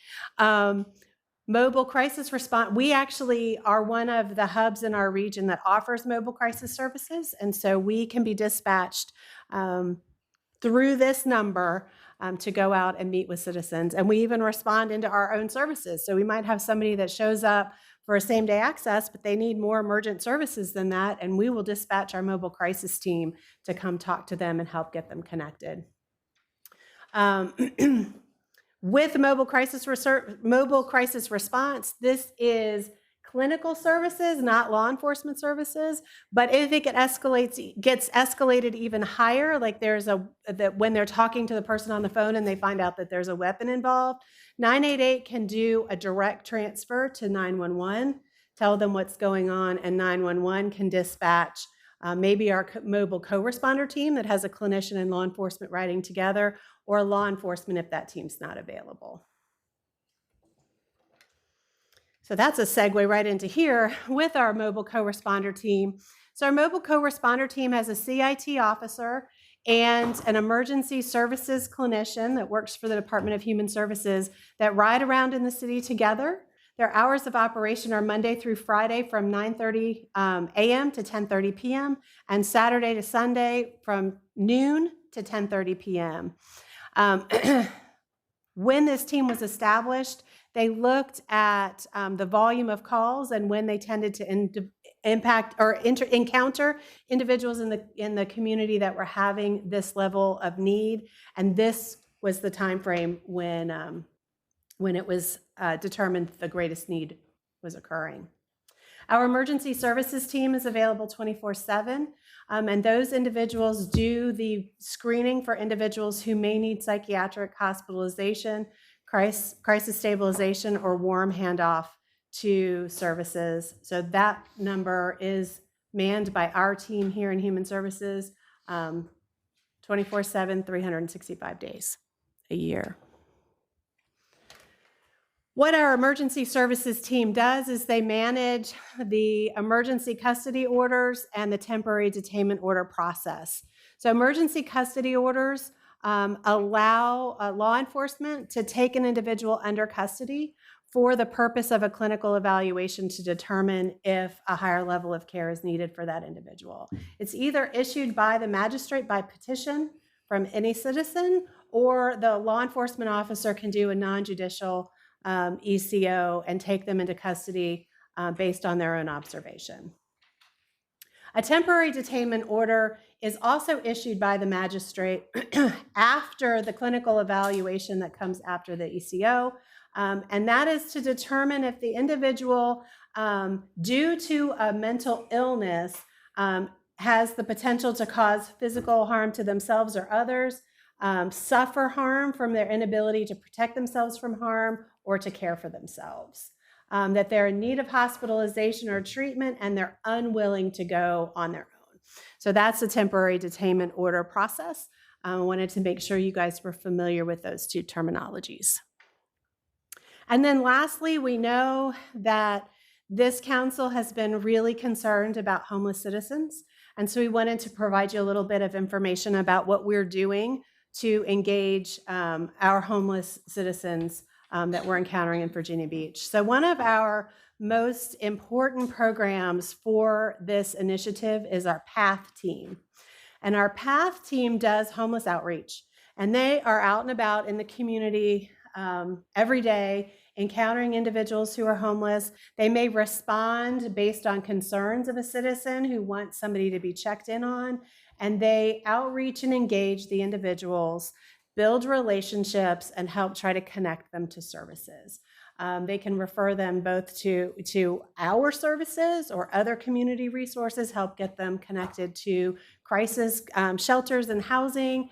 Mobile crisis response, we actually are one of the hubs in our region that offers mobile crisis services. And so we can be dispatched through this number to go out and meet with citizens. And we even respond into our own services. So we might have somebody that shows up for a same-day access, but they need more emergent services than that. And we will dispatch our mobile crisis team to come talk to them and help get them connected. With mobile crisis response, this is clinical services, not law enforcement services. But if it gets escalated even higher, like when they're talking to the person on the phone and they find out that there's a weapon involved, 988 can do a direct transfer to 911, tell them what's going on, and 911 can dispatch maybe our mobile co-responder team that has a clinician and law enforcement riding together, or law enforcement if that team's not available. So that's a segue right into here with our mobile co-responder team. So our mobile co-responder team has a CIT officer and an emergency services clinician that works for the Department of Human Services that ride around in the city together. Their hours of operation are Monday through Friday from 9:30 a.m. to 10:30 p.m. and Saturday to Sunday from noon to 10:30 p.m. When this team was established, they looked at the volume of calls and when they tended to encounter individuals in the community that were having this level of need, and this was the time frame when it was determined the greatest need was occurring. Our emergency services team is available 24/7, and those individuals do the screening for individuals who may need psychiatric hospitalization, crisis stabilization, or warm handoff to services. So that number is manned by our team here in Human Services 24/7, 365 days a year. What our emergency services team does is they manage the emergency custody orders and the temporary detainment order process. So emergency custody orders allow law enforcement to take an individual under custody for the purpose of a clinical evaluation to determine if a higher level of care is needed for that individual. It's either issued by the magistrate by petition from any citizen, or the law enforcement officer can do a non-judicial ECO and take them into custody based on their own observation. A temporary detainment order is also issued by the magistrate after the clinical evaluation that comes after the ECO, and that is to determine if the individual, due to a mental illness, has the potential to cause physical harm to themselves or others, suffer harm from their inability to protect themselves from harm or to care for themselves, that they're in need of hospitalization or treatment and they're unwilling to go on their own. So that's the temporary detainment order process. I wanted to make sure you guys were familiar with those two terminologies. And then lastly, we know that this council has been really concerned about homeless citizens. And so we wanted to provide you a little bit of information about what we're doing to engage our homeless citizens that we're encountering in Virginia Beach. So one of our most important programs for this initiative is our PATH team. And our PATH team does homeless outreach. And they are out and about in the community every day, encountering individuals who are homeless. They may respond based on concerns of a citizen who wants somebody to be checked in on, and they outreach and engage the individuals, build relationships, and help try to connect them to services. They can refer them both to our services or other community resources, help get them connected to crisis shelters and housing,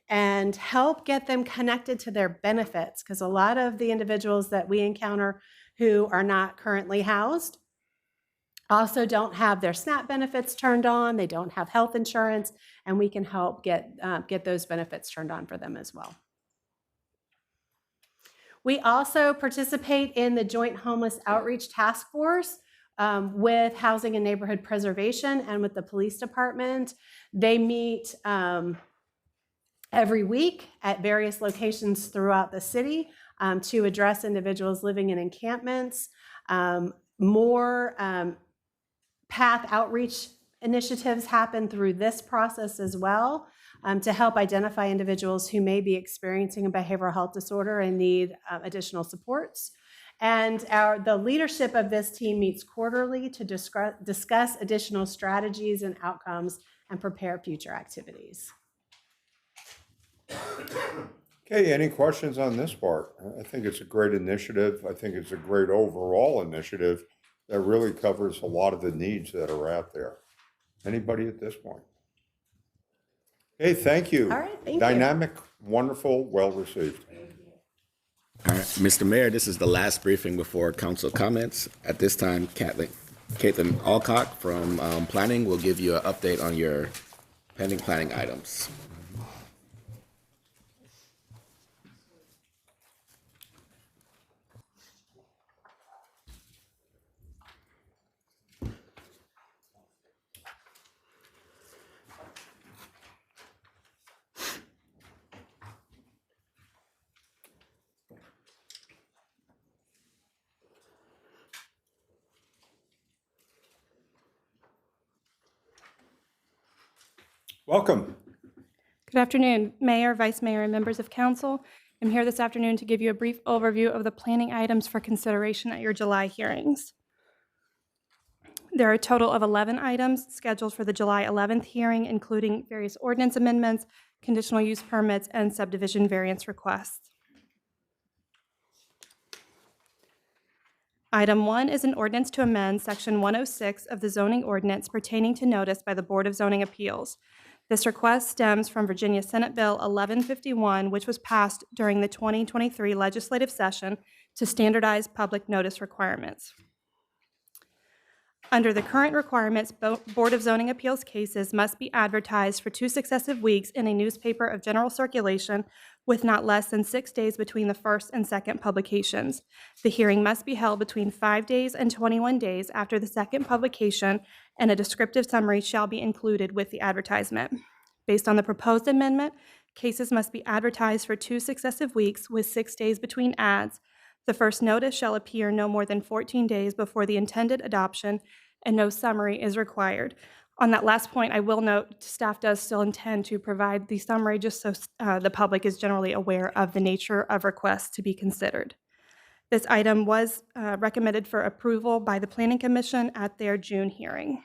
and help get them connected to their benefits, because a lot of the individuals that we encounter who are not currently housed also don't have their SNAP benefits turned on, they don't have health insurance, and we can help get those benefits turned on for them as well. We also participate in the Joint Homeless Outreach Task Force with Housing and Neighborhood Preservation and with the police department. They meet every week at various locations throughout the city, to address individuals living in encampments. More path outreach initiatives happen through this process as well, to help identify individuals who may be experiencing a behavioral health disorder and need additional supports. And the leadership of this team meets quarterly to discuss additional strategies and outcomes and prepare future activities. Okay, any questions on this part? I think it's a great initiative. I think it's a great overall initiative that really covers a lot of the needs that are out there. Anybody at this point? Hey, thank you. All right, thank you. Dynamic, wonderful, well received. All right, Mr. Mayor, this is the last briefing before council comments. At this time, Caitlin Alcock from Planning will give you an update on your pending planning items. Welcome. Good afternoon, Mayor, Vice Mayor, and members of council. I'm here this afternoon to give you a brief overview of the planning items for consideration at your July hearings. There are a total of 11 items scheduled for the July 11th hearing, including various ordinance amendments, conditional use permits, and subdivision variance requests. Item 1 is an ordinance to amend Section 106 of the zoning ordinance pertaining to notice by the Board of Zoning Appeals. This request stems from Virginia Senate Bill 1151, which was passed during the 2023 legislative session to standardize public notice requirements. Under the current requirements, Board of Zoning Appeals cases must be advertised for 2 successive weeks in a newspaper of general circulation with not less than 6 days between the first and second publications. The hearing must be held between 5 days and 21 days after the second publication, and a descriptive summary shall be included with the advertisement. Based on the proposed amendment, cases must be advertised for 2 successive weeks with 6 days between ads. The first notice shall appear no more than 14 days before the intended adoption, and no summary is required. On that last point, I will note staff does still intend to provide the summary just so the public is generally aware of the nature of requests to be considered. This item was recommended for approval by the Planning Commission at their June hearing.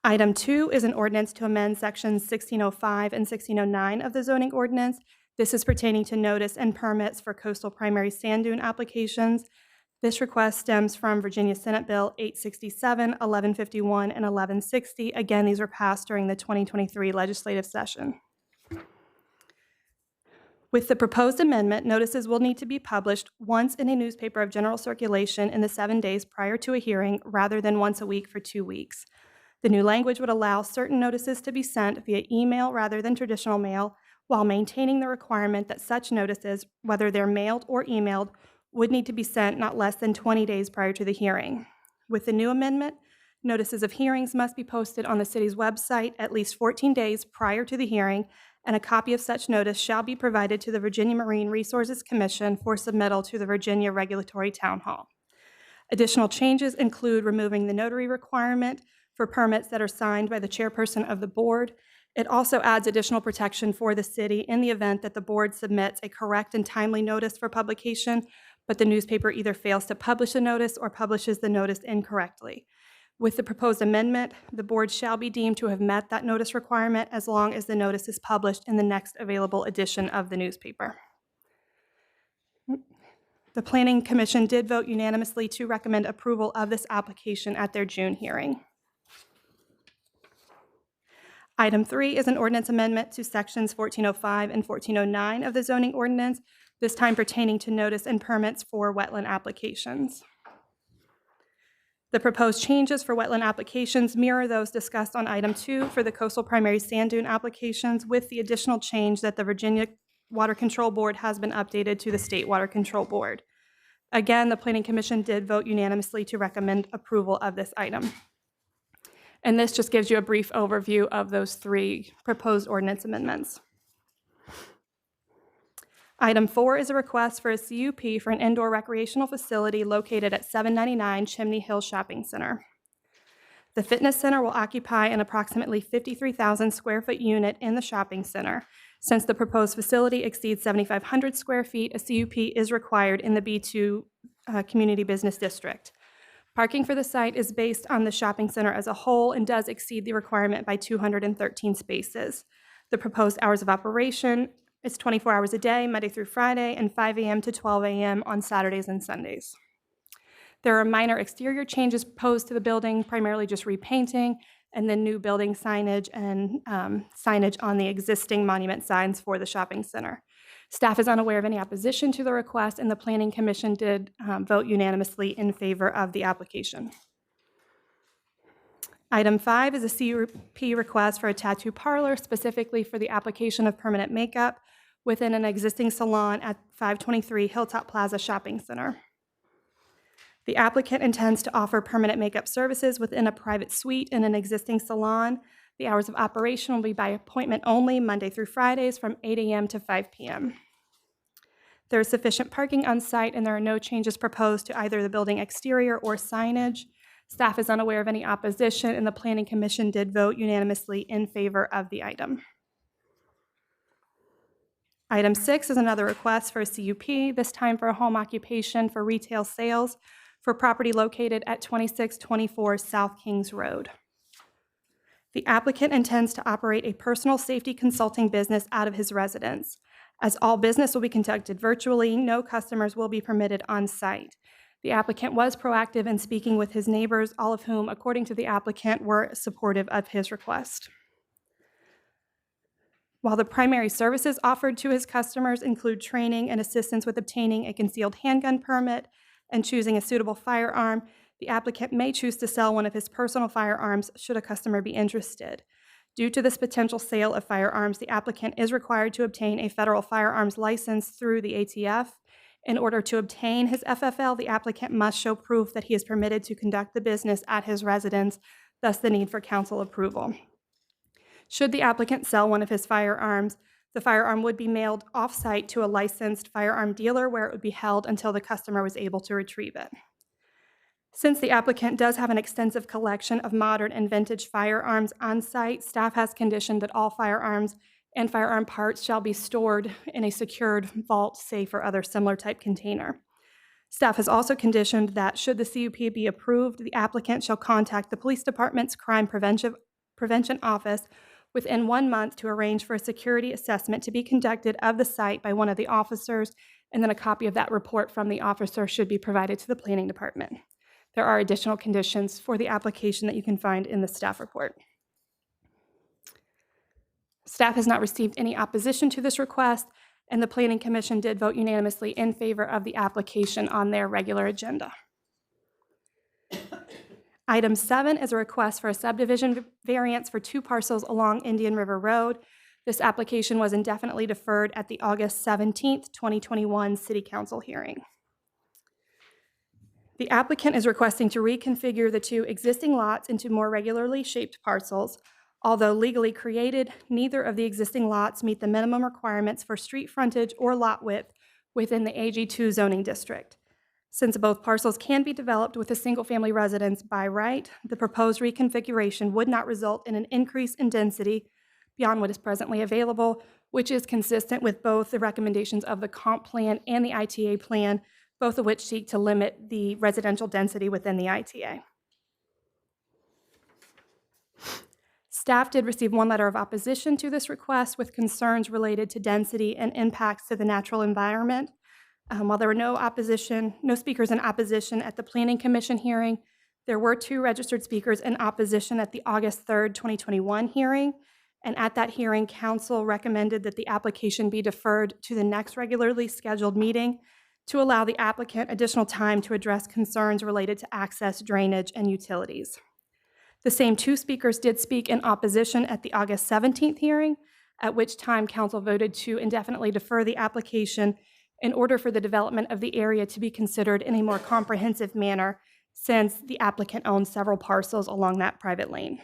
Item 2 is an ordinance to amend sections 1605 and 1609 of the zoning ordinance. This is pertaining to notice and permits for coastal primary sand dune applications. This request stems from Virginia Senate Bill 867, 1151, and 1160. Again, these were passed during the 2023 legislative session. With the proposed amendment, notices will need to be published once in a newspaper of general circulation in the 7 days prior to a hearing, rather than once a week for 2 weeks. The new language would allow certain notices to be sent via email rather than traditional mail, while maintaining the requirement that such notices, whether they're mailed or emailed, would need to be sent not less than 20 days prior to the hearing. With the new amendment, notices of hearings must be posted on the city's website at least 14 days prior to the hearing, and a copy of such notice shall be provided to the Virginia Marine Resources Commission for submittal to the Virginia Regulatory Town Hall. Additional changes include removing the notary requirement for permits that are signed by the chairperson of the board. It also adds additional protection for the city in the event that the board submits a correct and timely notice for publication, but the newspaper either fails to publish a notice or publishes the notice incorrectly. With the proposed amendment, the board shall be deemed to have met that notice requirement as long as the notice is published in the next available edition of the newspaper. The Planning Commission did vote unanimously to recommend approval of this application at their June hearing. Item 3 is an ordinance amendment to sections 1405 and 1409 of the zoning ordinance, this time pertaining to notice and permits for wetland applications. The proposed changes for wetland applications mirror those discussed on item 2 for the coastal primary sand dune applications, with the additional change that the Virginia Water Control Board has been updated to the State Water Control Board. Again, the Planning Commission did vote unanimously to recommend approval of this item. And this just gives you a brief overview of those 3 proposed ordinance amendments. Item 4 is a request for a CUP for an indoor recreational facility located at 799 Chimney Hill Shopping Center. The fitness center will occupy an approximately 53,000 square foot unit in the shopping center. Since the proposed facility exceeds 7,500 square feet, a CUP is required in the B2 Community Business District. Parking for the site is based on the shopping center as a whole and does exceed the requirement by 213 spaces. The proposed hours of operation is 24 hours a day, Monday through Friday, and 5 a.m. to 12 a.m. on Saturdays and Sundays. There are minor exterior changes proposed to the building, primarily just repainting, and then new building signage and signage on the existing monument signs for the shopping center. Staff is unaware of any opposition to the request, and the Planning Commission did vote unanimously in favor of the application. Item 5 is a CUP request for a tattoo parlor, specifically for the application of permanent makeup within an existing salon at 523 Hilltop Plaza Shopping Center. The applicant intends to offer permanent makeup services within a private suite in an existing salon. The hours of operation will be by appointment only, Monday through Fridays from 8 a.m. to 5 p.m. There is sufficient parking on site, and there are no changes proposed to either the building exterior or signage. Staff is unaware of any opposition, and the Planning Commission did vote unanimously in favor of the item. Item 6 is another request for a CUP, this time for a home occupation for retail sales for property located at 2624 South Kings Road. The applicant intends to operate a personal safety consulting business out of his residence. As all business will be conducted virtually, no customers will be permitted on site. The applicant was proactive in speaking with his neighbors, all of whom, according to the applicant, were supportive of his request. While the primary services offered to his customers include training and assistance with obtaining a concealed handgun permit and choosing a suitable firearm, the applicant may choose to sell one of his personal firearms should a customer be interested. Due to this potential sale of firearms, the applicant is required to obtain a federal firearms license through the ATF. In order to obtain his FFL, the applicant must show proof that he is permitted to conduct the business at his residence, thus the need for council approval. Should the applicant sell one of his firearms, the firearm would be mailed off-site to a licensed firearm dealer where it would be held until the customer was able to retrieve it. Since the applicant does have an extensive collection of modern and vintage firearms on site, staff has conditioned that all firearms and firearm parts shall be stored in a secured vault, safe, or other similar type container. Staff has also conditioned that should the CUP be approved, the applicant shall contact the police department's crime prevention office within 1 month to arrange for a security assessment to be conducted of the site by one of the officers, and then a copy of that report from the officer should be provided to the planning department. There are additional conditions for the application that you can find in the staff report. Staff has not received any opposition to this request, and the Planning Commission did vote unanimously in favor of the application on their regular agenda. Item 7 is a request for a subdivision variance for 2 parcels along Indian River Road. This application was indefinitely deferred at the August 17th, 2021 City Council hearing. The applicant is requesting to reconfigure the 2 existing lots into more regularly shaped parcels. Although legally created, neither of the existing lots meet the minimum requirements for street frontage or lot width within the AG2 zoning district. Since both parcels can be developed with a single-family residence by right, the proposed reconfiguration would not result in an increase in density beyond what is presently available, which is consistent with both the recommendations of the comp plan and the ITA plan, both of which seek to limit the residential density within the ITA. Staff did receive 1 letter of opposition to this request with concerns related to density and impacts to the natural environment. While there were no speakers in opposition at the Planning Commission hearing, there were 2 registered speakers in opposition at the August 3rd, 2021 hearing. And at that hearing, council recommended that the application be deferred to the next regularly scheduled meeting to allow the applicant additional time to address concerns related to access, drainage, and utilities. The same 2 speakers did speak in opposition at the August 17th hearing, at which time council voted to indefinitely defer the application in order for the development of the area to be considered in a more comprehensive manner, since the applicant owns several parcels along that private lane.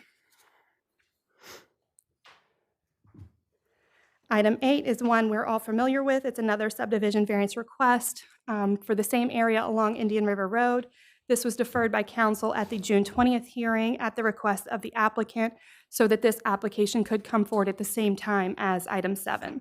Item 8 is one we're all familiar with. It's another subdivision variance request for the same area along Indian River Road. This was deferred by council at the June 20th hearing at the request of the applicant so that this application could come forward at the same time as item 7.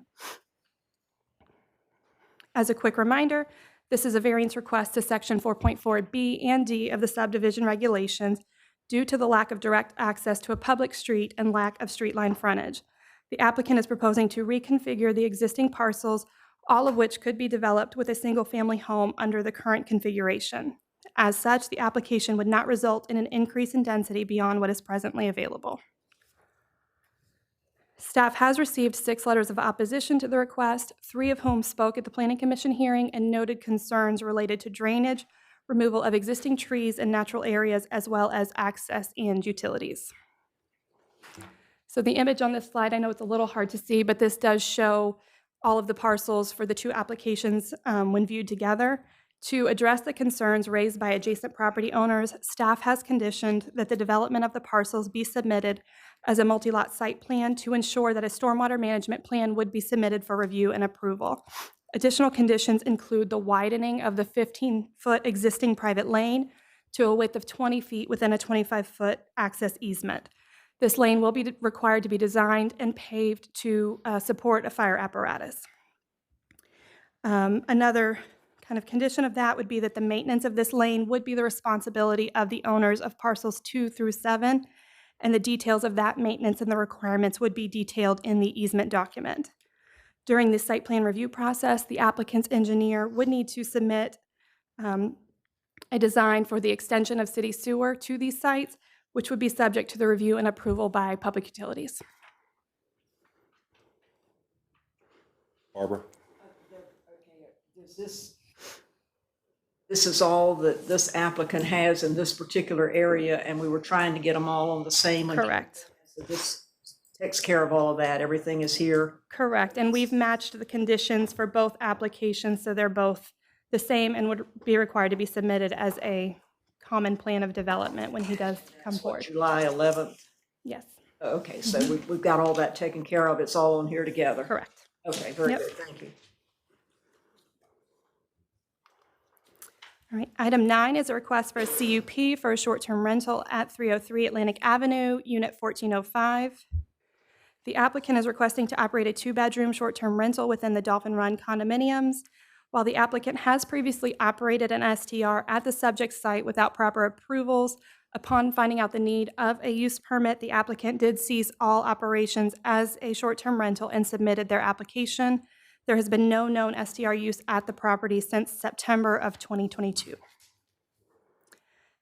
As a quick reminder, this is a variance request to section 4.4B and D of the subdivision regulations due to the lack of direct access to a public street and lack of street line frontage. The applicant is proposing to reconfigure the existing parcels, all of which could be developed with a single-family home under the current configuration. As such, the application would not result in an increase in density beyond what is presently available. Staff has received 6 letters of opposition to the request, 3 of whom spoke at the Planning Commission hearing and noted concerns related to drainage, removal of existing trees and natural areas, as well as access and utilities. So the image on this slide, I know it's a little hard to see, but this does show all of the parcels for the 2 applications when viewed together. To address the concerns raised by adjacent property owners, staff has conditioned that the development of the parcels be submitted as a multi-lot site plan to ensure that a stormwater management plan would be submitted for review and approval. Additional conditions include the widening of the 15-foot existing private lane to a width of 20 feet within a 25-foot access easement. This lane will be required to be designed and paved to support a fire apparatus. Another kind of condition of that would be that the maintenance of this lane would be the responsibility of the owners of parcels 2 through 7, and the details of that maintenance and the requirements would be detailed in the easement document. During the site plan review process, the applicant's engineer would need to submit a design for the extension of city sewer to these sites, which would be subject to the review and approval by public utilities. Barbara? This is all that this applicant has in this particular area, and we were trying to get them all on the same. Correct. So this takes care of all of that. Everything is here. Correct, and we've matched the conditions for both applications, so they're both the same and would be required to be submitted as a common plan of development when he does come forward. July 11th? Yes. Okay, so we've got all that taken care of. It's all on here together. Correct. Okay, very good. Thank you. All right, item 9 is a request for a CUP for a short-term rental at 303 Atlantic Avenue, Unit 1405. The applicant is requesting to operate a 2-bedroom short-term rental within the Dolphin Run condominiums. While the applicant has previously operated an STR at the subject site without proper approvals, upon finding out the need of a use permit, the applicant did cease all operations as a short-term rental and submitted their application. There has been no known STR use at the property since September of 2022.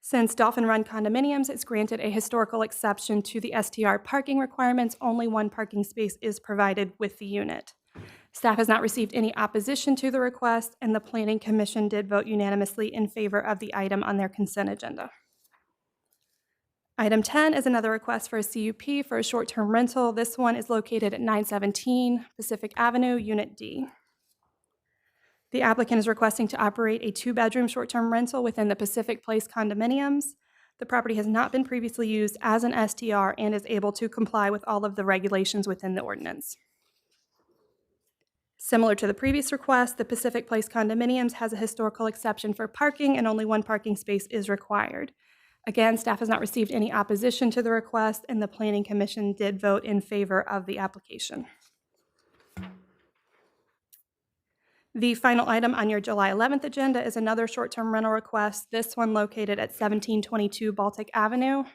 Since Dolphin Run Condominiums is granted a historical exception to the STR parking requirements, only 1 parking space is provided with the unit. Staff has not received any opposition to the request, and the Planning Commission did vote unanimously in favor of the item on their consent agenda. Item 10 is another request for a CUP for a short-term rental. This one is located at 917 Pacific Avenue, Unit D. The applicant is requesting to operate a 2-bedroom short-term rental within the Pacific Place condominiums. The property has not been previously used as an STR and is able to comply with all of the regulations within the ordinance. Similar to the previous request, the Pacific Place condominiums has a historical exception for parking, and only 1 parking space is required. Again, staff has not received any opposition to the request, and the Planning Commission did vote in favor of the application. The final item on your July 11th agenda is another short-term rental request, this one located at 1722 Baltic Avenue.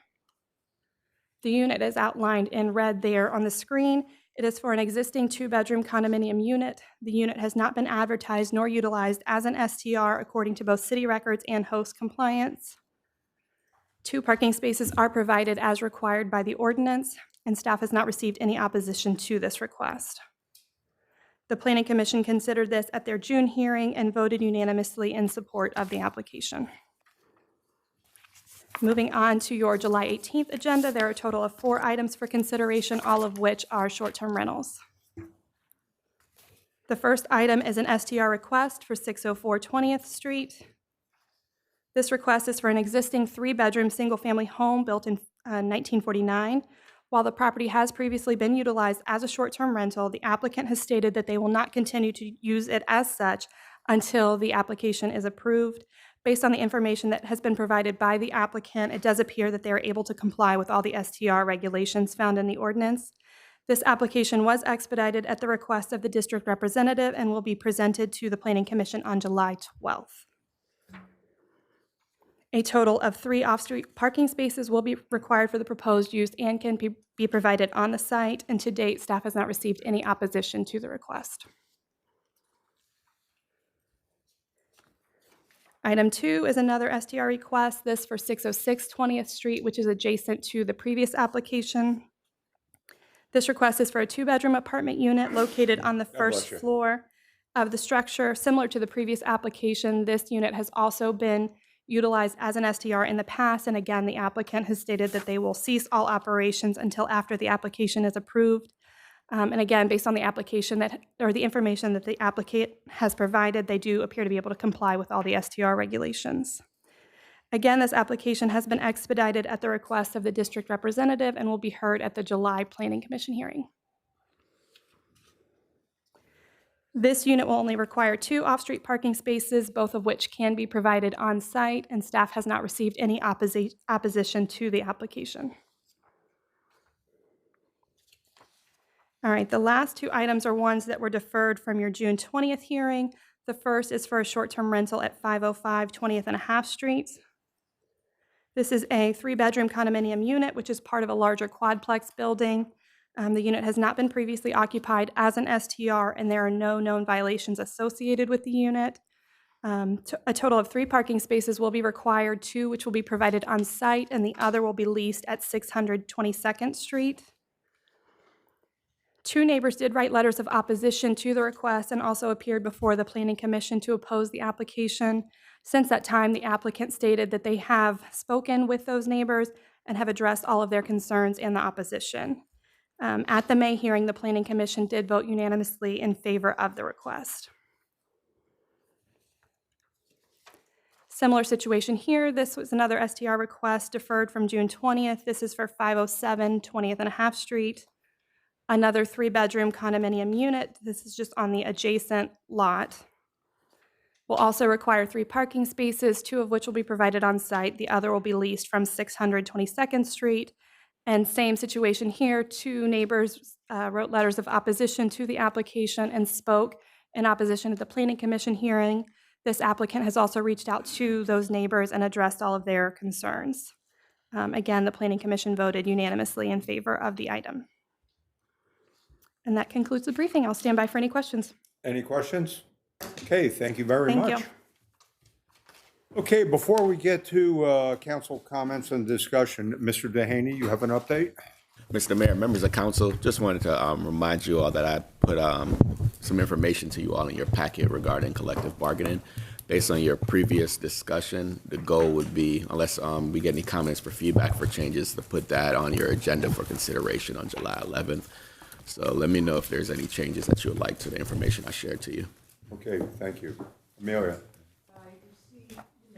The unit is outlined in red there on the screen. It is for an existing 2-bedroom condominium unit. The unit has not been advertised nor utilized as an STR according to both city records and host compliance. 2 parking spaces are provided as required by the ordinance, and staff has not received any opposition to this request. The Planning Commission considered this at their June hearing and voted unanimously in support of the application. Moving on to your July 18th agenda, there are a total of 4 items for consideration, all of which are short-term rentals. The first item is an STR request for 604 20th Street. This request is for an existing 3-bedroom single-family home built in 1949. While the property has previously been utilized as a short-term rental, the applicant has stated that they will not continue to use it as such until the application is approved. Based on the information that has been provided by the applicant, it does appear that they are able to comply with all the STR regulations found in the ordinance. This application was expedited at the request of the district representative and will be presented to the Planning Commission on July 12th. A total of 3 off-street parking spaces will be required for the proposed use and can be provided on the site, and to date, staff has not received any opposition to the request. Item 2 is another STR request, this for 606 20th Street, which is adjacent to the previous application. This request is for a 2-bedroom apartment unit located on the first floor of the structure. Similar to the previous application, this unit has also been utilized as an STR in the past, and again, the applicant has stated that they will cease all operations until after the application is approved. And again, based on the application or the information that the applicant has provided, they do appear to be able to comply with all the STR regulations. Again, this application has been expedited at the request of the district representative and will be heard at the July Planning Commission hearing. This unit will only require 2 off-street parking spaces, both of which can be provided on site, and staff has not received any opposition to the application. All right, the last 2 items are ones that were deferred from your June 20th hearing. The first is for a short-term rental at 505 20th and a half Street. This is a 3-bedroom condominium unit, which is part of a larger quadplex building. The unit has not been previously occupied as an STR, and there are no known violations associated with the unit. A total of 3 parking spaces will be required, 2 which will be provided on site, and the other will be leased at 622nd Street. 2 neighbors did write letters of opposition to the request and also appeared before the Planning Commission to oppose the application. Since that time, the applicant stated that they have spoken with those neighbors and have addressed all of their concerns and the opposition. At the May hearing, the Planning Commission did vote unanimously in favor of the request. Similar situation here. This was another STR request deferred from June 20th. This is for 507 20th and a half Street. Another 3-bedroom condominium unit. This is just on the adjacent lot. Will also require 3 parking spaces, 2 of which will be provided on site. The other will be leased from 622nd Street. And same situation here, 2 neighbors wrote letters of opposition to the application and spoke in opposition at the Planning Commission hearing. This applicant has also reached out to those neighbors and addressed all of their concerns. Again, the Planning Commission voted unanimously in favor of the item. And that concludes the briefing. I'll stand by for any questions. Any questions? Okay, thank you very much. Thank you. Okay, before we get to council comments and discussion, Mr. Dehaney, you have an update? Mr. Mayor, members of council, just wanted to remind you all that I put some information to you all in your packet regarding collective bargaining. Based on your previous discussion, the goal would be, unless we get any comments for feedback for changes, to put that on your agenda for consideration on July 11th. So let me know if there's any changes that you would like to the information I shared to you. Okay, thank you. Amelia?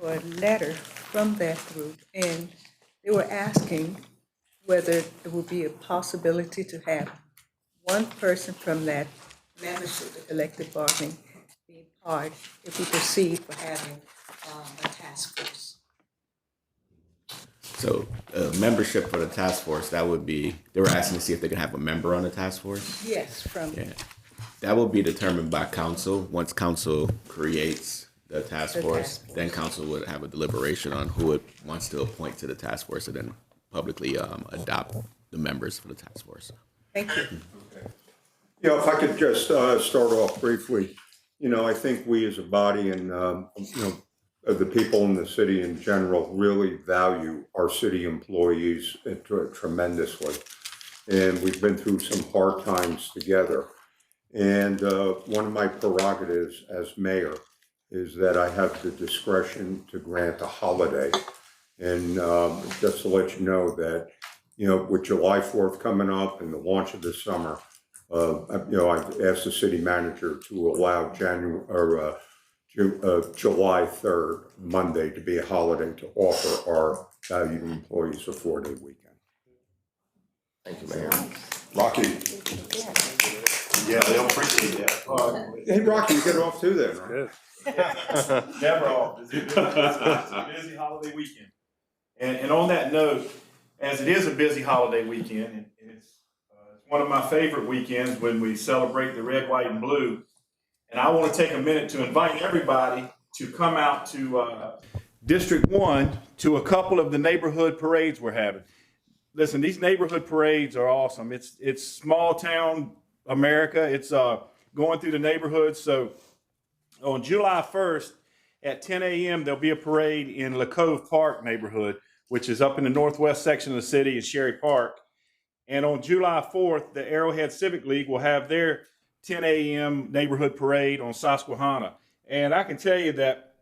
A letter from that group, and they were asking whether there would be a possibility to have one person from that membership, the collective bargaining, being part if we proceed for having a task force. So membership for the task force, that would be, they were asking to see if they could have a member on the task force? Yes, from. Yeah. That will be determined by council. Once council creates the task force, then council would have a deliberation on who it wants to appoint to the task force and then publicly adopt the members for the task force. Thank you. Yeah, if I could just start off briefly, I think we as a body and, the people in the city in general really value our city employees tremendously. And we've been through some hard times together. And one of my prerogatives as mayor is that I have the discretion to grant a holiday. And just to let you know that, with July 4th coming up and the launch of the summer, I've asked the city manager to allow July 3rd, Monday, to be a holiday to offer our valued employees a 4-day weekend. Thank you, Mayor. Rocky. Yeah, they'll appreciate that. Hey, Rocky, you get off too then, right? Never off. It's a busy holiday weekend. And on that note, as it is a busy holiday weekend, and it's one of my favorite weekends when we celebrate the red, white, and blue. And I want to take a minute to invite everybody to come out to District 1 to a couple of the neighborhood parades we're having. Listen, these neighborhood parades are awesome. It's small town America. It's going through the neighborhoods. So on July 1st at 10 a.m., there'll be a parade in La Cove Park neighborhood, which is up in the northwest section of the city in Sherry Park. And on July 4th, the Arrowhead Civic League will have their 10 a.m. neighborhood parade on Susquehanna. And I can tell you that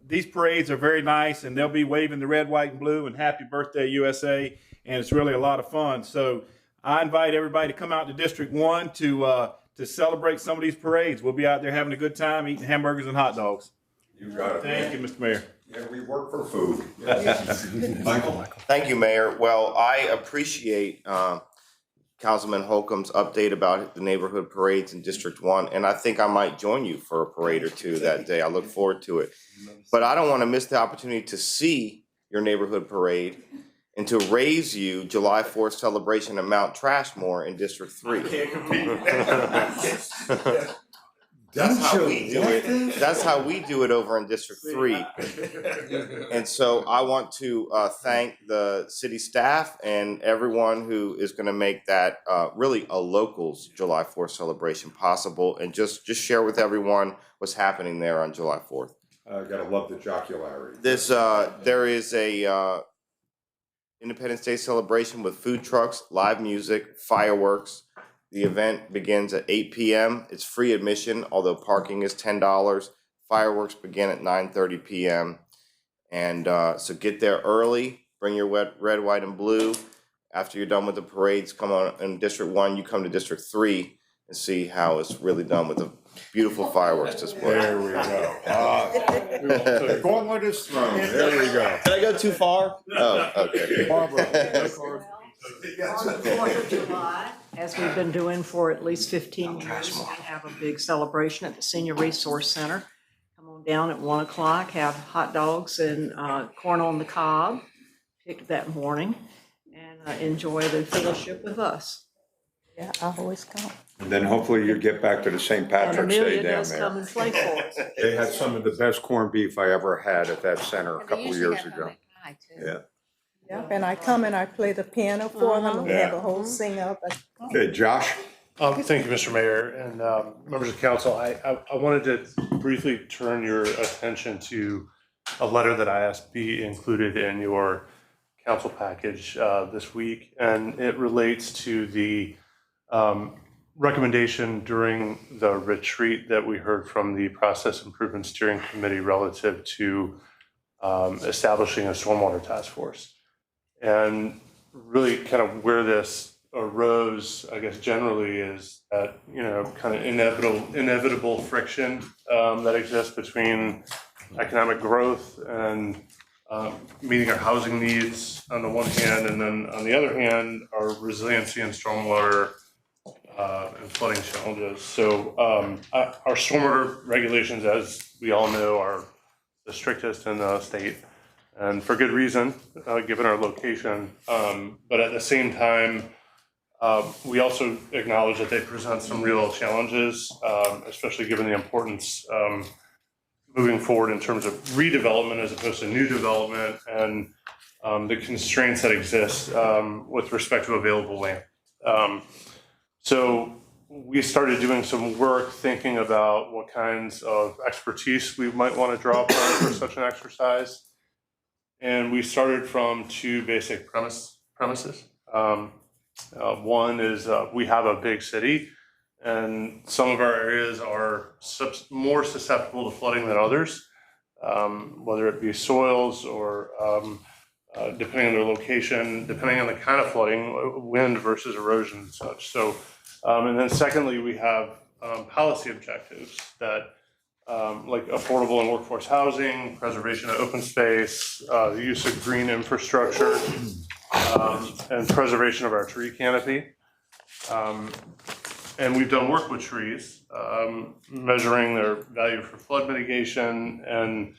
these parades are very nice, and they'll be waving the red, white, and blue and happy birthday USA, and it's really a lot of fun. So I invite everybody to come out to District 1 to celebrate some of these parades. We'll be out there having a good time, eating hamburgers and hot dogs. You got it. Thank you, Mr. Mayor. Yeah, we work for food. Michael. Thank you, Mayor. Well, I appreciate Councilman Holcomb's update about the neighborhood parades in District 1, and I think I might join you for a parade or two that day. I look forward to it. But I don't want to miss the opportunity to see your neighborhood parade and to raise you July 4th celebration at Mount Trashmore in District 3. That's how we do it. That's how we do it over in District 3. And so I want to thank the city staff and everyone who is going to make that really a locals July 4th celebration possible, and just share with everyone what's happening there on July 4th. Gotta love the jocularity. There is a Independence Day celebration with food trucks, live music, fireworks. The event begins at 8 p.m. It's free admission, although parking is $10. Fireworks begin at 9:30 p.m. And so get there early, bring your red, white, and blue. After you're done with the parades, come on in District 1, you come to District 3 and see how it's really done with the beautiful fireworks display. There we go. Gauntlet is thrown. There we go. Did I go too far? Oh, okay. Barbara. As we've been doing for at least 15 years, we have a big celebration at the Senior Resource Center. Come on down at 1 o'clock, have hot dogs and corn on the cob picked that morning, and enjoy the fellowship with us. Yeah, I always come. And then hopefully you get back to the St. And Patrick's Day Amelia down does come there. and play for us. They had some of the best corned beef I ever had at that center a couple of years ago. Yeah. Yep, and I come and I play the piano for them, and we have a whole sing-up. Okay, Josh? Thank you, Mr. Mayor, and members of council. I wanted to briefly turn your attention to a letter that I asked be included in your council package this week, and it relates to the recommendation during the retreat that we heard from the Process Improvement Steering Committee relative to establishing a stormwater task force. And really kind of where this arose, I guess generally, is that, kind of inevitable friction that exists between economic growth and meeting our housing needs on the one hand, and then on the other hand, our resiliency and stormwater and flooding challenges. So our stormwater regulations, as we all know, are the strictest in the state, and for good reason, given our location. But at the same time, we also acknowledge that they present some real challenges, especially given the importance moving forward in terms of redevelopment as opposed to new development, and the constraints that exist with respect to available land. So we started doing some work thinking about what kinds of expertise we might want to draw upon for such an exercise. And we started from two basic premises. One is we have a big city, and some of our areas are more susceptible to flooding than others, whether it be soils or depending on their location, depending on the kind of flooding, wind versus erosion and such. So, and then secondly, we have policy objectives that like affordable and workforce housing, preservation of open space, the use of green infrastructure, and preservation of our tree canopy. And we've done work with trees, measuring their value for flood mitigation, and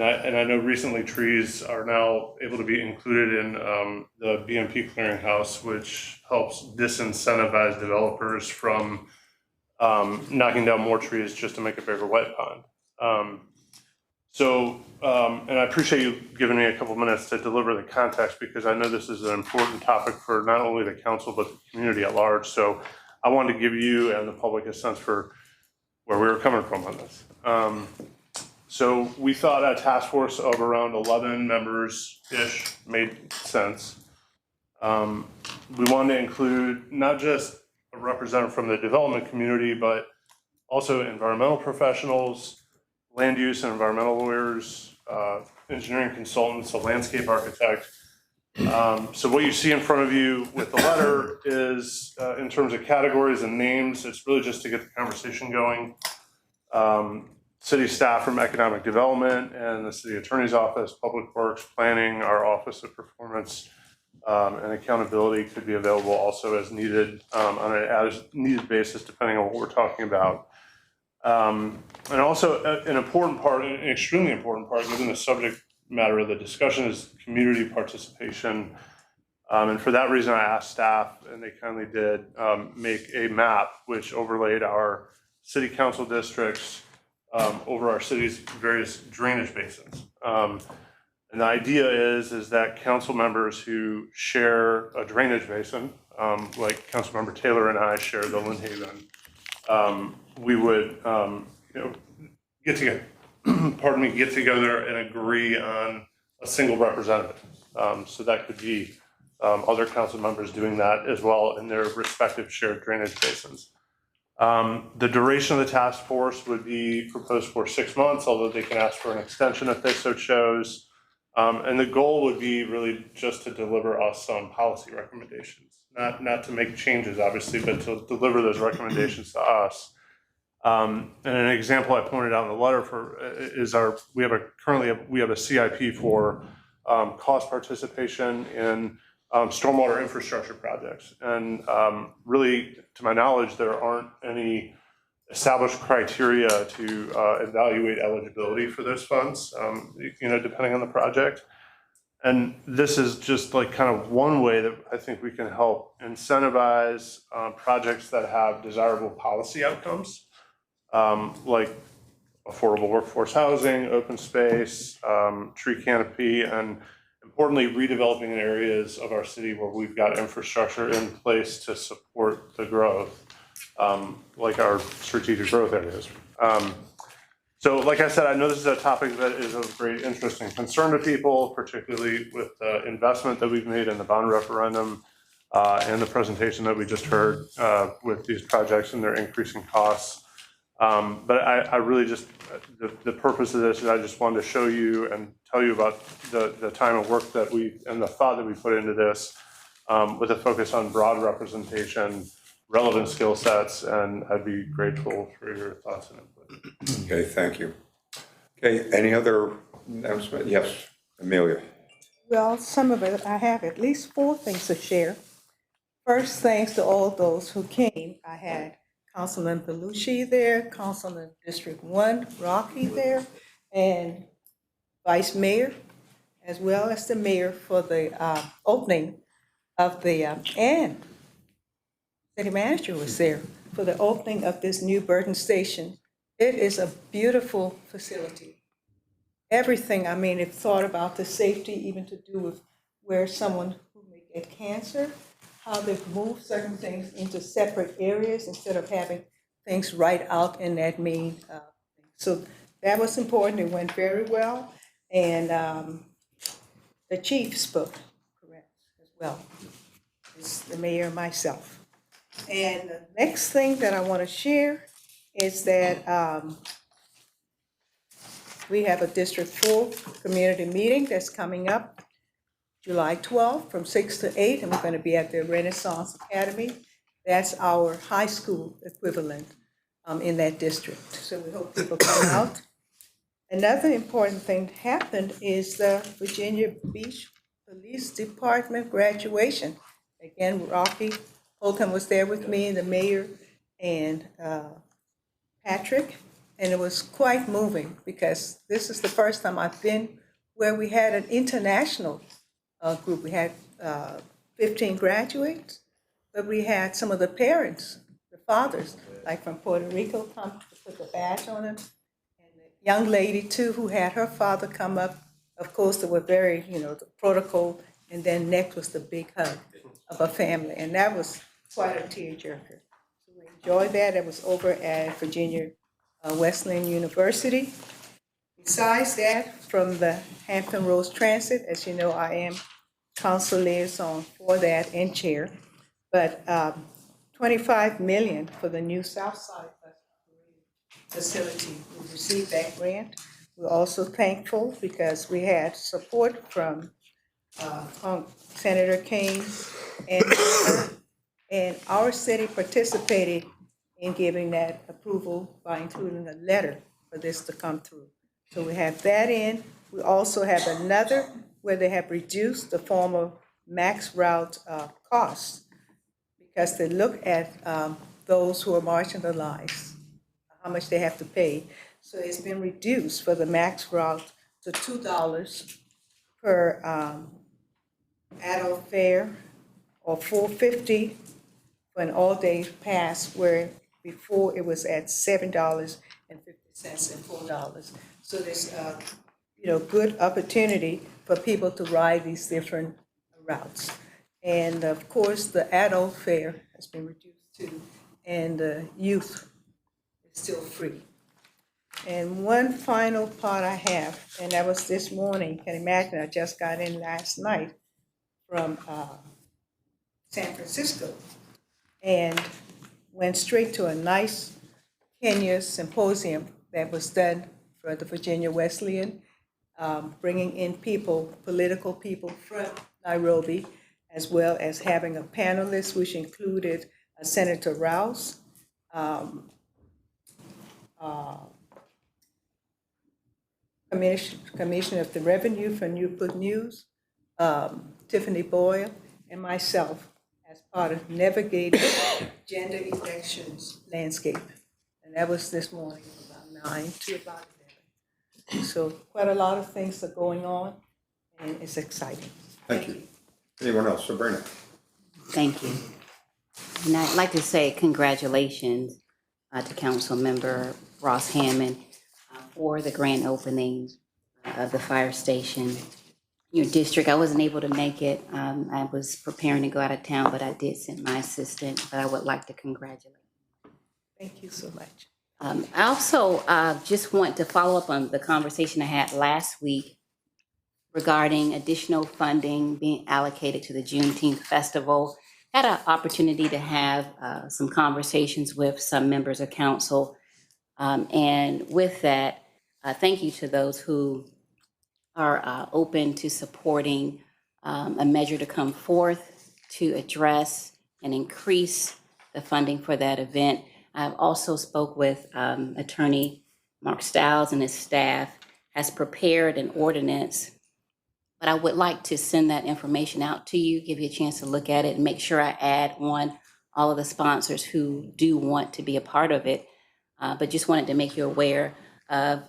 I know recently trees are now able to be included in the BMP clearinghouse, which helps disincentivize developers from knocking down more trees just to make a bigger wet pond. And I appreciate you giving me a couple minutes to deliver the context, because I know this is an important topic for not only the council, but the community at large. So I wanted to give you and the public a sense for where we were coming from on this. So we thought a task force of around 11 members-ish made sense. We wanted to include not just a representative from the development community, but also environmental professionals, land use and environmental lawyers, engineering consultants, a landscape architect. So what you see in front of you with the letter is, in terms of categories and names, it's really just to get the conversation going. City staff from economic development and the city attorney's office, public works, planning, our office of performance and accountability could be available also as needed, on an as needed basis, depending on what we're talking about. And also an important part, an extremely important part, given the subject matter of the discussion, is community participation. And for that reason, I asked staff, and they kindly did, make a map which overlaid our city council districts over our city's various drainage basins. And the idea is that council members who share a drainage basin, like Councilmember Taylor and I share the Lynn Haven, we would get together, get together and agree on a single representative. So that could be other council members doing that as well in their respective shared drainage basins. The duration of the task force would be proposed for 6 months, although they can ask for an extension if they so chose. And the goal would be really just to deliver us some policy recommendations, not to make changes, obviously, but to deliver those recommendations to us. And an example I pointed out in the letter is we have a CIP for cost participation in stormwater infrastructure projects. And really, to my knowledge, there aren't any established criteria to evaluate eligibility for those funds, depending on the project. And this is just like kind of one way that I think we can help incentivize projects that have desirable policy outcomes, like affordable workforce housing, open space, tree canopy, and importantly, redeveloping in areas of our city where we've got infrastructure in place to support the growth, like our strategic growth areas. So like I said, I know this is a topic that is of great interest and concern to people, particularly with the investment that we've made in the bond referendum and the presentation that we just heard with these projects and their increasing costs. But I really just, the purpose of this is I just wanted to show you and tell you about the time and work that and the thought that we put into this, with a focus on broad representation, relevant skill sets, and I'd be grateful for your thoughts and input. Okay, thank you. Okay, any other announcement? Yes, Amelia. Well, some of it, I have at least 4 things to share. First, thanks to all those who came. I had Councilman Belushi there, Councilman District 1, Rocky there, and Vice Mayor, as well as the mayor for the opening of the, and city manager was there for the opening of this new Burton Station. It is a beautiful facility. Everything, I mean, it thought about the safety, even to do with where someone who may get cancer, how they've moved certain things into separate areas instead of having things right out in that main. So that was important. It went very well. And the chief spoke correct as well. It's the mayor and myself. And the next thing that I want to share is that we have a District 4 community meeting that's coming up July 12th from 6 to 8, and we're going to be at the Renaissance Academy. That's our high school equivalent in that district. So we hope people come out. Another important thing that happened is the Virginia Beach Police Department graduation. Again, Rocky Holcomb was there with me, the mayor, and Patrick, and it was quite moving because this is the first time I've been where we had an international group. We had 15 graduates, but we had some of the parents, the fathers, like from Puerto Rico, come to put the badge on them. And the young lady too, who had her father come up. Of course, they were very, the protocol, and then next was the big hug of a family, and that was quite a tearjerker. So we enjoyed that. It was over at Virginia Wesleyan University. Besides that, from the Hampton Roads Transit, as you know, I am council liaison for that and chair, but $25 million for the new South Side facility. We received that grant. We're also thankful because we had support from Senator Kane and our city participated in giving that approval by including a letter for this to come through. So we have that in. We also have another where they have reduced the former max route costs because they look at those who are marginalized, how much they have to pay. So it's been reduced for the max route to $2 per adult fare, or $4.50 for an all-day pass, where before it was at $7.50 and $4. So there's good opportunity for people to ride these different routes. And of course, the adult fare has been reduced too, and the youth is still free. And one final part I have, and that was this morning. You can imagine, I just got in last night from San Francisco and went straight to a nice Kenya symposium that was done for the Virginia Wesleyan, bringing in people, political people from Nairobi, as well as having a panelist, which included Senator Rouse, Commissioner of the Revenue for Newport News, Tiffany Boyle, and myself as part of navigating gender elections landscape. And that was this morning, about 9 to about 11. So quite a lot of things are going on, and it's exciting. Thank you. Anyone else? Sabrina? Thank you. And I'd like to say congratulations to Councilmember Ross Hammond for the grand opening of the fire station. Your district, I wasn't able to make it. I was preparing to go out of town, but I did send my assistant, but I would like to congratulate. Thank you so much. I also just want to follow up on the conversation I had last week regarding additional funding being allocated to the Juneteenth Festival. Had an opportunity to have some conversations with some members of council. And with that, thank you to those who are open to supporting a measure to come forth to address and increase the funding for that event. I've also spoke with Attorney Mark Stiles, and his staff has prepared an ordinance, but I would like to send that information out to you, give you a chance to look at it, and make sure I add on all of the sponsors who do want to be a part of it. But just wanted to make you aware of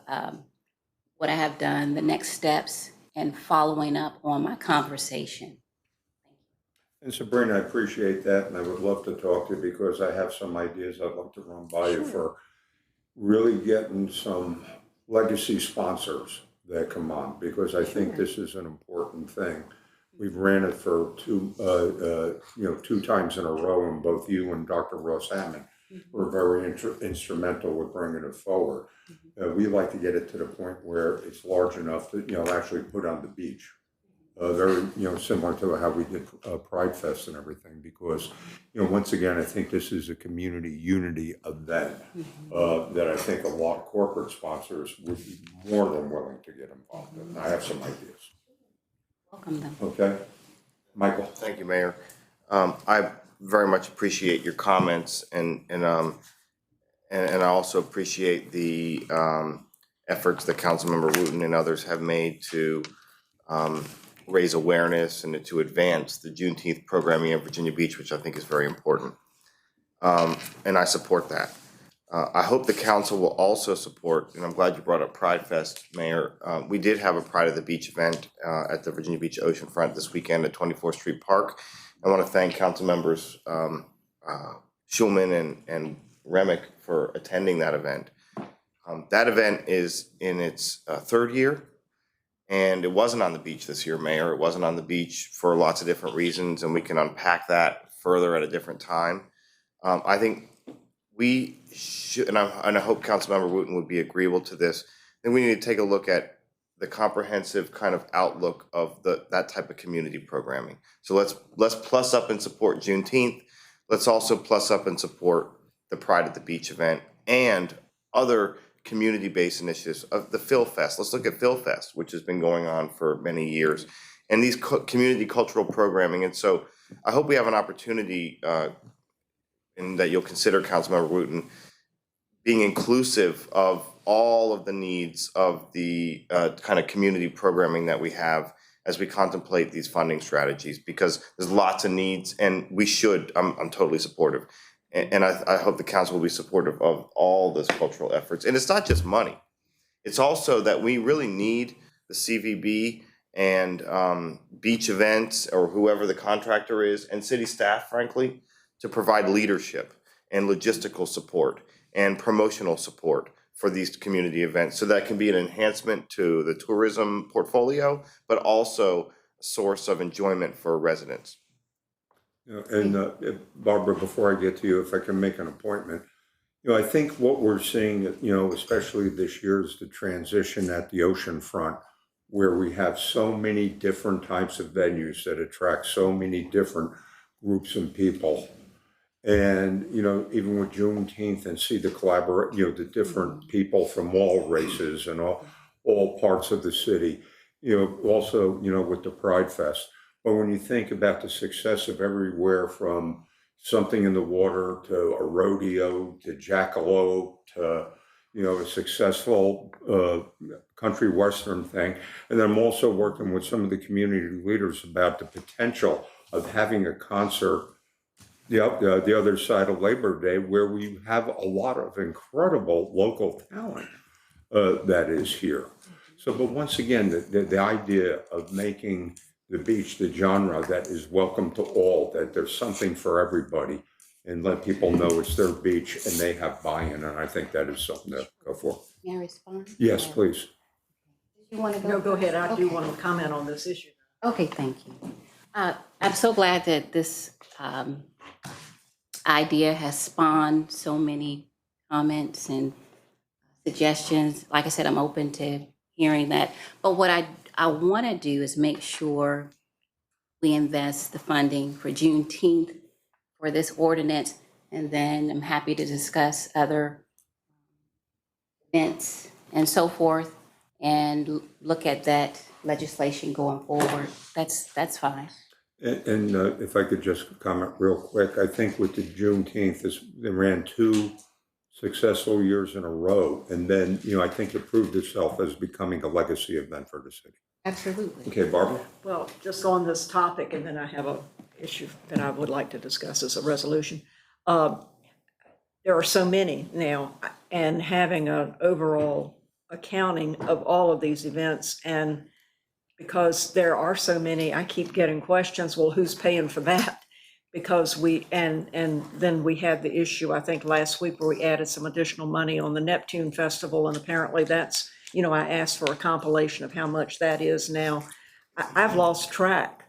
what I have done, the next steps, and following up on my conversation. And Sabrina, I appreciate that, and I would love to talk to you because I have some ideas I'd like to run by you for really getting some legacy sponsors that come on, because I think this is an important thing. We've ran it for two times in a row, and both you and Dr. Ross Hammond were very instrumental with bringing it forward. We like to get it to the point where it's large enough to actually put on the beach. Very similar to how we did Pride Fest and everything, because once again, I think this is a community unity event that I think a lot of corporate sponsors would be more than willing to get involved in. I have some ideas. Welcome them. Okay, Michael. Thank you, Mayor. I very much appreciate your comments, and I also appreciate the efforts that Councilmember Wooten and others have made to raise awareness and to advance the Juneteenth programming in Virginia Beach, which I think is very important. And I support that. I hope the council will also support, and I'm glad you brought up Pride Fest, Mayor. We did have a Pride of the Beach event at the Virginia Beach Oceanfront this weekend at 24th Street Park. I want to thank council members Schulman and Remick for attending that event. That event is in its third year, and it wasn't on the beach this year, Mayor. It wasn't on the beach for lots of different reasons, and we can unpack that further at a different time. I think we should, and I hope Councilmember Wooten would be agreeable to this, then we need to take a look at the comprehensive kind of outlook of that type of community programming. So let's plus up and support Juneteenth. Let's also plus up and support the Pride at the Beach event and other community-based initiatives of the Phil Fest. Let's look at Phil Fest, which has been going on for many years, and these community cultural programming. And so I hope we have an opportunity and that you'll consider, Councilmember Wooten, being inclusive of all of the needs of the kind of community programming that we have as we contemplate these funding strategies, because there's lots of needs, and we should, I'm totally supportive. And I hope the council will be supportive of all those cultural efforts. And it's not just money. It's also that we really need the CVB and beach events, or whoever the contractor is, and city staff, frankly, to provide leadership and logistical support and promotional support for these community events, so that can be an enhancement to the tourism portfolio, but also a source of enjoyment for residents. And Barbara, before I get to you, if I can make an appointment, I think what we're seeing, especially this year, is the transition at the oceanfront, where we have so many different types of venues that attract so many different groups and people. And, even with Juneteenth, and see the the different people from all races and all parts of the city, also, with the Pride Fest. But when you think about the success of everywhere from something in the water to a rodeo to jackalope to, a successful country western thing. And then I'm also working with some of the community leaders about the potential of having a concert the other side of Labor Day, where we have a lot of incredible local talent that is here. So, but once again, the idea of making the beach the genre that is welcome to all, that there's something for everybody, and let people know it's their beach and they have buy-in, and I think that is something to go for. May I respond? Yes, please. You want to go? No, go ahead. I do Okay. want to comment on this issue. Okay, thank you. I'm so glad that this idea has spawned so many comments and suggestions. Like I said, I'm open to hearing that. But what I want to do is make sure we invest the funding for Juneteenth for this ordinance, and then I'm happy to discuss other events and so forth, and look at that legislation going forward. That's fine. And if I could just comment real quick, I think with the Juneteenth, they ran 2 successful years in a row, and then I think it proved itself as becoming a legacy event for the city. Absolutely. Okay, Barbara. Well, just on this topic, and then I have an issue that I would like to discuss as a resolution. There are so many now, and having an overall accounting of all of these events, and because there are so many, I keep getting questions, well, who's paying for that? Because and then we had the issue, I think last week, where we added some additional money on the Neptune Festival, and apparently that's, I asked for a compilation of how much that is now. I've lost track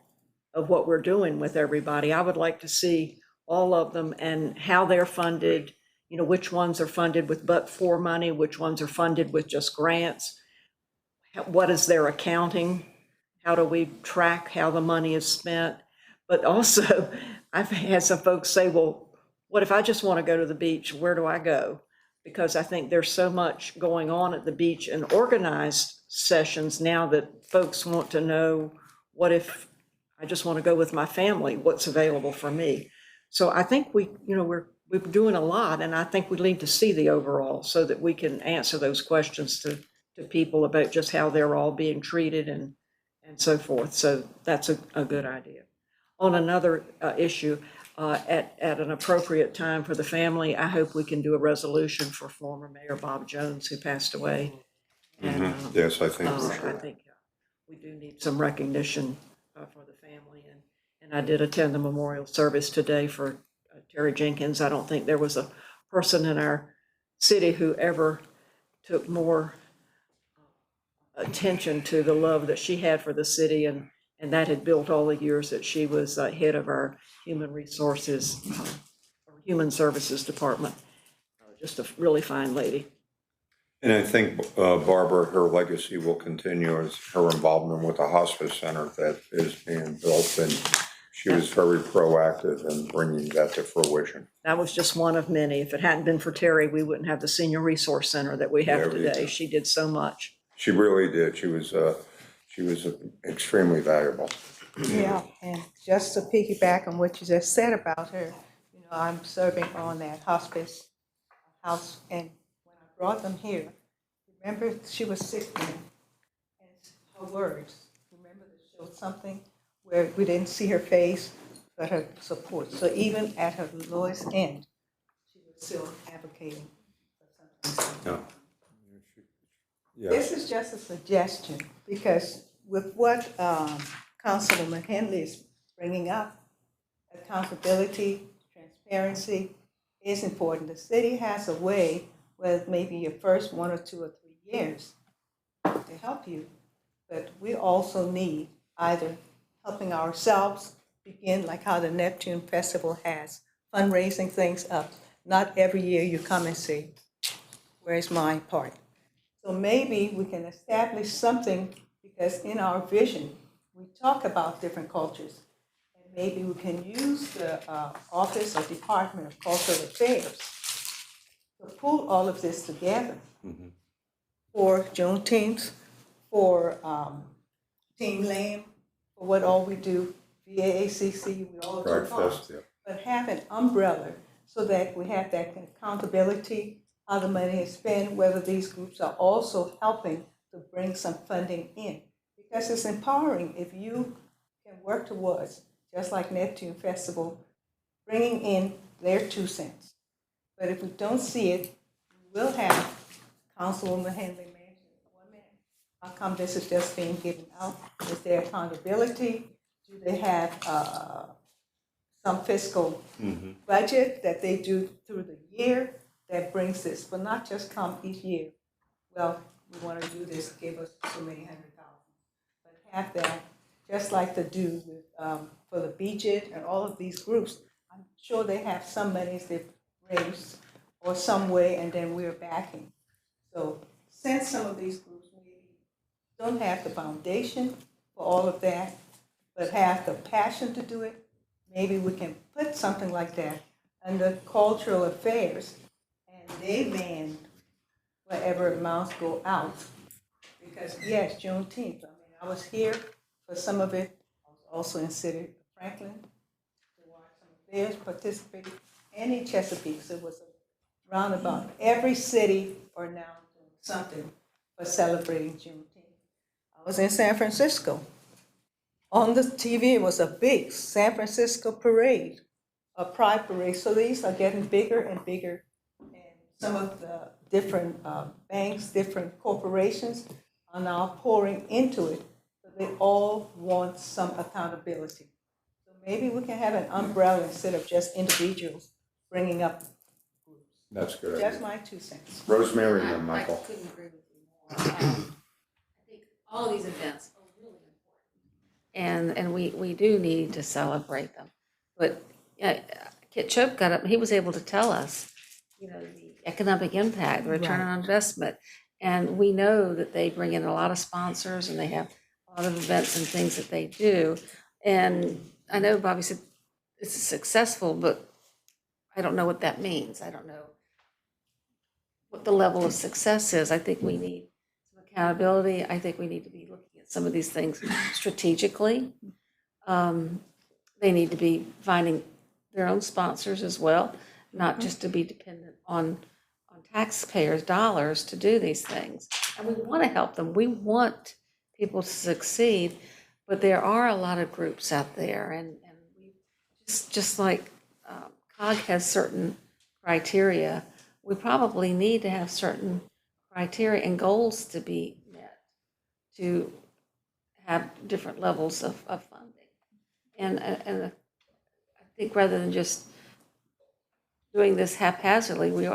of what we're doing with everybody. I would like to see all of them and how they're funded, which ones are funded with but-for money, which ones are funded with just grants. What is their accounting? How do we track how the money is spent? But also, I've had some folks say, well, what if I just want to go to the beach? Where do I go? Because I think there's so much going on at the beach and organized sessions now that folks want to know, what if I just want to go with my family? What's available for me? So I think we're doing a lot, and I think we need to see the overall so that we can answer those questions to people about just how they're all being treated and and so forth. So that's a good idea. On another issue, at an appropriate time for the family, I hope we can do a resolution for former Mayor Bob Jones, who passed away. And, Yes, I think we I should. think we do need some recognition for the family. And I did attend the memorial service today for Terry Jenkins. I don't think there was a person in our city who ever took more attention to the love that she had for the city, and that had built all the years that she was head of our human resources, or human services department. Just a really fine lady. And I think Barbara, her legacy will continue as her involvement with the hospice center that is being built, and she was very proactive in bringing that to fruition. That was just one of many. If it hadn't been for Terry, we wouldn't have the senior resource center that we have today. She did so much. She really did. She was extremely valuable. Yeah, and just to piggyback on what you just said about her, you know, I'm serving on that hospice house, and when I brought them here, remember, she was sick then, and her words, remember, they showed something where we didn't see her face, but her support. So even at her lowest end, she was still advocating for something. Yeah. This is just a suggestion, because with what Councilwoman Henley is bringing up, accountability, transparency is important. The city has a way with maybe your first 1 or 2 or 3 years to help you, but we also need either helping ourselves begin, like how the Neptune Festival has, fundraising things up. Not every year you come and say, where's my part? So maybe we can establish something, because in our vision, we talk about different cultures. And maybe we can use the Office or Department of Cultural Affairs to pull all of this together for Juneteenth, for Team Lamb, for what all we do, VAACC, we all do Breakfast, yeah. but have an umbrella so that we have that accountability, how the money is spent, whether these groups are also helping to bring some funding in. Because it's empowering if you can work towards, just like Neptune Festival, bringing in their 2 cents. But if we don't see it, we will have Councilwoman Henley mentioned, 1 minute, how come this is just being given out? Is there accountability? Do they have some fiscal budget that they do through the year that brings this, but not just come each year? Well, we want to do this, give us so many $100,000. But have that, just like the do with, for the BJIT and all of these groups. I'm sure they have some monies they've raised or some way, and then we're backing. So since some of these groups maybe don't have the foundation for all of that, but have the passion to do it, maybe we can put something like that under cultural affairs, and they man whatever amounts go out. Because yes, Juneteenth, I mean, I was here for some of it. I was also in City of Franklin to watch some of theirs participate, and in Chesapeake. So it was a roundabout. Every city are now doing something for celebrating Juneteenth. I was in San Francisco. On the TV, it was a big San Francisco parade, a pride parade. So these are getting bigger and bigger. And some of the different banks, different corporations are now pouring into it. But they all want some accountability. So maybe we can have an umbrella instead of just individuals bringing up groups. That's good. Just my 2 cents. Rosemary and Michael. I couldn't agree with you more. I think all these events are really important. And we do need to celebrate them. But Kit Chope got up, he was able to tell us, you know, the economic impact, the return on investment. And we know that they bring in a lot of sponsors, and they have a lot of events and things that they do. And I know Bobby said it's successful, but I don't know what that means. I don't know what the level of success is. I think we need some accountability. I think we need to be looking at some of these things strategically. They need to be finding their own sponsors as well, not just to be dependent on taxpayers' dollars to do these things. And we want to help them. We want people to succeed, But there are a lot of groups out there, and we, just like COG has certain criteria, we probably need to have certain criteria and goals to be met to have different levels of funding. And I think rather than just doing this haphazardly, we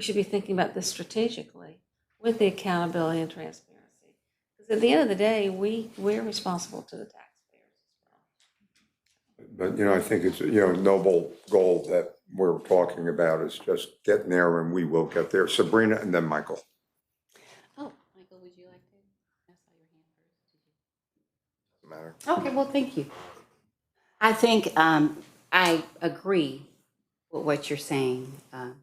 should be thinking about this strategically with the accountability and transparency. Because at the end of the day, we're responsible to the taxpayers. But, I think it's, a noble goal that we're talking about is just getting there, and we will get there. Sabrina and then Michael. Oh, Michael, would you like to? I saw your hand first. Matter. Okay, well, thank you. I think I agree with what you're saying, Council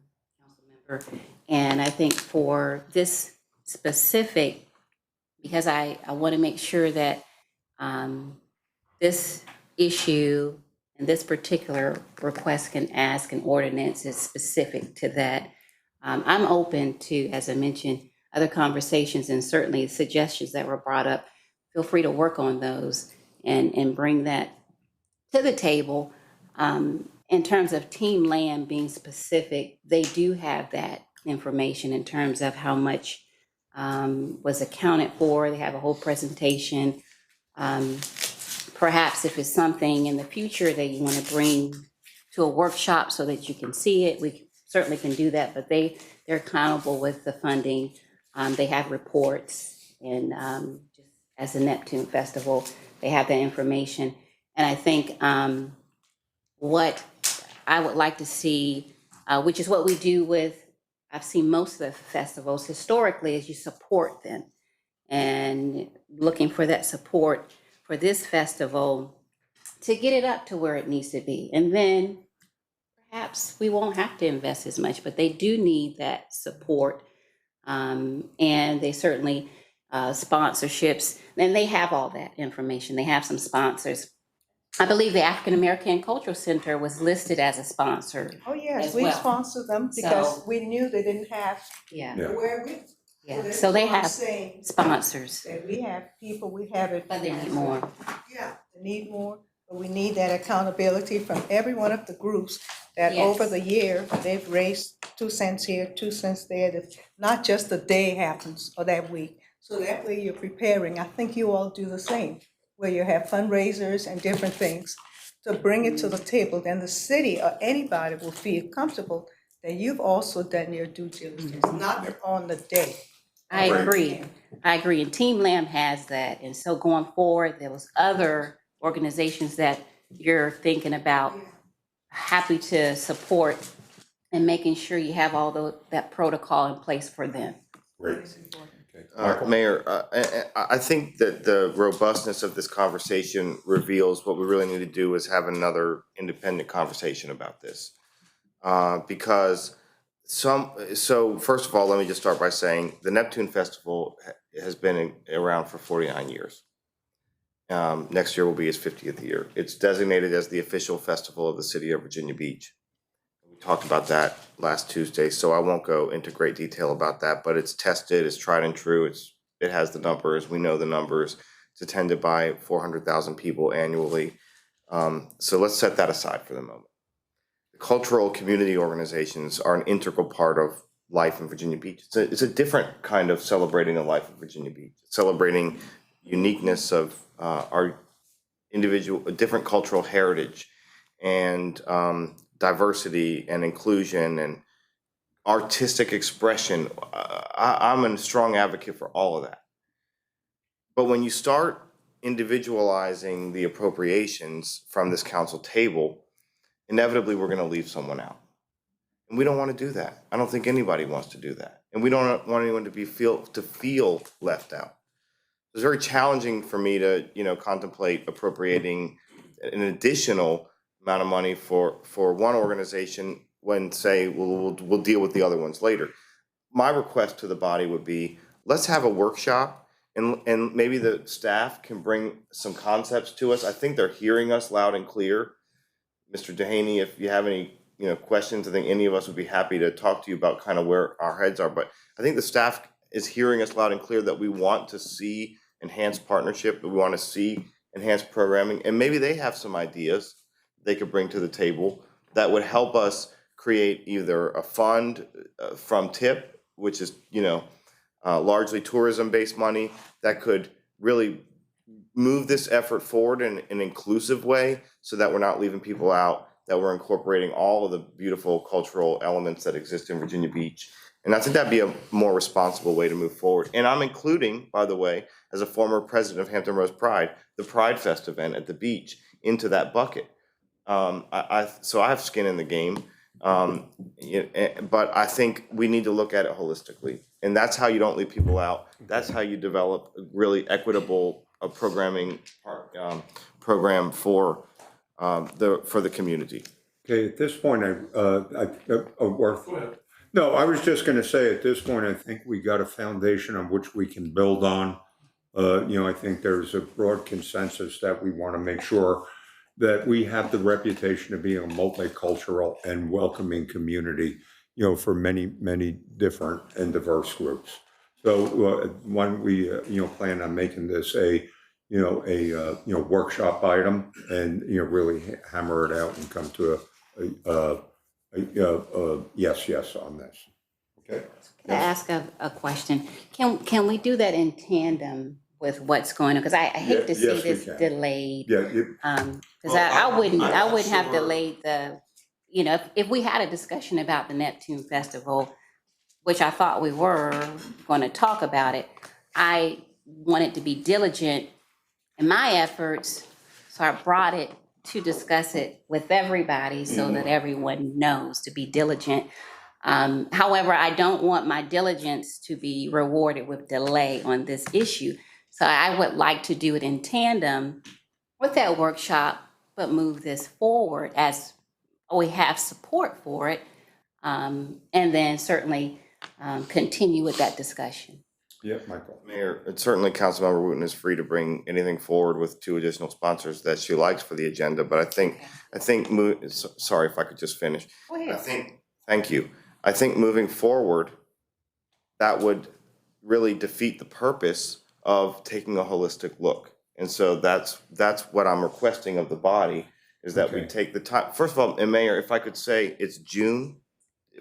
Member. And I think for this specific, because I want to make sure that this issue and this particular request can ask an ordinance is specific to that. I'm open to, as I mentioned, other conversations and certainly suggestions that were brought up. Feel free to work on those and bring that to the table. In terms of Team Land being specific, they do have that information in terms of how much was accounted for. They have a whole presentation. Perhaps if it's something in the future that you want to bring to a workshop so that you can see it, we certainly can do that, but they're accountable with the funding. They have reports, and just as the Neptune Festival, they have that information. And I think what I would like to see, which is what we do with, I've seen most of the festivals historically, is you support them. And looking for that support for this festival to get it up to where it needs to be. And then perhaps we won't have to invest as much, but they do need that support. And they certainly, sponsorships, and they have all that information. They have some sponsors. I believe the African American Cultural Center was listed as a sponsor. Oh, yes, as we well. sponsor them because So- we knew they didn't have Yeah. Yeah. where we. Yeah, so they that's what I'm have saying, sponsors, that we have people, we have it. but they need more. Yeah, they need more, but we need that accountability from every one of the groups that Yes. over the year, they've raised 2 cents here, 2 cents there, that not just the day happens or that week. So that way you're preparing. I think you all do the same, where you have fundraisers and different things to bring it to the table. Then the city or anybody will feel comfortable that you've also done your due diligence, not on the day. I agree. I agree. And Team Lamb has that. And so going forward, there was other organizations that you're thinking about, happy to support and making sure you have all that protocol in place for them. Great. Mayor, I think that the robustness of this conversation reveals what we really need to do is have another independent conversation about this. Because so first of all, let me just start by saying the Neptune Festival has been around for 49 years. Next year will be its 50th year. It's designated as the official festival of the city of Virginia Beach. We talked about that last Tuesday, so I won't go into great detail about that, but it's tested, it's tried and true, it has the numbers, we know the numbers. It's attended by 400,000 people annually. So let's set that aside for the moment. Cultural community organizations are an integral part of life in Virginia Beach. It's a different kind of celebrating the life of Virginia Beach, celebrating uniqueness of our individual, different cultural heritage and diversity and inclusion and artistic expression. I'm a strong advocate for all of that. But when you start individualizing the appropriations from this council table, inevitably we're going to leave someone out. And we don't want to do that. I don't think anybody wants to do that. And we don't want anyone to feel left out. It's very challenging for me to, contemplate appropriating an additional amount of money for one organization when, say, we'll deal with the other ones later. My request to the body would be, let's have a workshop and maybe the staff can bring some concepts to us. I think they're hearing us loud and clear. Mr. Dehaney, if you have any questions, I think any of us would be happy to talk to you about kind of where our heads are. But I think the staff is hearing us loud and clear that we want to see enhanced partnership, that we want to see enhanced programming, and maybe they have some ideas they could bring to the table that would help us create either a fund from TIP, which is, largely tourism-based money, that could really move this effort forward in an inclusive way so that we're not leaving people out, that we're incorporating all of the beautiful cultural elements that exist in Virginia Beach. And I think that'd be a more responsible way to move forward. And I'm including, by the way, as a former president of Hampton Roads Pride, the Pride Fest event at the beach into that bucket. So I have skin in the game, but I think we need to look at it holistically. And that's how you don't leave people out. That's how you develop a really equitable programming program for the community. Okay, at this point, No, I was just going to say, at this point, I think we got a foundation on which we can build on. I think there's a broad consensus that we want to make sure that we have the reputation of being a multicultural and welcoming community, for many, many different and diverse groups. So when we, plan on making this a workshop item and, really hammer it out and come to a yes on this. Okay. Can I ask a question? Can we do that in tandem with what's going on? Because I hate to see this delayed. Yeah. Because I wouldn't have delayed if we had a discussion about the Neptune Festival, which I thought we were going to talk about it, I wanted to be diligent in my efforts, so I brought it to discuss it with everybody so that everyone knows to be diligent. However, I don't want my diligence to be rewarded with delay on this issue. So I would like to do it in tandem with that workshop, but move this forward as we have support for it, and then certainly continue with that discussion. Yeah, Michael. Mayor, certainly Councilmember Wooten is free to bring anything forward with 2 additional sponsors that she likes for the agenda, but I think, sorry if I could just finish. Go ahead. Thank you. I think moving forward, that would really defeat the purpose of taking a holistic look. And so that's what I'm requesting of the body, is that we take the time. First of all, and Mayor, if I could say, it's June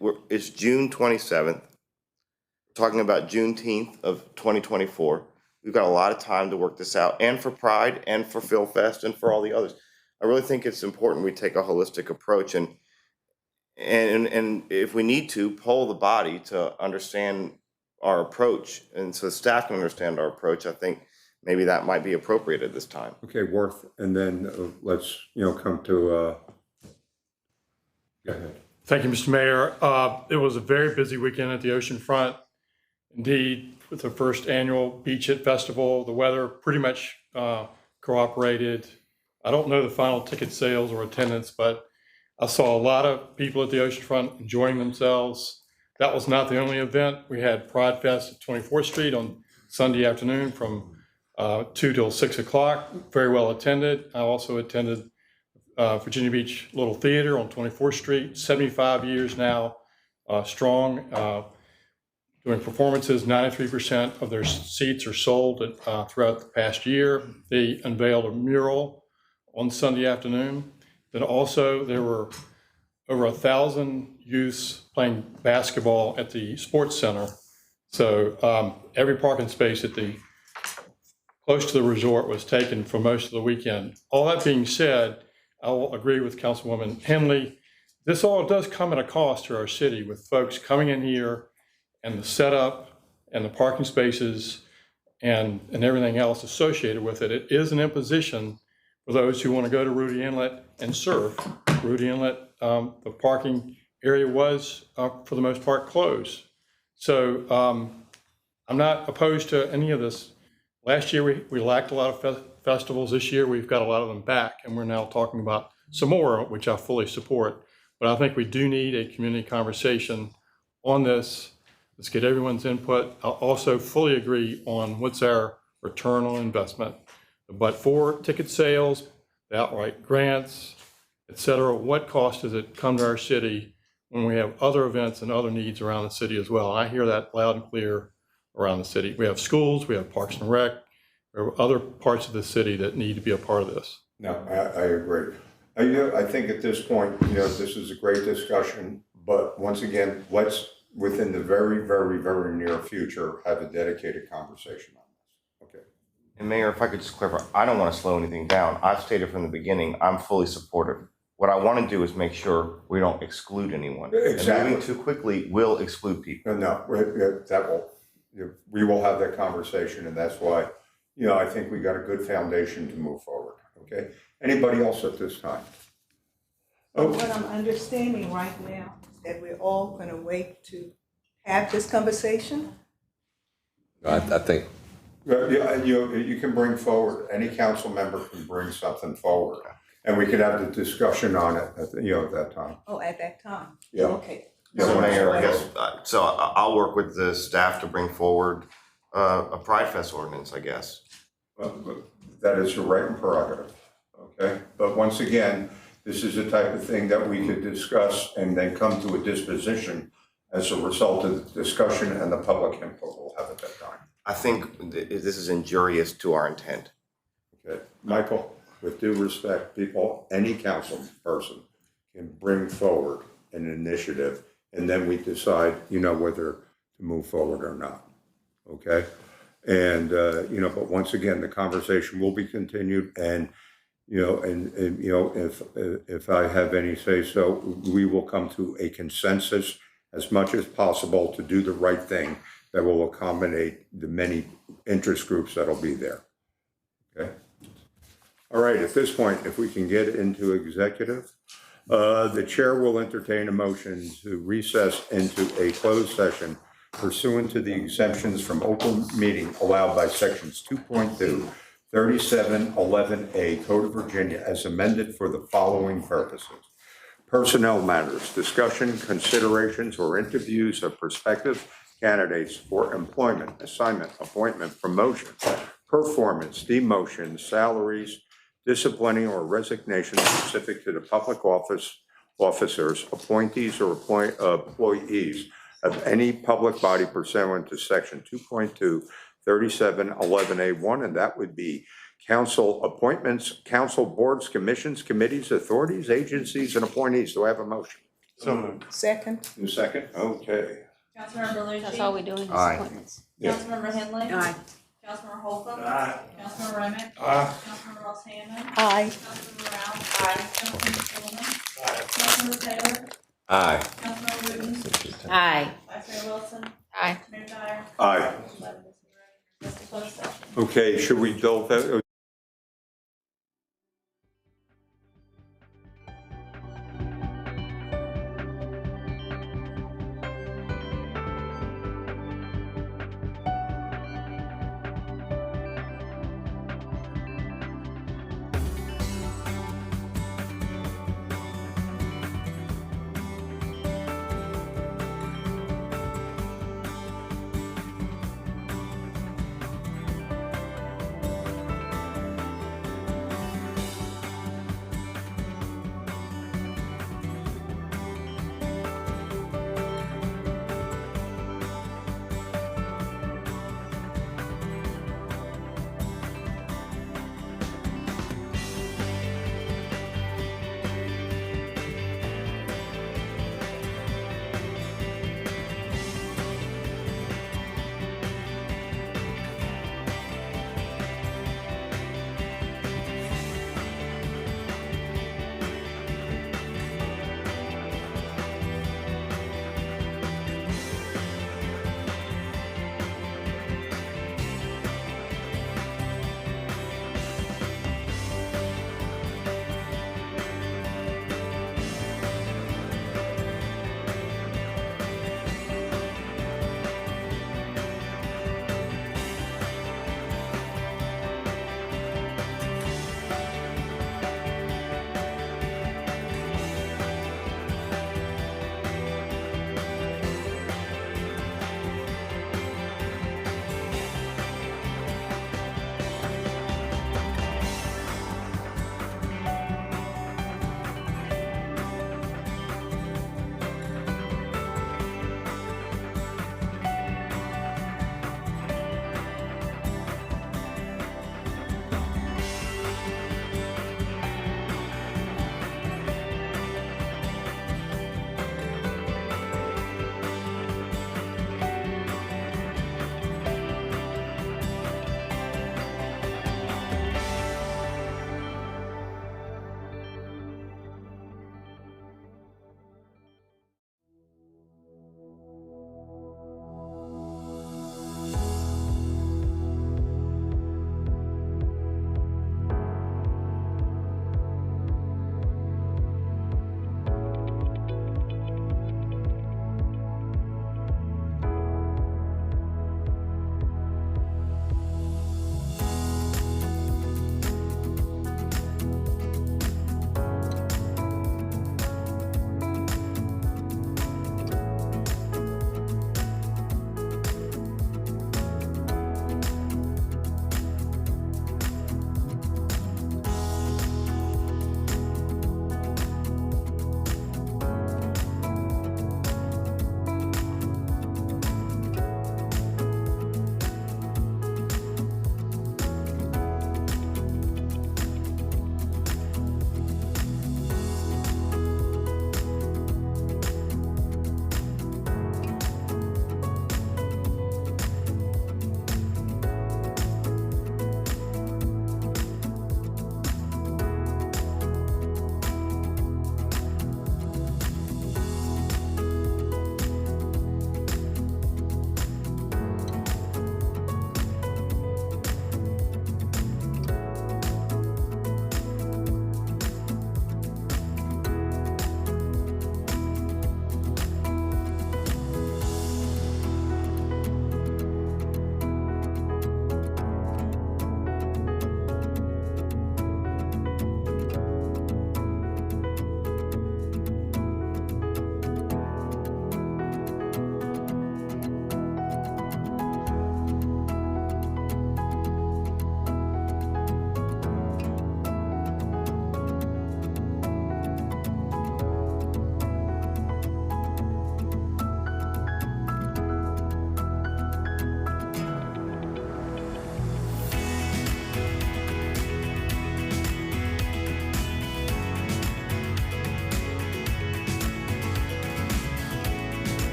27th. Talking about Juneteenth of 2024. We've got a lot of time to work this out, and for Pride and for Phil Fest and for all the others. I really think it's important we take a holistic approach, and if we need to, poll the body to understand our approach, and so staff can understand our approach. I think maybe that might be appropriate at this time. Okay, Worth, and then let's come to. Go ahead. Thank you, Mr. Mayor. It was a very busy weekend at the oceanfront. Indeed, with the first annual Beach Hit Festival, the weather pretty much cooperated. I don't know the final ticket sales or attendance, but I saw a lot of people at the oceanfront enjoying themselves. That was not the only event. We had Pride Fest at 24th Street on Sunday afternoon from 2 till 6 o'clock, very well attended. I also attended Virginia Beach Little Theater on 24th Street, 75 years now strong. Doing performances, 93% of their seats are sold throughout the past year. They unveiled a mural on Sunday afternoon. Then also there were over 1,000 youths playing basketball at the sports center. So every parking space close to the resort was taken for most of the weekend. All that being said, I will agree with Councilwoman Henley. This all does come at a cost to our city, with folks coming in here and the setup and the parking spaces and everything else associated with it. It is an imposition for those who want to go to Rudy Inlet and surf. Rudy Inlet, the parking area was, for the most part, closed. So I'm not opposed to any of this. Last year, we lacked a lot of festivals. This year, we've got a lot of them back, and we're now talking about some more, which I fully support. But I think we do need a community conversation on this. Let's get everyone's input. I also fully agree on what's our return on investment. But for ticket sales, the outright grants, et cetera, what cost does it come to our city when we have other events and other needs around the city as well? And I hear that loud and clear around the city. We have schools, we have Parks and Rec, or other parts of the city that need to be a part of this? No, I agree. I think at this point, this is a great discussion, but once again, let's, within the very, very, very near future, have a dedicated conversation on this. Okay. And Mayor, if I could just clarify, I don't want to slow anything down. I've stated from the beginning, I'm fully supportive. What I want to do is make sure we don't exclude anyone. Exactly. And moving too quickly will exclude people. We will have that conversation, and that's why, I think we got a good foundation to move forward, okay? Anybody else at this time? But what I'm understanding right now is that we're all going to wait to have this conversation. I think Yeah, you can bring forward, any council member can bring something forward, and we could have the discussion on it at that time. Oh, at that time? Yeah. Okay. So Mayor, I guess, so I'll work with the staff to bring forward a Pride Fest ordinance, I guess. That is your right and prerogative, okay? But once again, this is the type of thing that we could discuss and then come to a disposition as a result of the discussion and the public input we'll have at that time. I think this is injurious to our intent. Okay, Michael, with due respect, any council person can bring forward an initiative, and then we decide, whether to move forward or not, okay? And, but once again, the conversation will be continued, and, if I have any say so, we will come to a consensus as much as possible to do the right thing that will accommodate the many interest groups that'll be there, okay? All right, at this point, if we can get into executive, the chair will entertain a motion to recess into a closed session pursuant to the exemptions from open meeting allowed by sections 2.2, 3711A Code of Virginia as amended for the following purposes. Personnel matters, discussion, considerations, or interviews of prospective candidates for employment, assignment, appointment, promotion, performance, demotion, salaries, disciplining or resignation specific to the public officers, appointees, or employees of any public body pursuant to section 2.2, 3711A1, and that would be council appointments, council boards, commissions, committees, authorities, agencies, and appointees. Do I have a motion? So moved. Second. You second? Okay. Councilmember Lucci. That's all we're doing is Aye. appointments. Yeah. Councilmember Henley. Aye. Councilmember Holcomb. Aye. Councilmember Remick. Aye. Councilmember Ross Hammond. Aye. Councilmember Rouse. Aye. Councilmember Sullivan. Councilmember Taylor. aye. Councilmember Wooten. Aye. Vice Mayor Wilson. Aye. Mayor Dyer. Aye. 11 is ready. Mr. Closed session. Okay, should we delve?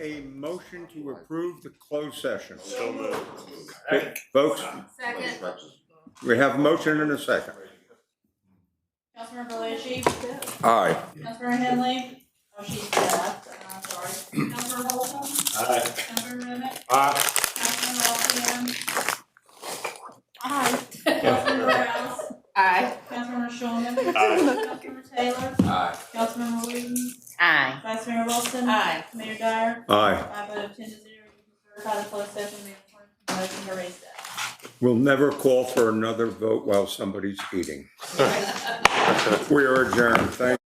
a motion to approve the closed session? So moved. Okay, folks, Second. we have a motion and a second. Councilmember Lucci. Aye. Councilmember Henley. Oh, she's left. Sorry. Councilmember Holcomb. Aye. Councilmember Remick. Aye. Councilmember Alfian. Aye. Councilmember Rouse. Aye. Councilmember Shulman. Aye. Councilmember Taylor. Aye. Councilmember Wooten. Aye. Vice Mayor Wilson. Aye. Mayor Dyer. Aye. 5 vote of 10 to 0. You can certify the closed session. We have motion to raise that. We'll never call for another vote while somebody's eating. We are adjourned. Thank